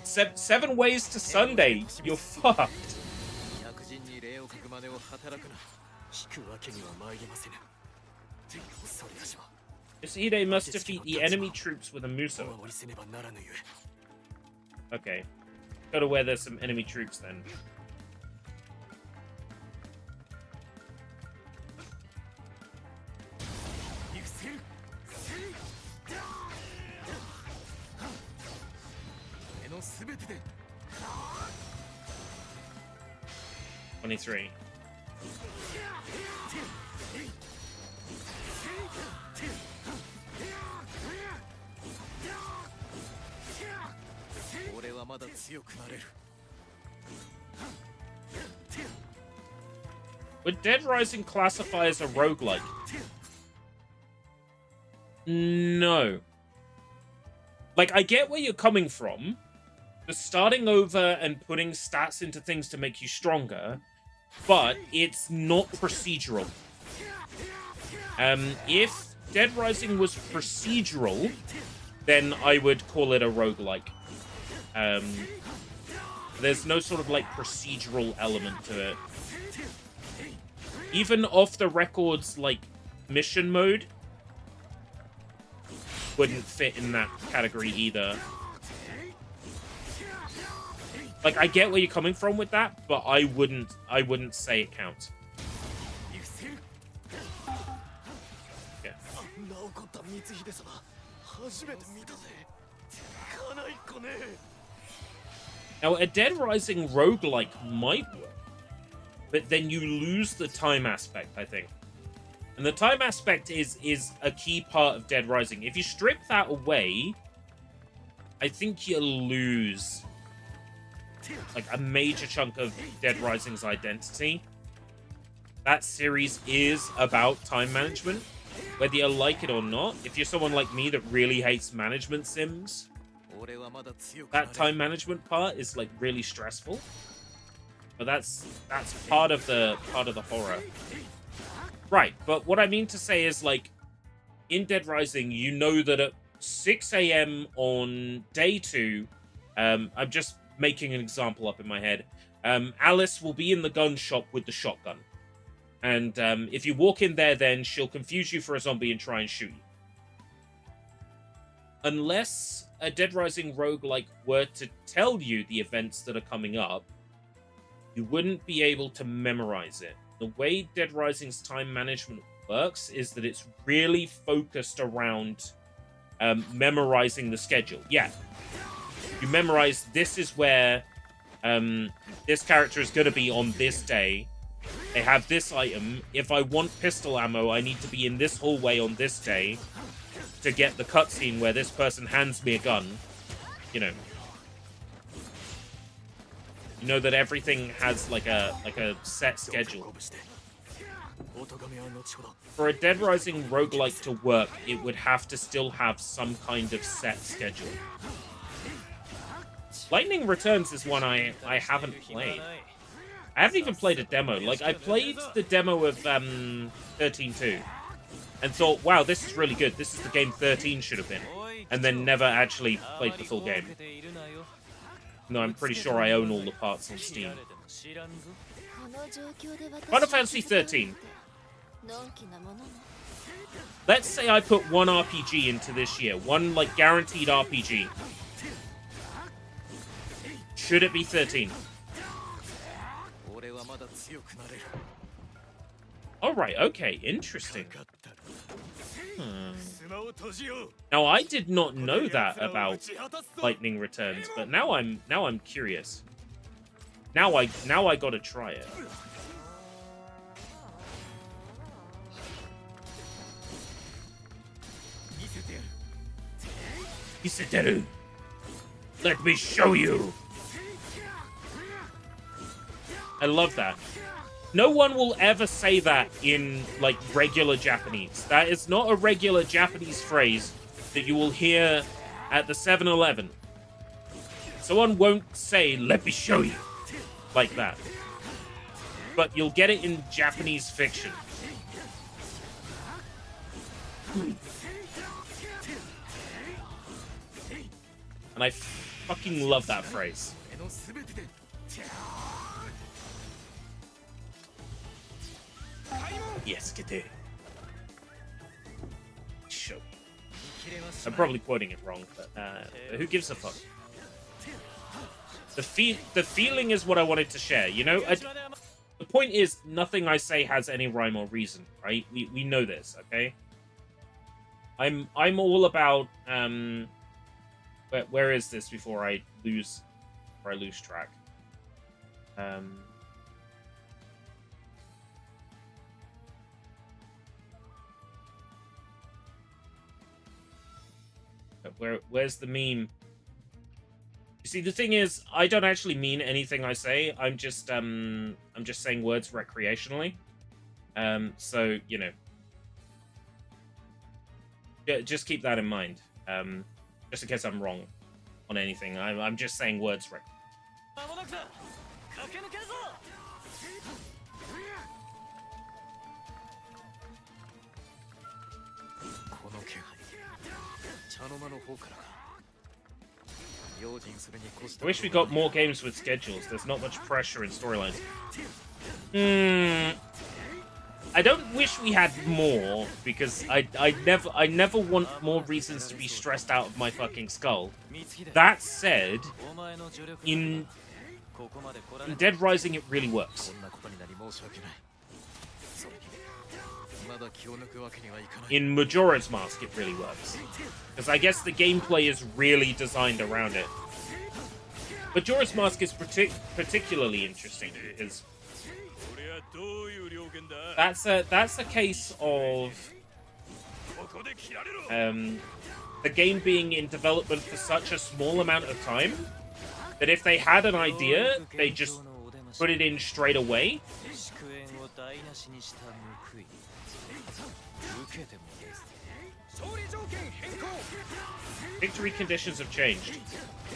7 ways to Sunday, you're fucked. Yasuhide must defeat the enemy troops with a Muso. Okay. Go to where there's some enemy troops then. '23. Would Dead Rising classify as a roguelike? No. Like, I get where you're coming from. The starting over and putting stats into things to make you stronger, but it's not procedural. If Dead Rising was procedural, then I would call it a roguelike. There's no sort of like procedural element to it. Even off the records, like mission mode wouldn't fit in that category either. Like, I get where you're coming from with that, but I wouldn't say it counts. Yeah. Now, a Dead Rising roguelike might work, but then you lose the time aspect, I think. And the time aspect is a key part of Dead Rising. If you strip that away, I think you lose like a major chunk of Dead Rising's identity. That series is about time management, whether you like it or not. If you're someone like me that really hates management sims, that time management part is like really stressful. But that's part of the horror. Right, but what I mean to say is, like, in Dead Rising, you know that at 6 a.m. on day 2, I'm just making an example up in my head, Alice will be in the gun shop with the shotgun. And if you walk in there, then she'll confuse you for a zombie and try and shoot you. Unless a Dead Rising roguelike were to tell you the events that are coming up, you wouldn't be able to memorize it. The way Dead Rising's time management works is that it's really focused around memorizing the schedule. Yeah, you memorize this is where this character is going to be on this day. They have this item. If I want pistol ammo, I need to be in this hallway on this day to get the cutscene where this person hands me a gun. You know. You know that everything has like a set schedule. For a Dead Rising roguelike to work, it would have to still have some kind of set schedule. Lightning Returns is one I haven't played. I haven't even played a demo. Like, I played the demo of 13.2 and thought, wow, this is really good. This is the game 13 should have been. And then never actually played the full game. No, I'm pretty sure I own all the parts on Steam. Final Fantasy 13. Let's say I put one RPG into this year. One, like, guaranteed RPG. Should it be 13? Alright, okay, interesting. Now, I did not know that about Lightning Returns, but now I'm curious. Now I gotta try it. Iseteru, let me show you. I love that. No one will ever say that in, like, regular Japanese. That is not a regular Japanese phrase that you will hear at the 7-Eleven. Someone won't say, let me show you, like that. But you'll get it in Japanese fiction. And I fucking love that phrase. Yes, get it. Show. I'm probably quoting it wrong, but who gives a fuck? The feeling is what I wanted to share, you know? The point is, nothing I say has any rhyme or reason, right? We know this, okay? I'm all about where is this before I lose track? Where's the meme? You see, the thing is, I don't actually mean anything I say. I'm just saying words recreationally. So, you know, just keep that in mind. Just in case I'm wrong on anything. I'm just saying words recreationally. 茶の間の方からか。I wish we got more games with schedules. There's not much pressure in storylines. I don't wish we had more, because I never want more reasons to be stressed out of my fucking skull. That said, in Dead Rising it really works. In Majora's Mask it really works. Because I guess the gameplay is really designed around it. Majora's Mask is particularly interesting because that's a case of the game being in development for such a small amount of time that if they had an idea, they just put it in straight away. Victory conditions have changed.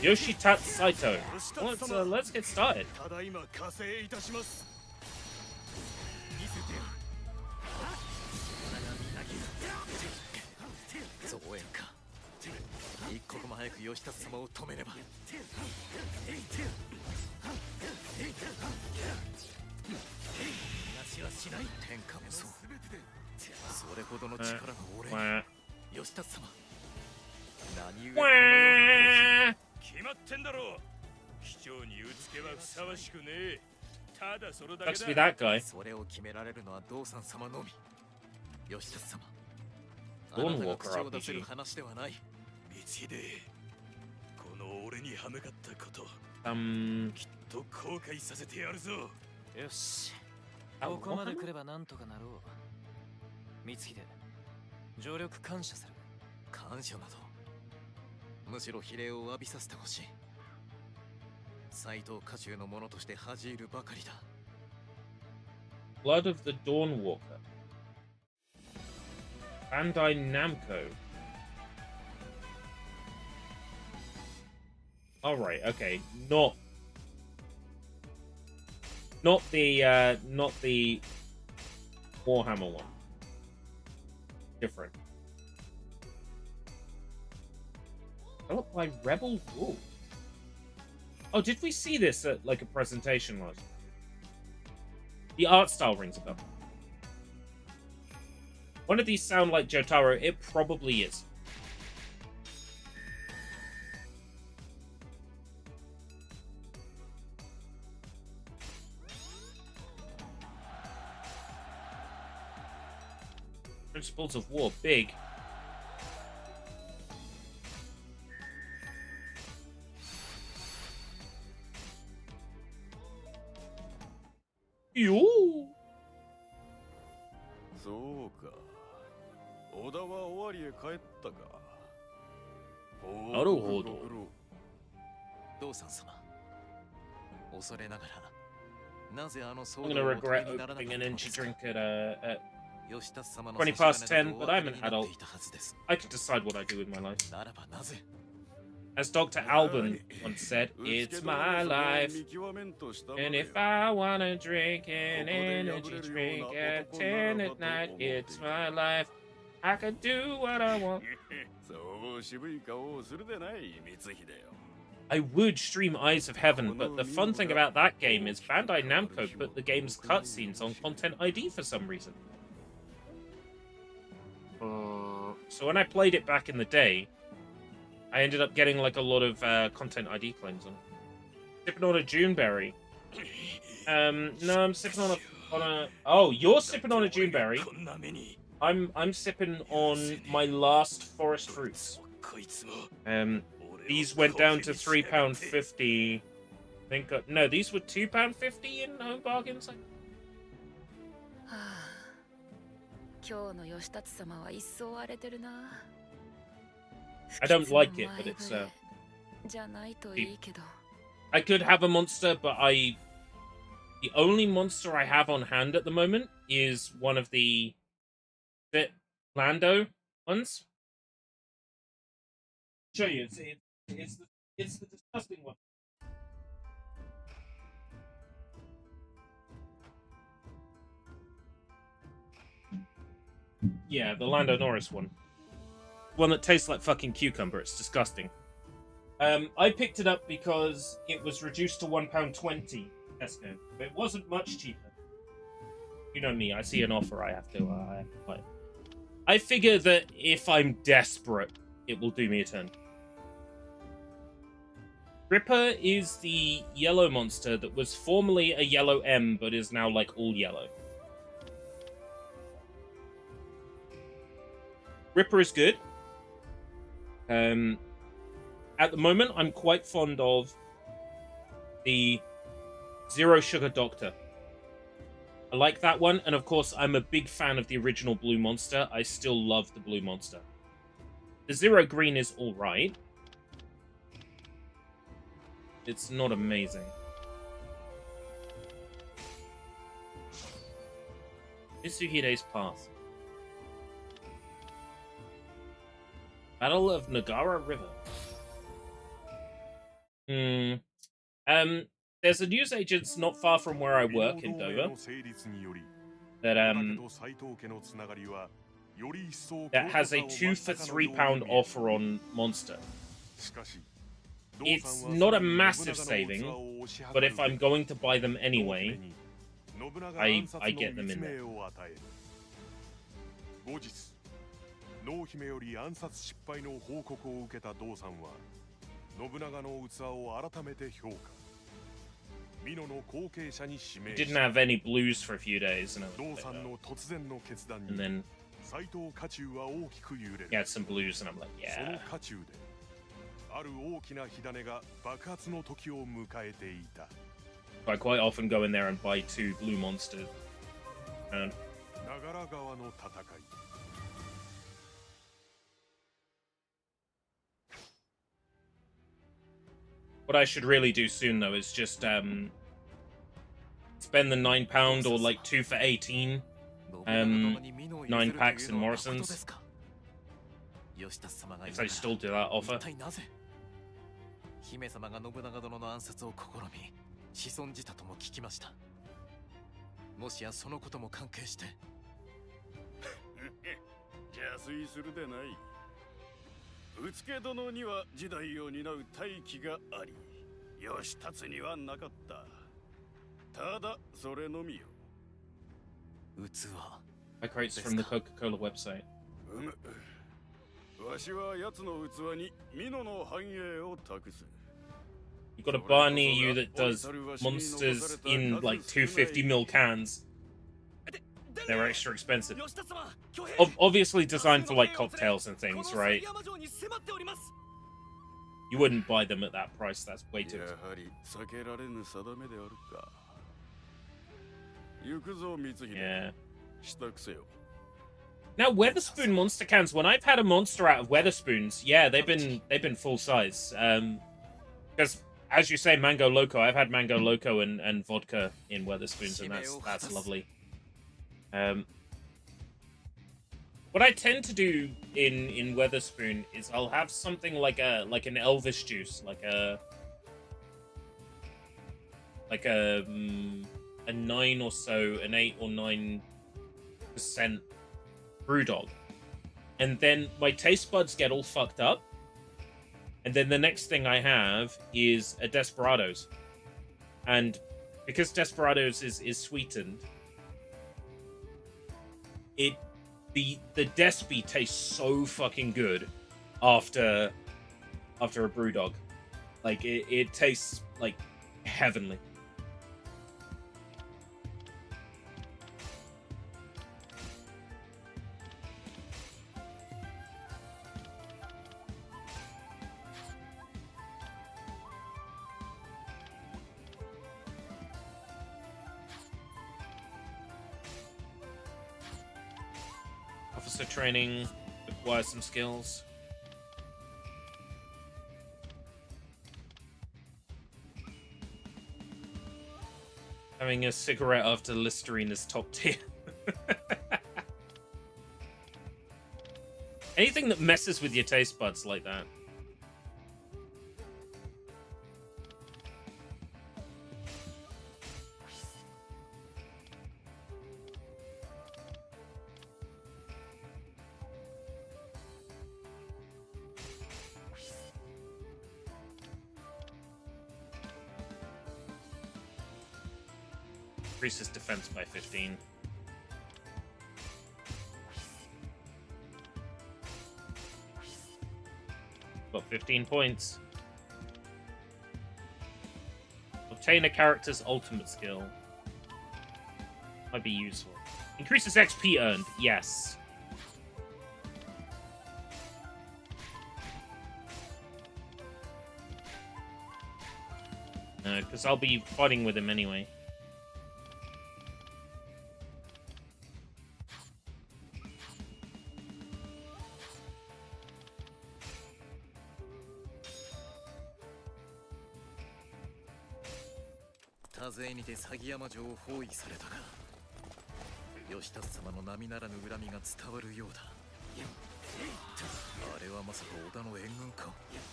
Yoshitatsu Saito. Let's get started. Sucks to be that guy. Dawnwalker RPG. Blood of the Dawnwalker. Bandai Namco. Alright, okay. Not the Warhammer one. Different. Developed by Rebel Wolf. Oh, did we see this at like a presentation last? The art style rings a bell. One of these sound like Jotaro. It probably is. Principles of War, big. Yo. そうか。小田は終わりへ帰ったか。なるほど。道さん様。恐れながら、なぜあの騒動を I'm gonna regret opening an energy drink at 20 past 10, but I'm an adult. I can decide what I do with my life. As Dr. Alban once said, it's my life. And if I wanna drink an energy drink at 10 at night, it's my life. I can do what I want. I would stream Eyes of Heaven, but the fun thing about that game is Bandai Namco put the game's cutscenes on Content ID for some reason. So when I played it back in the day, I ended up getting like a lot of Content ID claims on it. Sipping on a Juneberry. No, I'm sipping on a. Oh, you're sipping on a Juneberry. I'm sipping on my last forest fruits. These went down to £3.50. I think no, these were £2.50 in home bargains. I don't like it, but it's I could have a monster, but the only monster I have on hand at the moment is one of the Lando ones. I'll show you. It's the disgusting one. Yeah, the Lando Norris one. One that tastes like fucking cucumber. It's disgusting. I picked it up because it was reduced to £1.20 Tesco. It wasn't much cheaper. You know me, I see an offer, I have to buy it. I figure that if I'm desperate, it will do me a turn. Ripper is the yellow monster that was formerly a yellow M, but is now like all yellow. Ripper is good. At the moment, I'm quite fond of the Zero Sugar Doctor. I like that one, and of course, I'm a big fan of the original Blue Monster. I still love the Blue Monster. The Zero Green is alright. It's not amazing. Mitsuhide's Path. Battle of Nagara River. There's a newsagent not far from where I work in Dover that that has a 2 for £3 offer on Monster. It's not a massive saving, but if I'm going to buy them anyway, I get them in there. 濃姫より暗殺失敗の報告を受けた道さんは信長の器を改めて評価。美濃の後継者に指名。 Didn't have any blues for a few days, and 道さんの突然の決断に then 斎藤家中は大きく揺れる。 he had some blues, and I'm like, その yeah. 家中である大きな火種が爆発の時を迎えていた。 I quite often go in there and buy 2 blue monsters. And 長良川の戦い。 what I should really do soon, though, is just spend the £9 or like 2 for 18 9 packs in Morrison's. If they still do that offer. 姫様が信長殿の暗殺を試み、子孫じたとも聞きました。もしやそのことも関係して。邪推するでない。宇助殿には時代を担う大器があり、義達にはなかった。ただそれのみよ。器。My crates from the Coca-Cola website. わしは奴の器に美濃の繁栄を託す。 You've got a bar near you that does monsters in like 250ml cans. They're extra expensive. Obviously designed for like cocktails and things, right? You wouldn't buy them at that price, that's way too expensive. Yeah. Now Weatherspoon monster cans, when I've had a monster out of Weatherspoons, yeah, they've been full size. Because as you say, Mango Loco, I've had Mango Loco and vodka in Weatherspoons, and that's lovely. What I tend to do in Weatherspoon is I'll have something like an Elvis juice, like a 9 or so, an 8 or 9% Brewdog, and then my taste buds get all fucked up, and then the next thing I have is a Desperados, and because Desperados is sweetened, the Despi tastes so fucking good after a Brewdog. Like it tastes like heavenly. Officer training requires some skills. Having a cigarette after Listerine is top tier. Anything that messes with your taste buds like that. increases defense by 15. Got 15 points. Obtain a character's ultimate skill. Might be useful. Increases XP earned. Yes. No, because I'll be fighting with him anyway.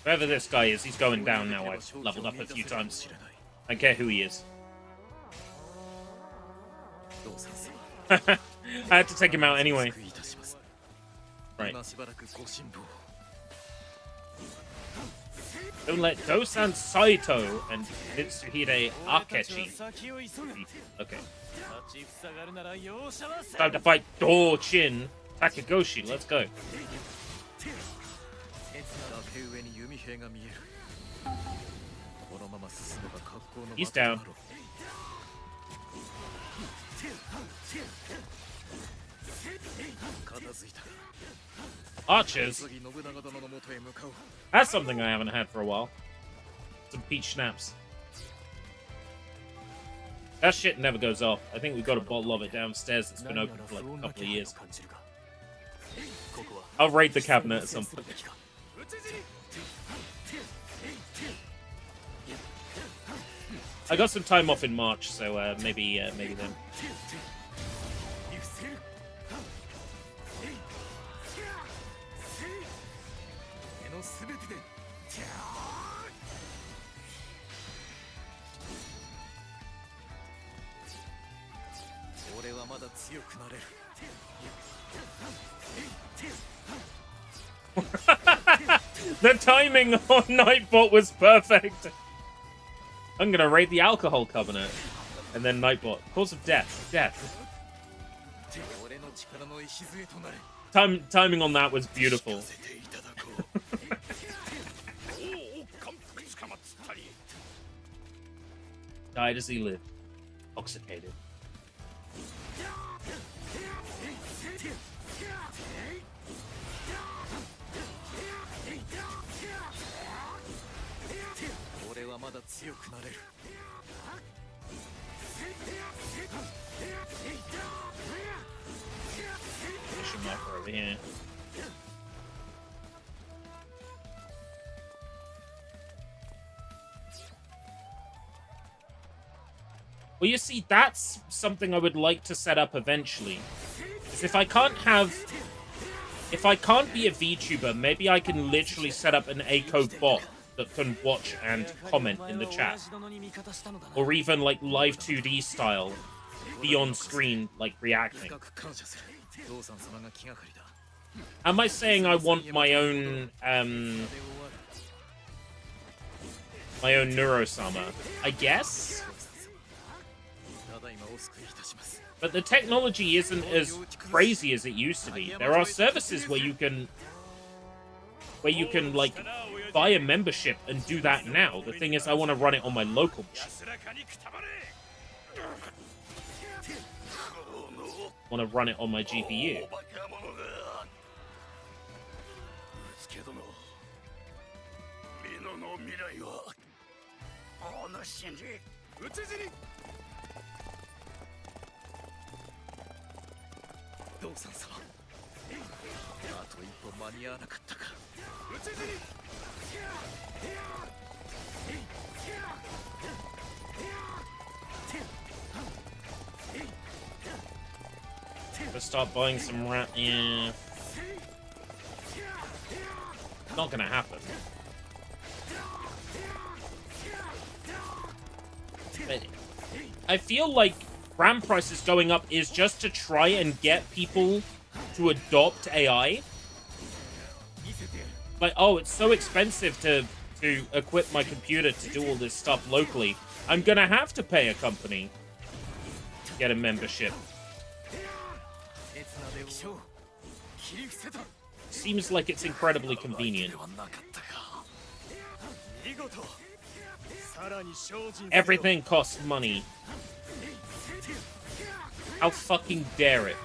Whoever this guy is, he's going down now. I've leveled up a few times. I don't care who he is. I had to take him out anyway. Right. Don't let Dosan Saito and Mitsuhide Akechi. Okay. Time to fight Do-Chin Takegoshi. Let's go. He's down. Archers? That's something I haven't had for a while. Some peach schnapps. That shit never goes off. I think we got a bottle of it downstairs that's been open for like a couple of years. I'll raid the cabinet at some point. I got some time off in March, so maybe then. The timing on Nightbot was perfect. I'm gonna raid the alcohol cabinet, and then Nightbot. Cause of death. Death. Timing on that was beautiful. Died as he lived. Intoxicated. Mission marker over here. Well, you see, that's something I would like to set up eventually. Is if I can't be a VTuber, maybe I can literally set up an ACO bot that can watch and comment in the chat. Or even like live 2D style, be on screen, like reacting. Am I saying I want my own Neurosama? I guess? But the technology isn't as crazy as it used to be. There are services where you can like buy a membership and do that now. The thing is, I want to run it on my local machine. I want to run it on my GPU. Let's start buying some rat. Yeah. Not gonna happen. But I feel like RAM prices going up is just to try and get people to adopt AI. Like, oh, it's so expensive to equip my computer to do all this stuff locally. I'm gonna have to pay a company. get a membership. Seems like it's incredibly convenient. Everything costs money. How fucking dare it?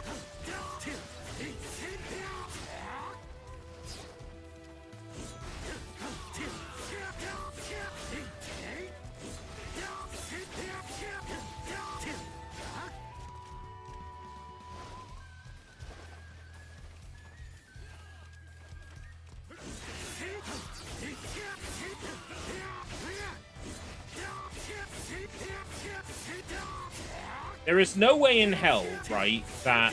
There is no way in hell, right, that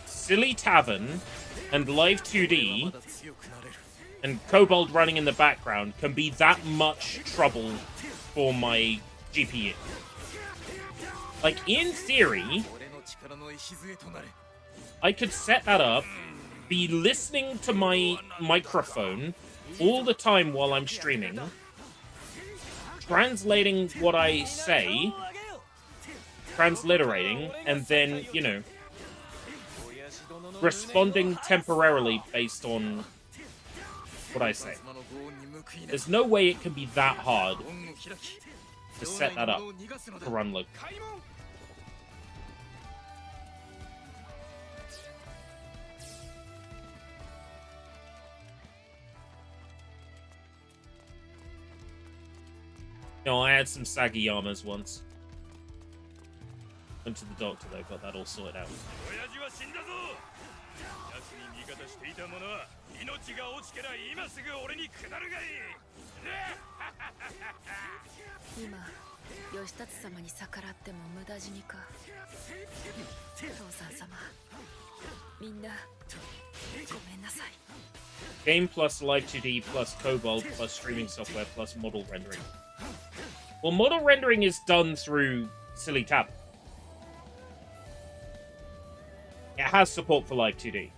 Silly Tavern and Live 2D and Kobold running in the background can be that much trouble for my GPU. Like, in theory, I could set that up, be listening to my microphone all the time while I'm streaming, translating what I say, transliterating, and then, you know, responding temporarily based on what I say. There's no way it can be that hard to set that up to run local. No, I had some saggy armors once. Went to the doctor though, got that all sorted out. Game plus Live 2D plus Kobold plus streaming software plus model rendering. Well, model rendering is done through Silly Tavern. It has support for Live 2D.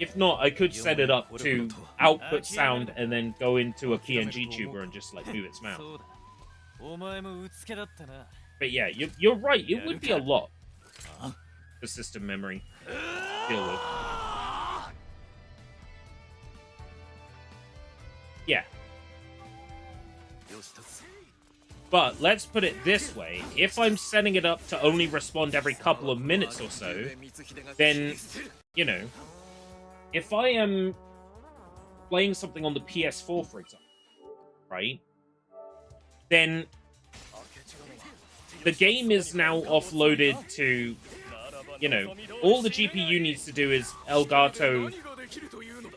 If not, I could set it up to output sound and then go into a PNG tuber and just like move its mouth. But yeah, you're right. It would be a lot for system memory to deal with. Yeah. But let's put it this way. If I'm setting it up to only respond every couple of minutes or so, then, you know, if I am playing something on the PS4, for example, right, then the game is now offloaded to, you know, all the GPU needs to do is Elgato.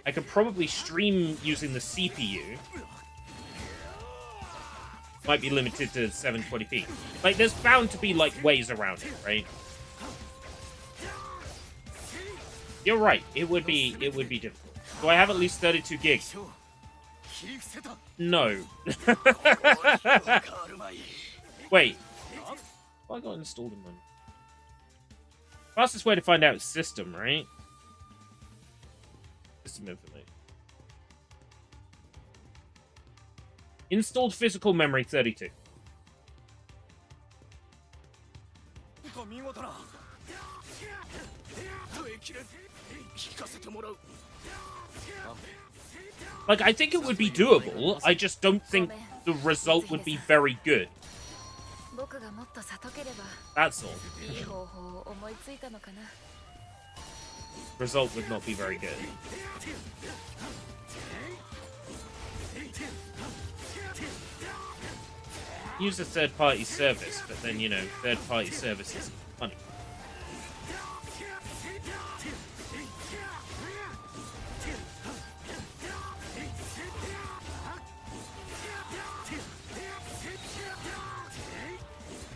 I could probably stream using the CPU. Might be limited to 720p. Like, there's bound to be, like, ways around it, right? You're right. It would be difficult. Do I have at least 32 gigs? No. Wait. What I got installed in one? Fastest way to find out is system, right? System information. Installed physical memory 32. Like, I think it would be doable. I just don't think the result would be very good. That's all. Result would not be very good. Use a third-party service, but then, you know, third-party service is money.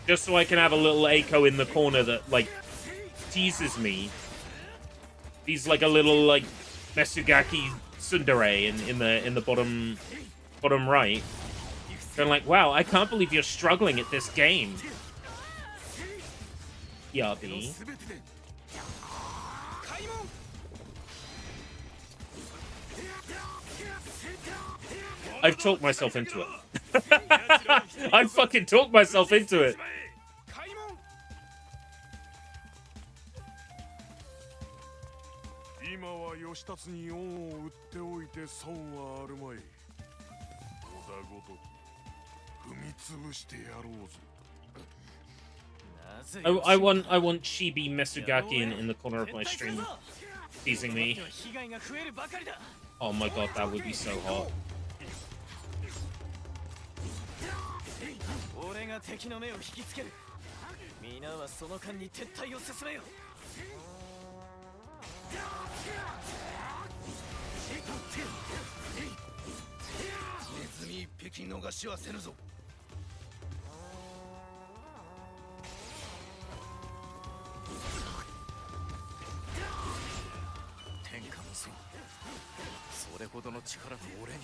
Just so I can have a little Eiko in the corner that, like, teases me. He's like a little, like, Mesugaki tsundere in the bottom right. They're like, wow, I can't believe you're struggling at this game. Yabi. I've talked myself into it. I fucking talked myself into it. 今は義達に恩を売っておいて損はあるまい。織田ごとき踏み潰してやろうぞ。 I want Shibi Mesugakian in the corner of my stream teasing me. Oh my god, that would be so hot. 俺が敵の目を引きつける。皆はその間に撤退を進めよ。ネズミ一匹逃しはせぬぞ。天下無双。それほどの力と俺に。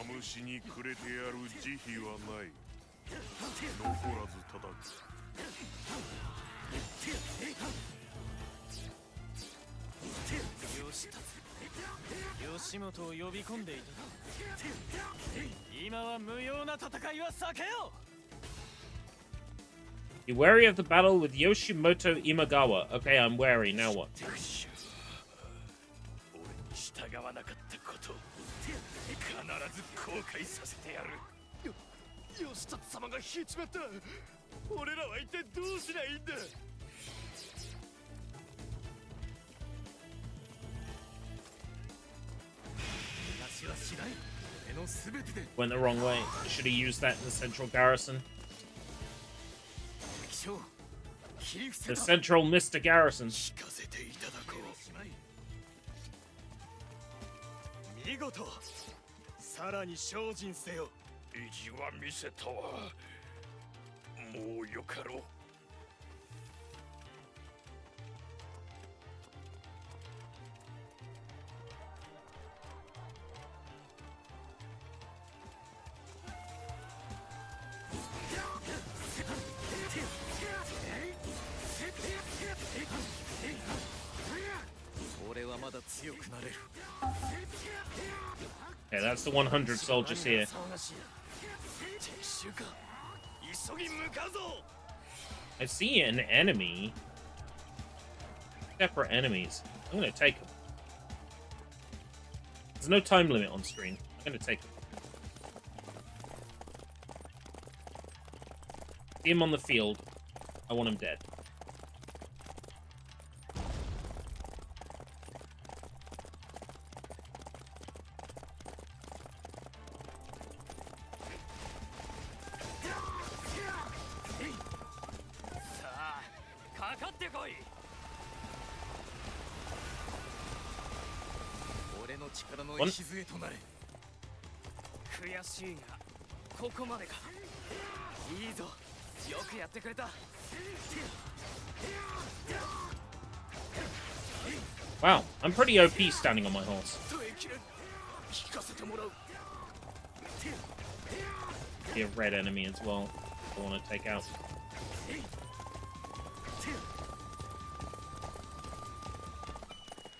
マムシにくれてやる慈悲はない。残らず叩く。吉本を呼び込んでいた。今は無用な戦いは避けよう。 Be wary of the battle with Yoshimoto Imagawa. Okay, I'm wary. Now what? 俺に従わなかったこと、必ず後悔させてやる。義達様が引いちまった。俺らは一体どうしりゃいいんだ。 Went the wrong way. Should have used that in the central garrison. The central Mr. Garrison. 見事、さらに精進せよ。意地は見せたわ。もうよかろう。 Yeah, that's the 100 soldiers here. I see an enemy. Separate enemies. I'm gonna take them. There's no time limit on screen. I'm gonna take them. See him on the field. I want him dead. One. 悔しいがここまでか。いいぞ、よくやってくれた。 Wow, I'm pretty OP standing on my horse. Be a red enemy as well. I want to take out.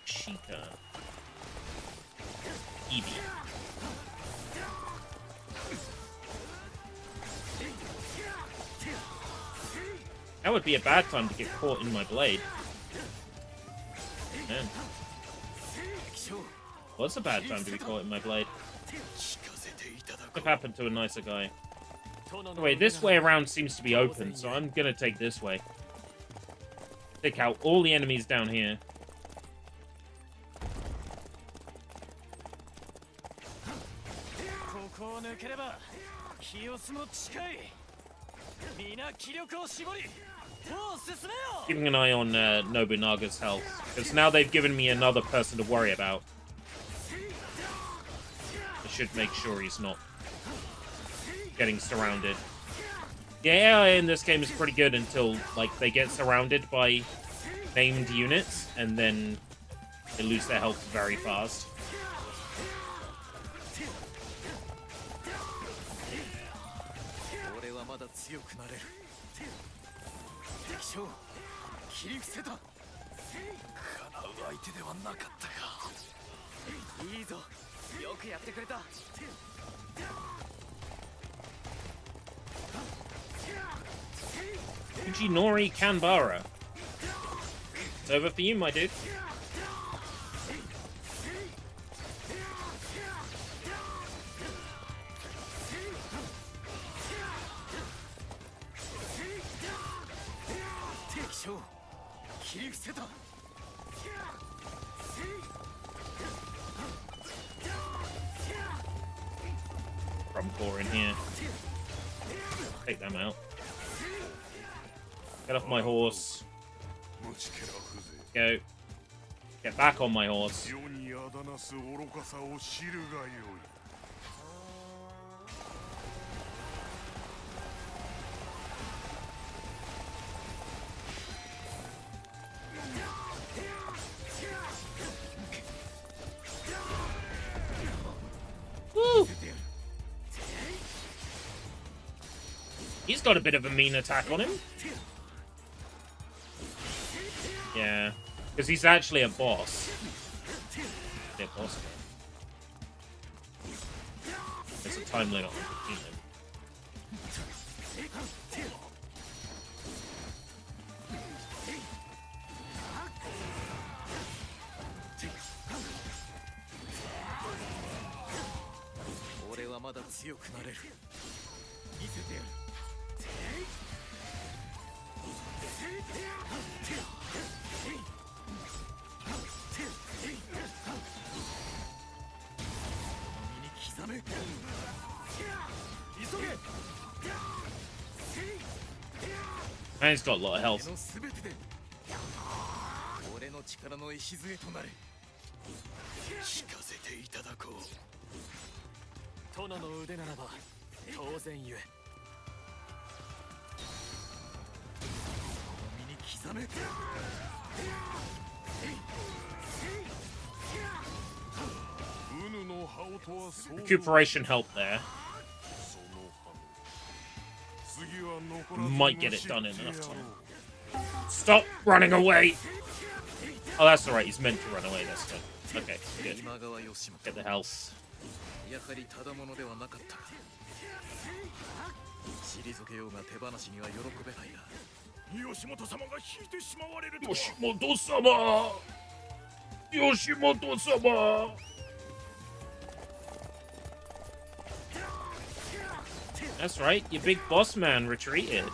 Sheikah. Eevee. That would be a bad time to get caught in my blade. Man. What's a bad time to be caught in my blade? What happened to a nicer guy? Anyway, this way around seems to be open, so I'm gonna take this way. Take out all the enemies down here. Keeping an eye on Nobunaga's health, because now they've given me another person to worry about. I should make sure he's not getting surrounded. The AI in this game is pretty good until, like, they get surrounded by named units, and then they lose their health very fast. よくやってくれた。 Fujinori Kanbara. It's over for you, my dude. Rumcore in here. Take them out. Get off my horse. Go. Get back on my horse. Woo! He's got a bit of a mean attack on him. Yeah, because he's actually a boss. Yeah, boss. There's a time limit on defeating him. And he's got a lot of health. 俺の力の礎となれ。聞かせていただこう。殿の腕ならば当然ゆえ。身に刻め。 Recuperation help there. Might get it done in enough time. Stop running away! Oh, that's alright, he's meant to run away, that's good. Okay, good. Get the health. やはりただものではなかった。退けようが手放しには喜べないな。吉本様が引いてしまわれるとは。吉本様！吉本様！ That's right, your big boss man retreated.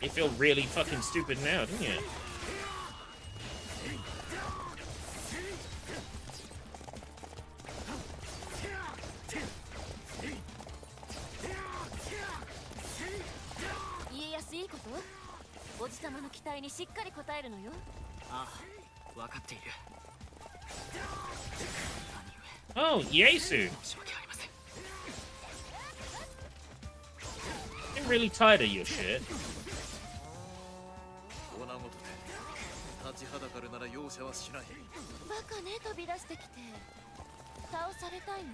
You feel really fucking stupid now, don't you? Oh, Yesu! I'm really tired of your shit. 立ちはだかるなら容赦はしない。バカね、飛び出してきて倒されたいの？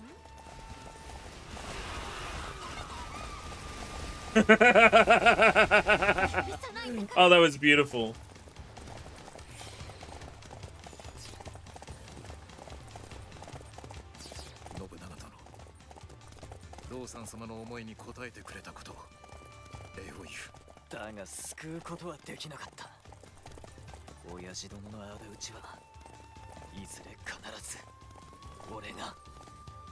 Oh, that was beautiful. 信長殿、老さん様の思いに応えてくれたことを礼を言う。だが救うことはできなかった。親父殿の仇討ちはいずれ必ず俺が。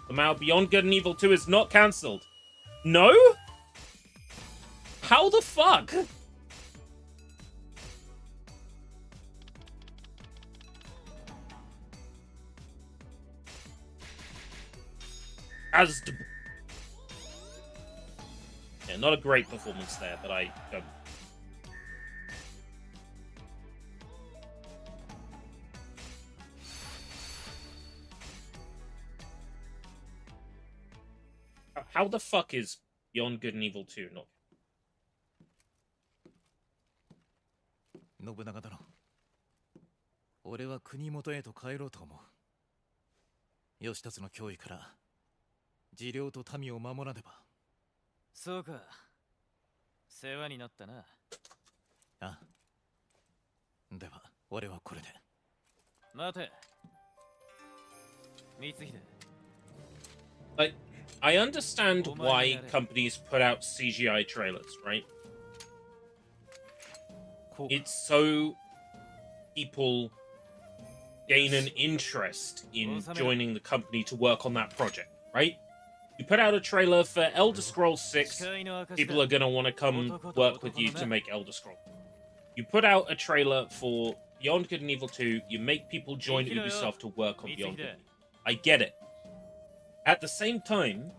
Somehow Beyond Good and Evil 2 is not cancelled. No? How the fuck? Yeah, not a great performance there, but I don't. How the fuck is Beyond Good and Evil 2 not? 信長殿、俺は国元へと帰ろうと思う。義達の脅威から治療と民を守らねば。そうか、世話になったな。ああ、では俺はこれで。待て、Like, I understand why companies put out CGI trailers, right? It's so people gain an interest in joining the company to work on that project, right? You put out a trailer for Elder Scrolls 6, people are going to want to come work with you to make Elder Scrolls. You put out a trailer for Beyond Good and Evil 2, you make people join Ubisoft to work on Beyond Good and Evil. I get it. At the same time,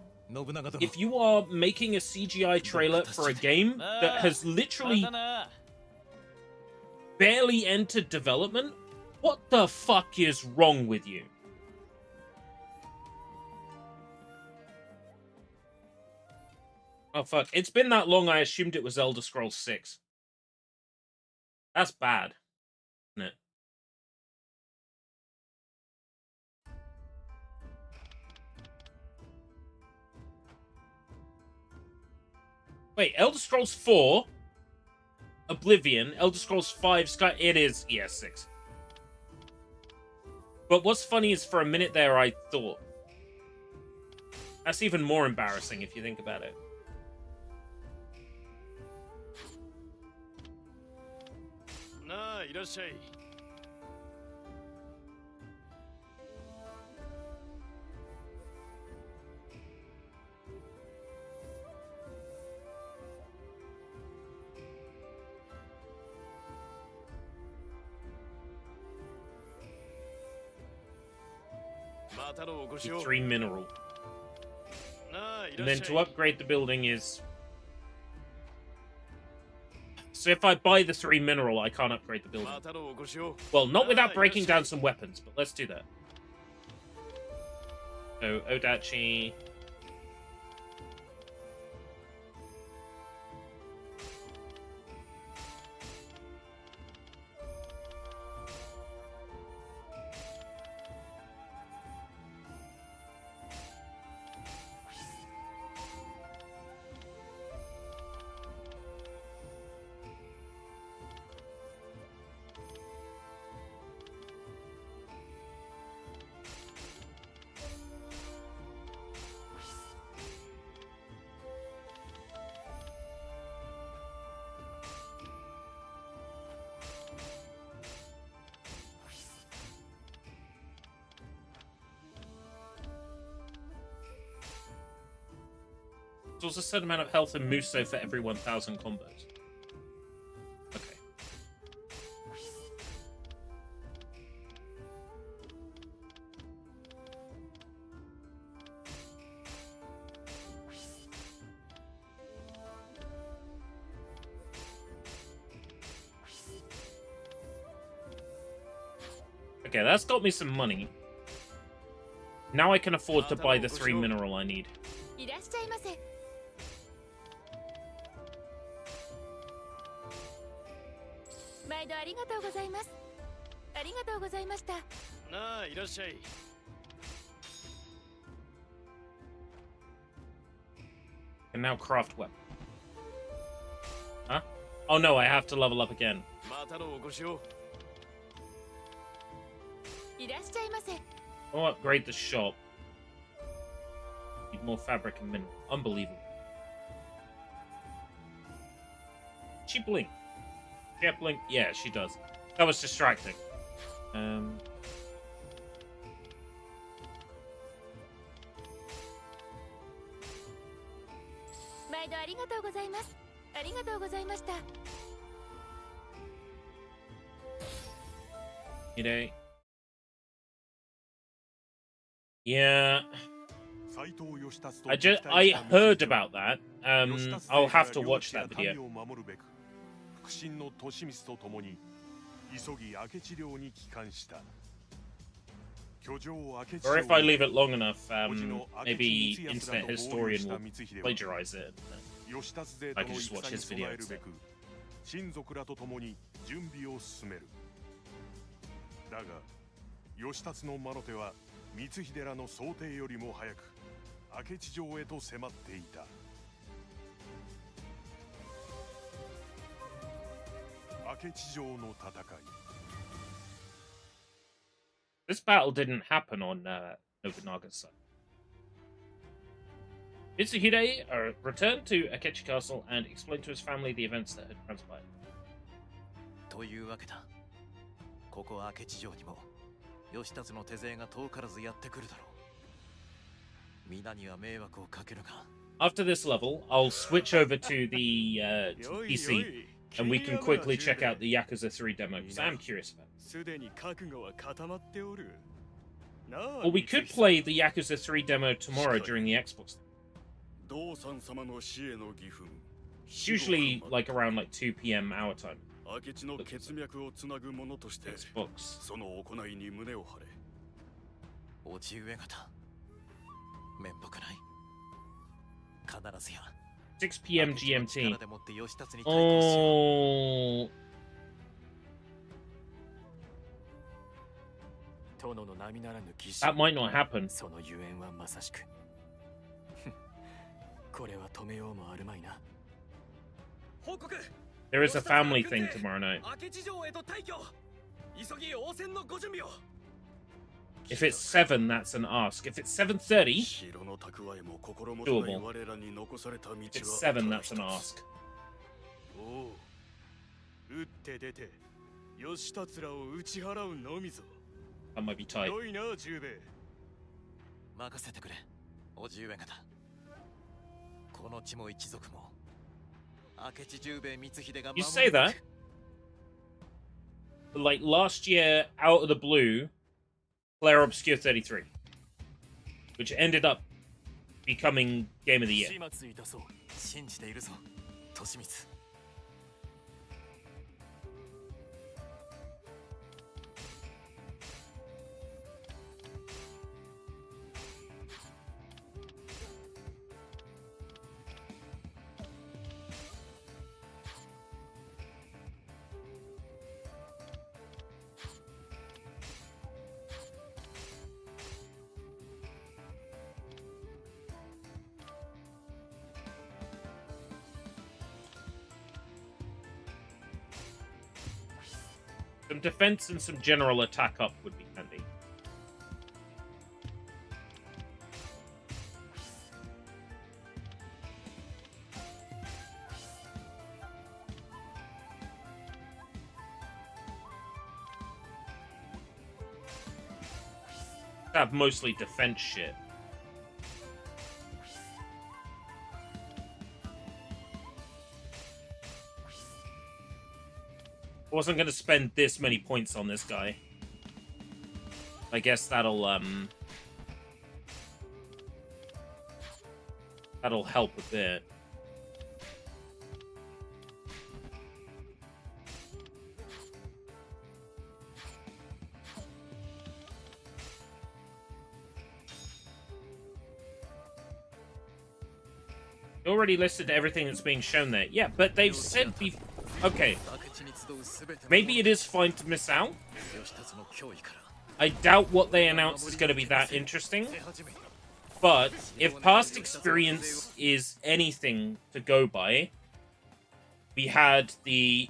if you are making a CGI trailer for a game that has literally barely entered development, what the fuck is wrong with you? Oh fuck, it's been that long I assumed it was Elder Scrolls 6. That's bad, isn't it? Wait, Elder Scrolls 4, Oblivion, Elder Scrolls 5, Sky... It is, yeah, 6. But what's funny is for a minute there I thought... That's even more embarrassing if you think about it. Nah, いらっしゃい。The 3 mineral. And then to upgrade the building is... So if I buy the 3 mineral, I can't upgrade the building. Well, not without breaking down some weapons, but let's do that. So, Odachi... There's also a certain amount of health in Muso for every 1,000 combos. Okay. Okay, that's got me some money. Now I can afford to buy the 3 mineral I need. いらっしゃいませ。毎度ありがとうございます。ありがとうございました。なあ、いらっしゃい。Can now craft weapon. Huh? Oh no, I have to level up again. またのお越しを。いらっしゃいませ。 I'll upgrade the shop. Need more fabric and mineral. Unbelievable. She blink. Yeah, blink. Yeah, she does. That was distracting. 毎度ありがとうございます。ありがとうございました。G'day. Yeah. I heard about that. I'll have to watch that video. Or if I leave it long enough, maybe Internet Historian will plagiarize it. I can just watch his video instead. だが、義達の魔の手は光秀らの想定よりも早く明智城へと迫っていた。明智城の戦い。 This battle didn't happen on Nobunaga's son. Mitsuhide returned to Akechi Castle and explained to his family the events that had transpired. というわけだ。ここ明智城にも義達の手勢が遠からずやってくるだろう。皆には迷惑をかけるが。After this level, I'll switch over to the PC and we can quickly check out the Yakuza 3 demo because I'm curious about it. Or we could play the Yakuza 3 demo tomorrow during the Xbox. It's usually like around like 2 p.m. our time. Xbox. おじ上方面目ない必ずや 6 p.m. GMT. 力でもって義達に対抗しよう Oh, 殿の並ならぬ義士 that might not happen. そのゆえんはまさしくこれは止めようもあるまいな。報告 There is a family thing tomorrow night. 明智城へと退去急ぎ応戦のご準備を If it's 7, that's an ask. If it's 7:30, 城の蓄えも心も Doable. とない我らに残された道は if it's 7, that's an ask. おう打って出て義達らを打ち払うのみぞ That might be tight. 良いな十兵衛任せてくれおじ上方この地も一族も明智十兵衛光秀が You say that, but like last year, out of the blue, Player Obscure 33, which ended up becoming Game of the Year. 始末いたそう信じているぞ利光 Some defense and some general attack up would be handy. Have mostly defense shit. I wasn't gonna spend this many points on this guy. I guess that'll help a bit. You already listed everything that's being shown there. Yeah, but they've said before. Okay. Maybe it is fine to miss out. I doubt what they announce is going to be that interesting. But if past experience is anything to go by, we had the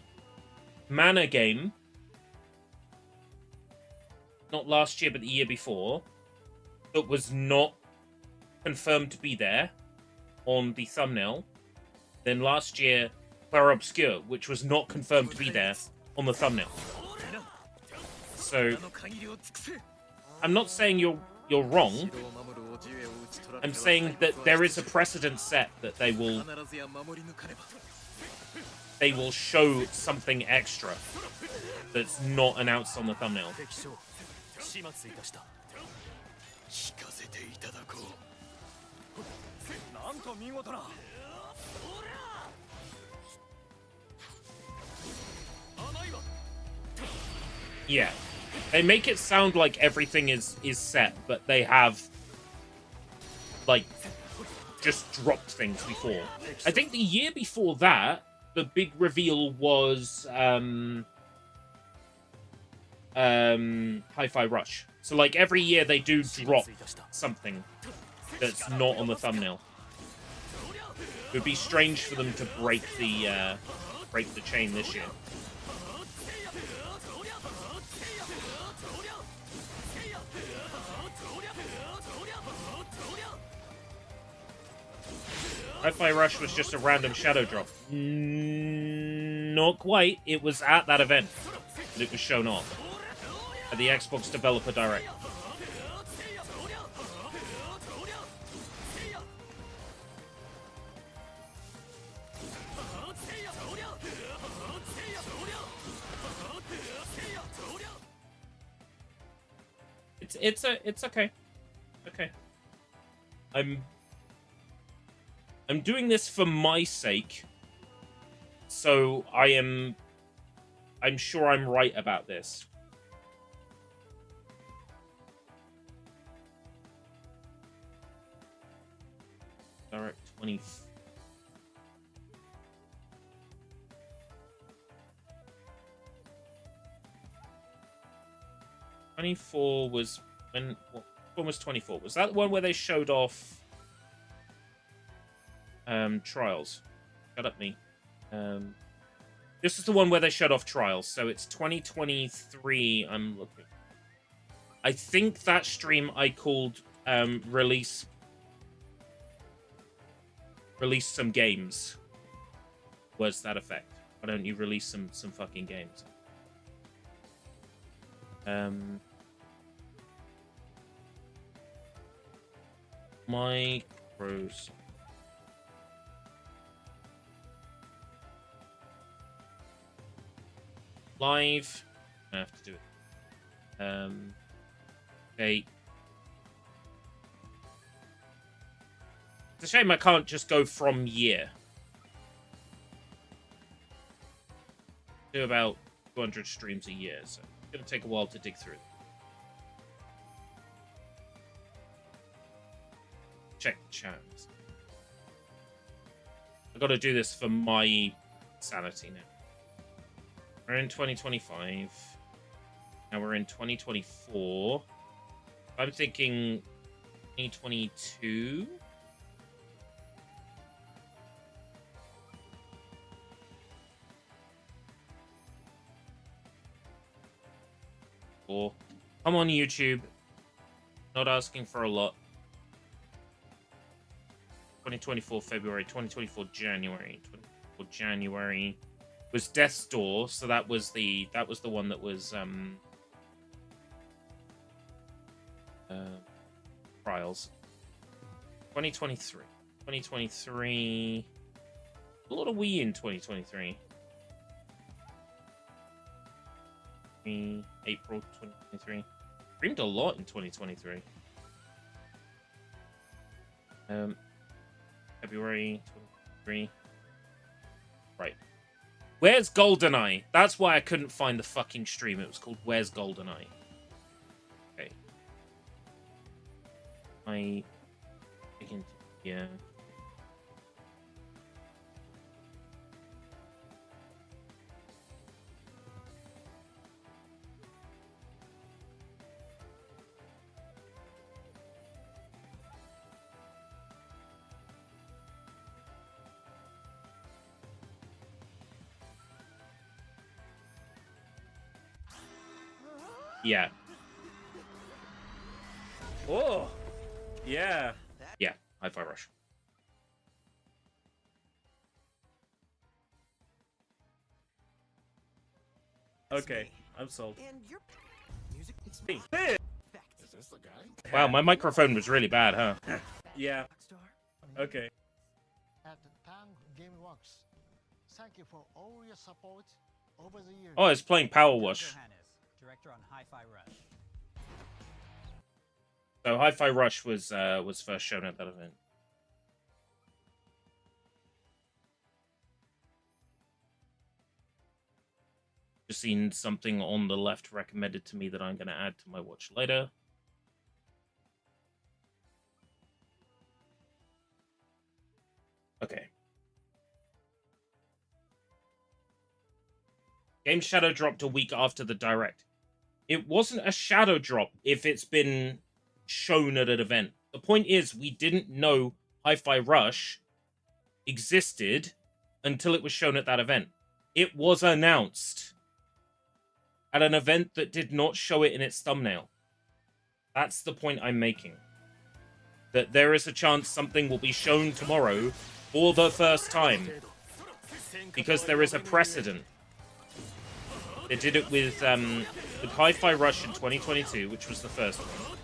Mana game, not last year but the year before, that was not confirmed to be there on the thumbnail. Then last year, Player Obscure, which was not confirmed to be there on the thumbnail. So, I'm not saying you're wrong. I'm saying that there is a precedent set that they will show something extra that's not announced on the thumbnail. 聞かせていただこうなんと見事な Yeah, they make it sound like everything is set, but they have like just dropped things before. I think the year before that, the big reveal was Hi-Fi Rush. So like every year they do drop something that's not on the thumbnail. It would be strange for them to break the chain this year. Hi-Fi Rush was just a random shadow drop. Not quite. It was at that event that it was shown off. At the Xbox Developer Direct. It's okay. Okay. I'm doing this for my sake. So I'm sure I'm right about this. Direct 20. '24 was when was 24? Was that the one where they showed off Trials? Shut up, me. This is the one where they showed off Trials, so it's 2023. I'm looking. I think that stream I called release some games. Was that effect? Why don't you release some fucking games? Micros. Live. I have to do it. Okay. It's a shame I can't just go from year. Do about 200 streams a year, so it's gonna take a while to dig through. Check the chat. I gotta do this for my sanity now. We're in 2025. Now we're in 2024. I'm thinking 2022. Or come on YouTube. Not asking for a lot. 2024 February, 2024 January, 2024 January was Death's Door, so that was the one that was Trials. 2023, a lot of Wii in 2023. April 2023. Streamed a lot in 2023. February 23. Right. Where's GoldenEye? That's why I couldn't find the fucking stream. It was called Where's GoldenEye? Okay. Yeah. Yeah. Oh, yeah. Yeah, Hi-Fi Rush. Okay, I'm sold. Wow, my microphone was really bad, huh? Yeah. Okay. At Tang Gameworks. Thank you for all your support over the years. Oh, it's playing Power Wash. Director on Hi-Fi Rush. So Hi-Fi Rush was first shown at that event. Just seen something on the left recommended to me that I'm going to add to my watch later. Okay. Game Shadow dropped a week after the Direct. It wasn't a shadow drop if it's been shown at an event. The point is, we didn't know Hi-Fi Rush existed until it was shown at that event. It was announced at an event that did not show it in its thumbnail. That's the point I'm making. That there is a chance something will be shown tomorrow for the first time because there is a precedent. They did it with Hi-Fi Rush in 2022, which was the first one.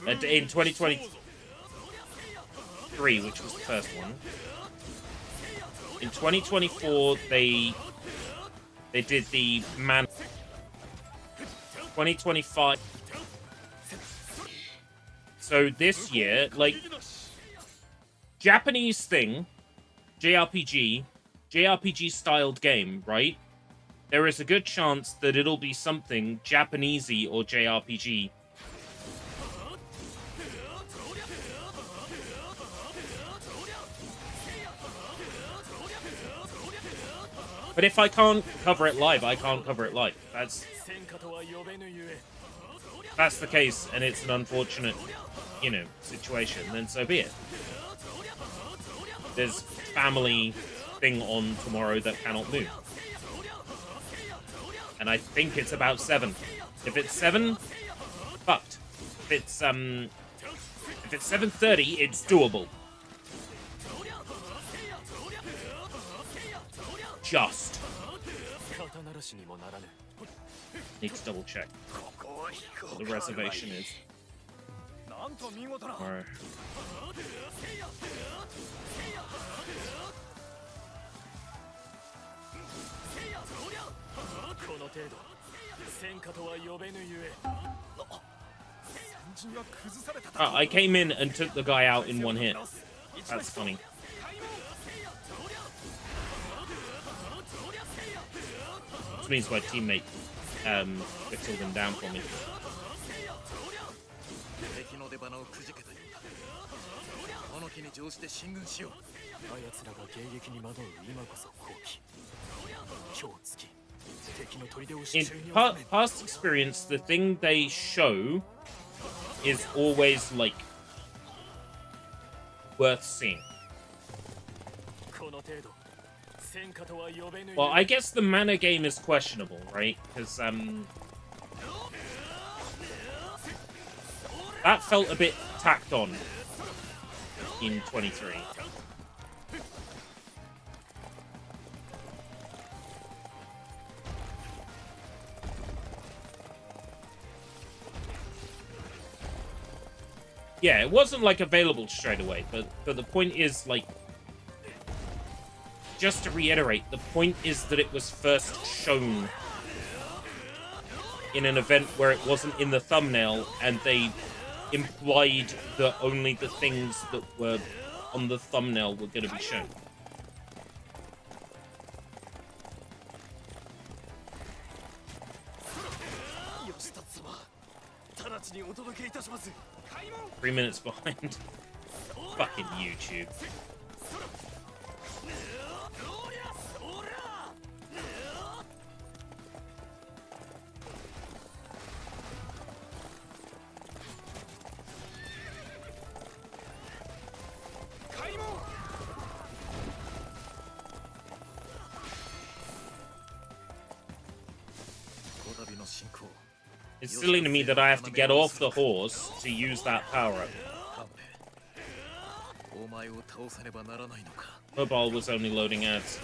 And in 2023, which was the first one. In 2024, they did the Man. 2025. So this year, like, Japanese thing, JRPG styled game, right? There is a good chance that it'll be something Japanesey or JRPG. But if I can't cover it live, I can't cover it live. That's the case, and it's an unfortunate, you know, situation, then so be it. There's family thing on tomorrow that cannot move. And I think it's about 7. If it's 7, fucked. If it's 7:30, it's doable. Just. Need to double check what the reservation is. Alright. Oh, I came in and took the guy out in one hit. That's funny. Which means my teammate whittled him down for me. In past experience, the thing they show is always, like, worth seeing. Well, I guess the mana game is questionable, right? Because, that felt a bit tacked on in 23. Yeah, it wasn't, like, available straight away, but the point is, like, just to reiterate, the point is that it was first shown in an event where it wasn't in the thumbnail, and they implied that only the things that were on the thumbnail were going to be shown. Three minutes behind. Fucking YouTube. It's silly to me that I have to get off the horse to use that power-up. Mobile was only loading ads.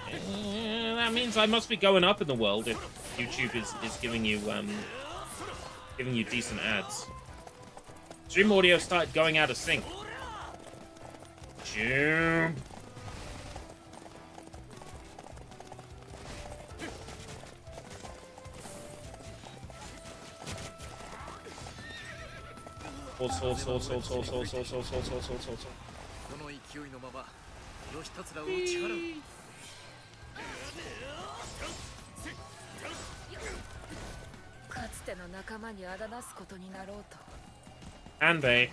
That means I must be going up in the world if YouTube is giving you decent ads. Stream audio started going out of sync. Jump. And they.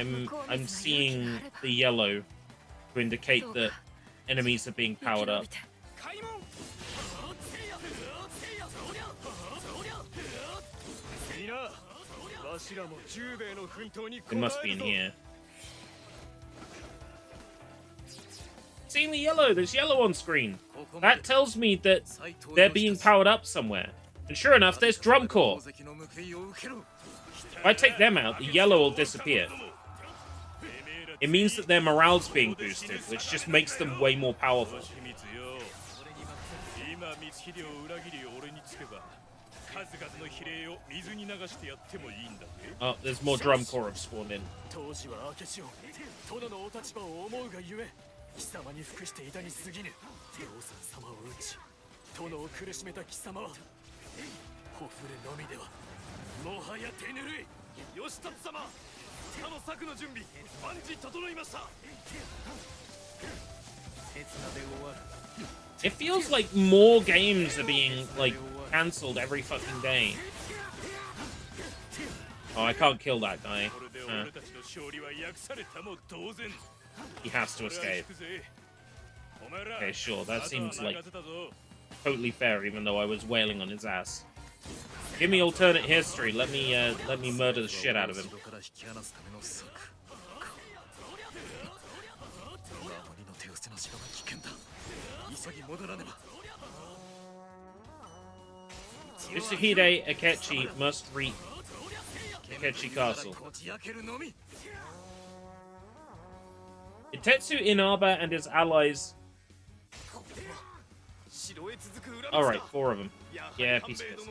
I'm seeing the yellow to indicate that enemies are being powered up. It must be in here. Seeing the yellow, there's yellow on screen. That tells me that they're being powered up somewhere. And sure enough, there's Drum Corps. If I take them out, the yellow will disappear. It means that their morale's being boosted, which just makes them way more powerful. Oh, there's more Drum Corps have spawned in. 貴様に服していたに過ぎぬ。父さん様を討ち、殿を苦しめた貴様は、ほふれのみでは、もはや手ぬるい。義達様、他の策の準備、万事整いました。刹那で終わる。It feels like more games are being, like, cancelled every fucking day. Oh, I can't kill that guy. He has to escape. Okay, sure. That seems like totally fair, even though I was wailing on his ass. Give me alternate history. Let me murder the shit out of him. Yasuhide Akechi must reach Akechi Castle. Itetsu Inaba and his allies. Alright, 4 of them. Yeah, peace of piss.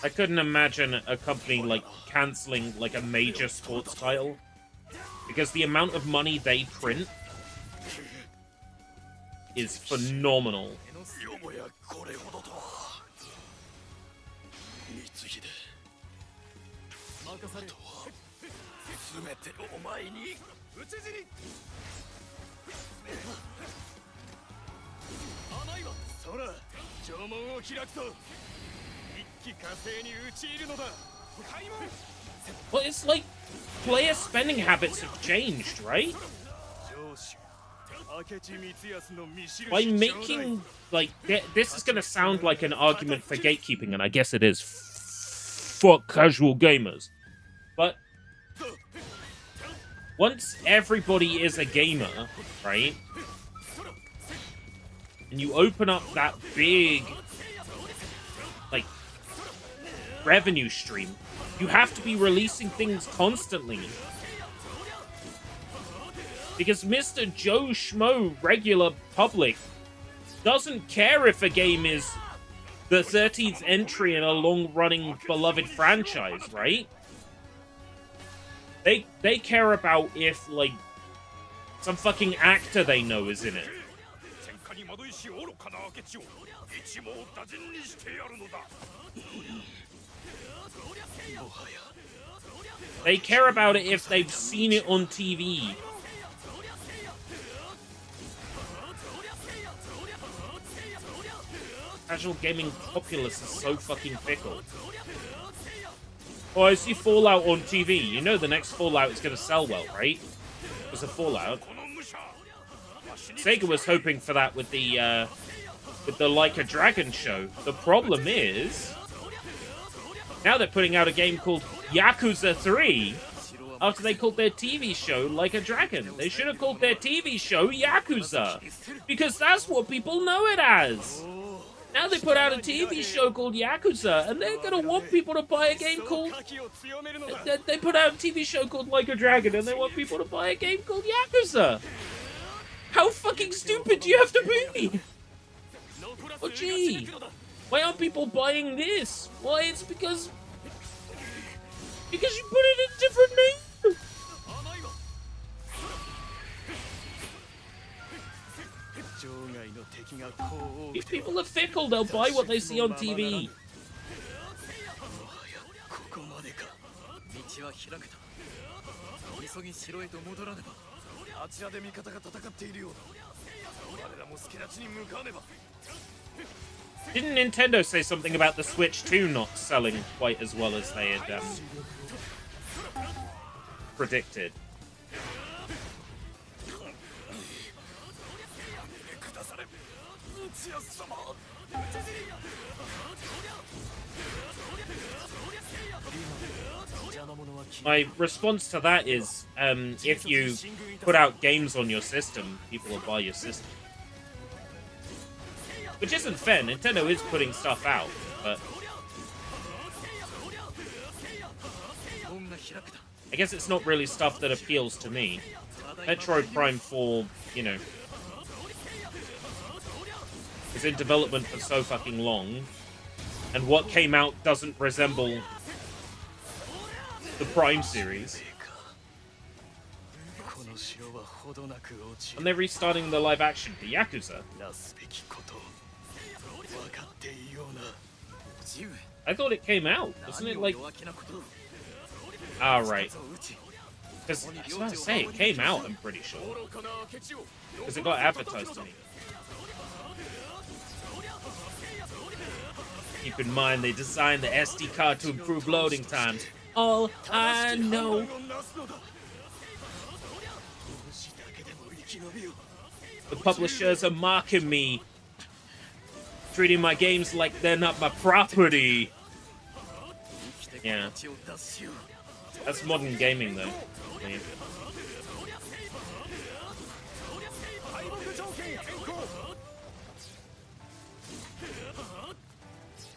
I couldn't imagine a company like cancelling like a major sports title, because the amount of money they print is phenomenal. Well, it's like player spending habits have changed, right? By making, like, this is going to sound like an argument for gatekeeping, and I guess it is. Fuck casual gamers. But once everybody is a gamer, right? And you open up that big, like, revenue stream, you have to be releasing things constantly. Because Mr. Joe Schmo regular public doesn't care if a game is the 13th entry in a long-running beloved franchise, right? They care about if, like, some fucking actor they know is in it. They care about it if they've seen it on TV. Casual gaming populace is so fucking fickle. Oh, I see Fallout on TV. You know the next Fallout is going to sell well, right? It was a Fallout. Sega was hoping for that with the Like a Dragon show. The problem is, now they're putting out a game called Yakuza 3 after they called their TV show Like a Dragon. They should have called their TV show Yakuza, because that's what people know it as. Now they put out a TV show called Yakuza, and they're gonna want people to buy a game called... They put out a TV show called Like a Dragon, and they want people to buy a game called Yakuza. How fucking stupid do you have to be? Oh gee, why aren't people buying this? Why, it's because you put it in a different name. If people are fickle, they'll buy what they see on TV. 道は開けた。急ぎ城へと戻らねば。あちらで味方が戦っているようだ。我らも助太刀に向かわねば。 Didn't Nintendo say something about the Switch 2 not selling quite as well as they had predicted? My response to that is, if you put out games on your system, people will buy your system. Which isn't fair. Nintendo is putting stuff out, but I guess it's not really stuff that appeals to me. Metroid Prime 4, you know, is in development for so fucking long, and what came out doesn't resemble the Prime series. And they're restarting the live action for Yakuza. I thought it came out. Wasn't it like... Ah, right. Because I was about to say, it came out, I'm pretty sure. Because it got advertised to me. Keep in mind, they designed the SD card to improve loading times. All I know. The publishers are mocking me, treating my games like they're not my property. Yeah. That's modern gaming, though. I mean,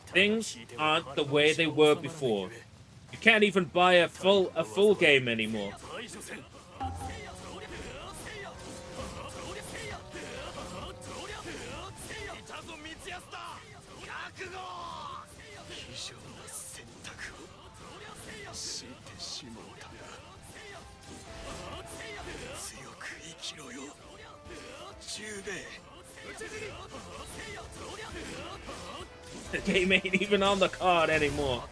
things aren't the way they were before. You can't even buy a full game anymore. The game ain't even on the card anymore.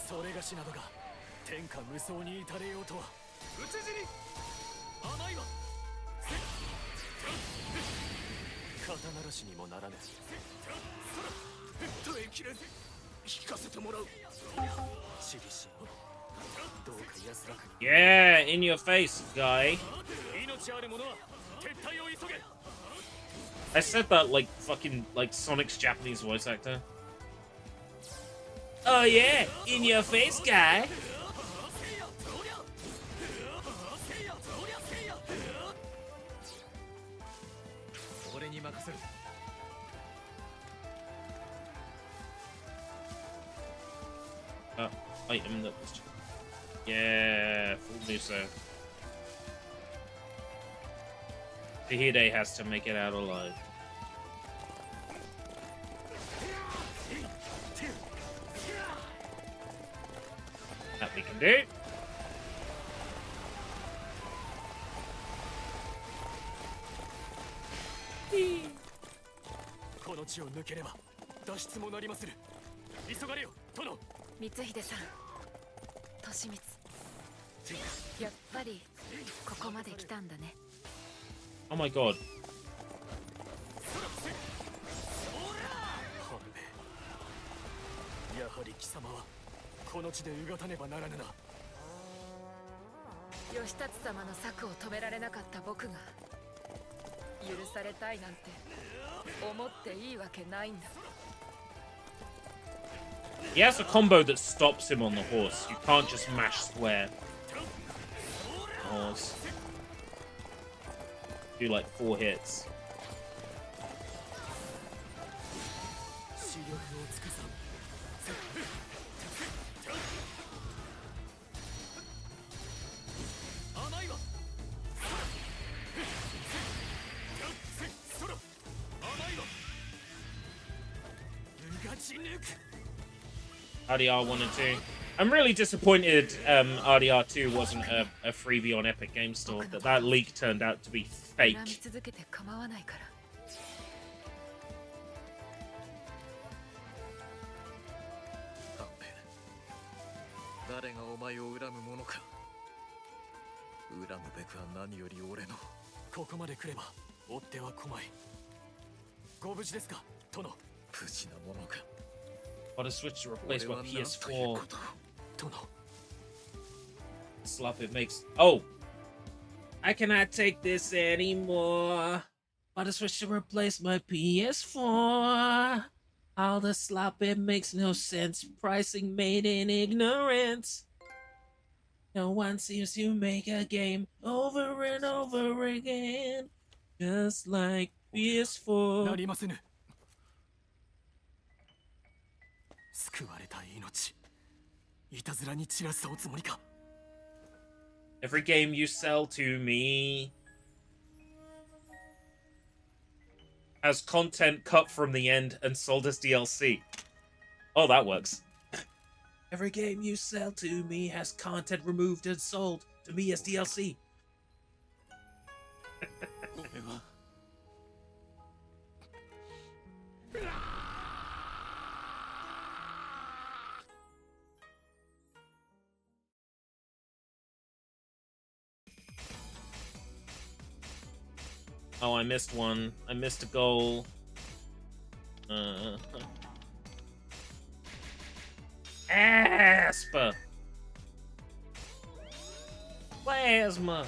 それがしなどが天下無双に至れようとは討ち死に甘いわ肩慣らしにもならぬ耐えきれず引かせてもらうチリシンどうか安らかに Yeah, in your face, guy. 命ある者は撤退を急げ I said that like fucking like Sonic's Japanese voice actor. Oh yeah, in your face, guy. Item that was... Yeah, full Muso. Hide has to make it out alive. That we can do. Oh my god. やはり貴様はこの地でうがたねばならぬな。義達様の策を止められなかった僕が許されたいなんて思っていいわけないんだ。He has a combo that stops him on the horse. You can't just mash square. Horse. Do like 4 hits. RDR 1 and 2. I'm really disappointed RDR 2 wasn't a freebie on Epic Game Store. That leak turned out to be fake. 恨み続けて構わないから。半兵誰がお前を恨む者か。恨むべくは何より俺の。ここまで来れば追っては来まい。ご無事ですか、殿。無事なものか。What a switch to replace my PS4 slap it makes. Oh, I cannot take this anymore. What a switch to replace my PS4. All the slop it makes no sense. Pricing made in ignorance. No one seems to make a game over and over again, just like PS4. なりませぬ。救われた命、いたずらに散らすおつもりか。Every game you sell to me has content cut from the end and sold as DLC. Oh, that works. Every game you sell to me has content removed and sold to me as DLC. Oh, I missed one. I missed a goal. Aspa! Plasma!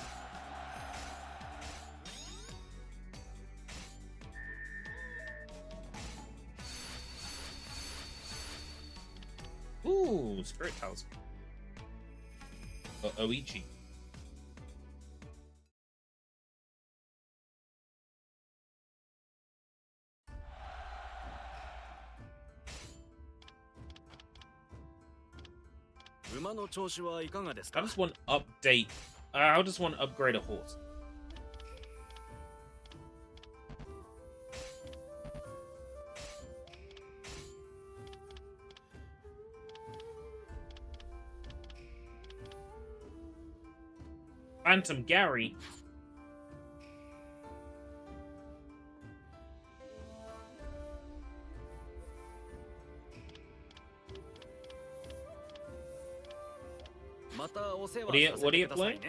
Ooh, Spirit Talisman. Oichi. How does one update? How does one upgrade a horse? Phantom Gary. What do you play?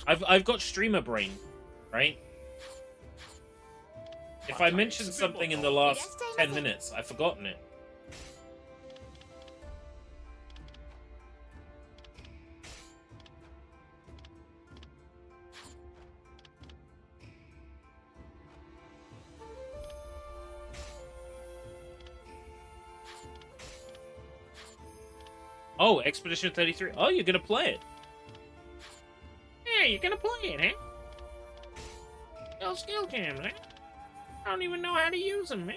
I've got streamer brain, right? If I mentioned something in the last 10 minutes, I've forgotten it. Oh, Expedition 33. Oh, you're gonna play it. Yeah, you're gonna play it, huh? No skill cams, huh? I don't even know how to use them, man.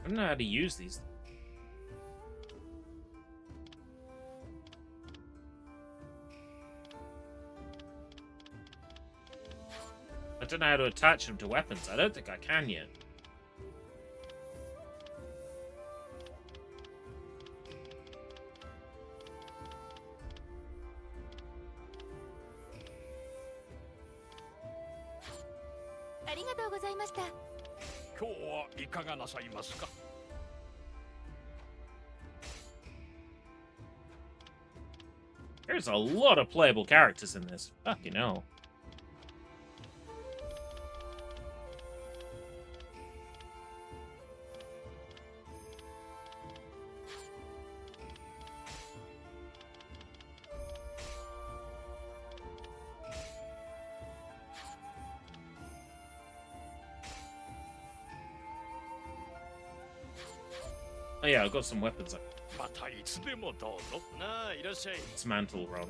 I don't know how to use these. I don't know how to attach them to weapons. I don't think I can yet. There's a lot of playable characters in this. Fucking hell. Oh yeah, I've got some weapons. またいつでもどうぞ。なあ、いらっしゃい。 Dismantle, rather.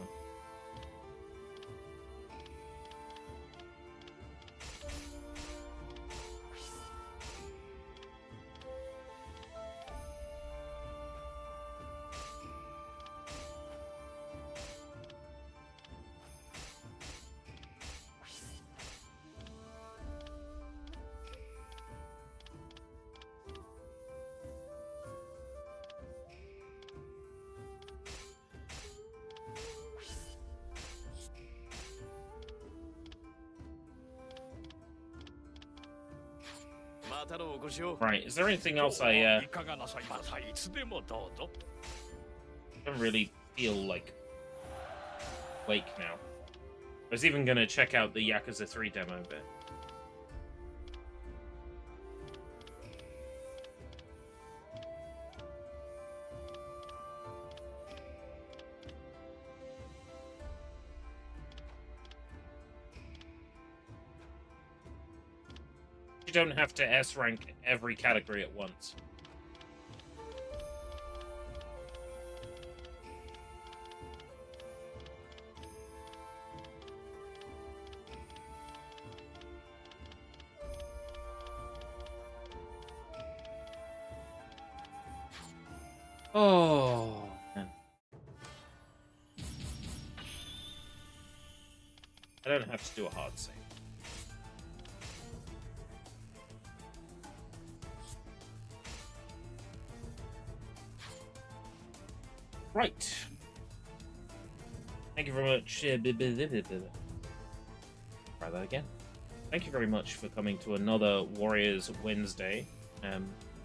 Right, is there anything else I don't really feel like awake now. I was even gonna check out the Yakuza 3 demo bit. You don't have to S rank every category at once. Oh, man. I don't have to do a hard save. Right. Thank you very much. Try that again. Thank you very much for coming to another Warriors Wednesday.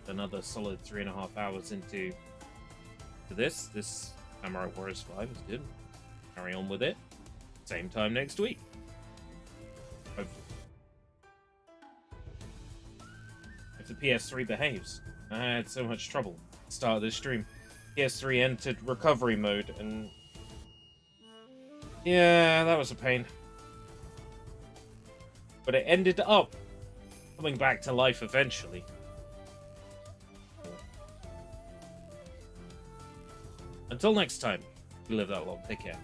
Another solid 3.5 hours into this. This Samurai Warriors 5 is good. Carry on with it. Same time next week. Hopefully. If the PS3 behaves. I had so much trouble at the start of this stream. PS3 entered recovery mode, and yeah, that was a pain. But it ended up coming back to life eventually. Until next time, you live that long. Take care.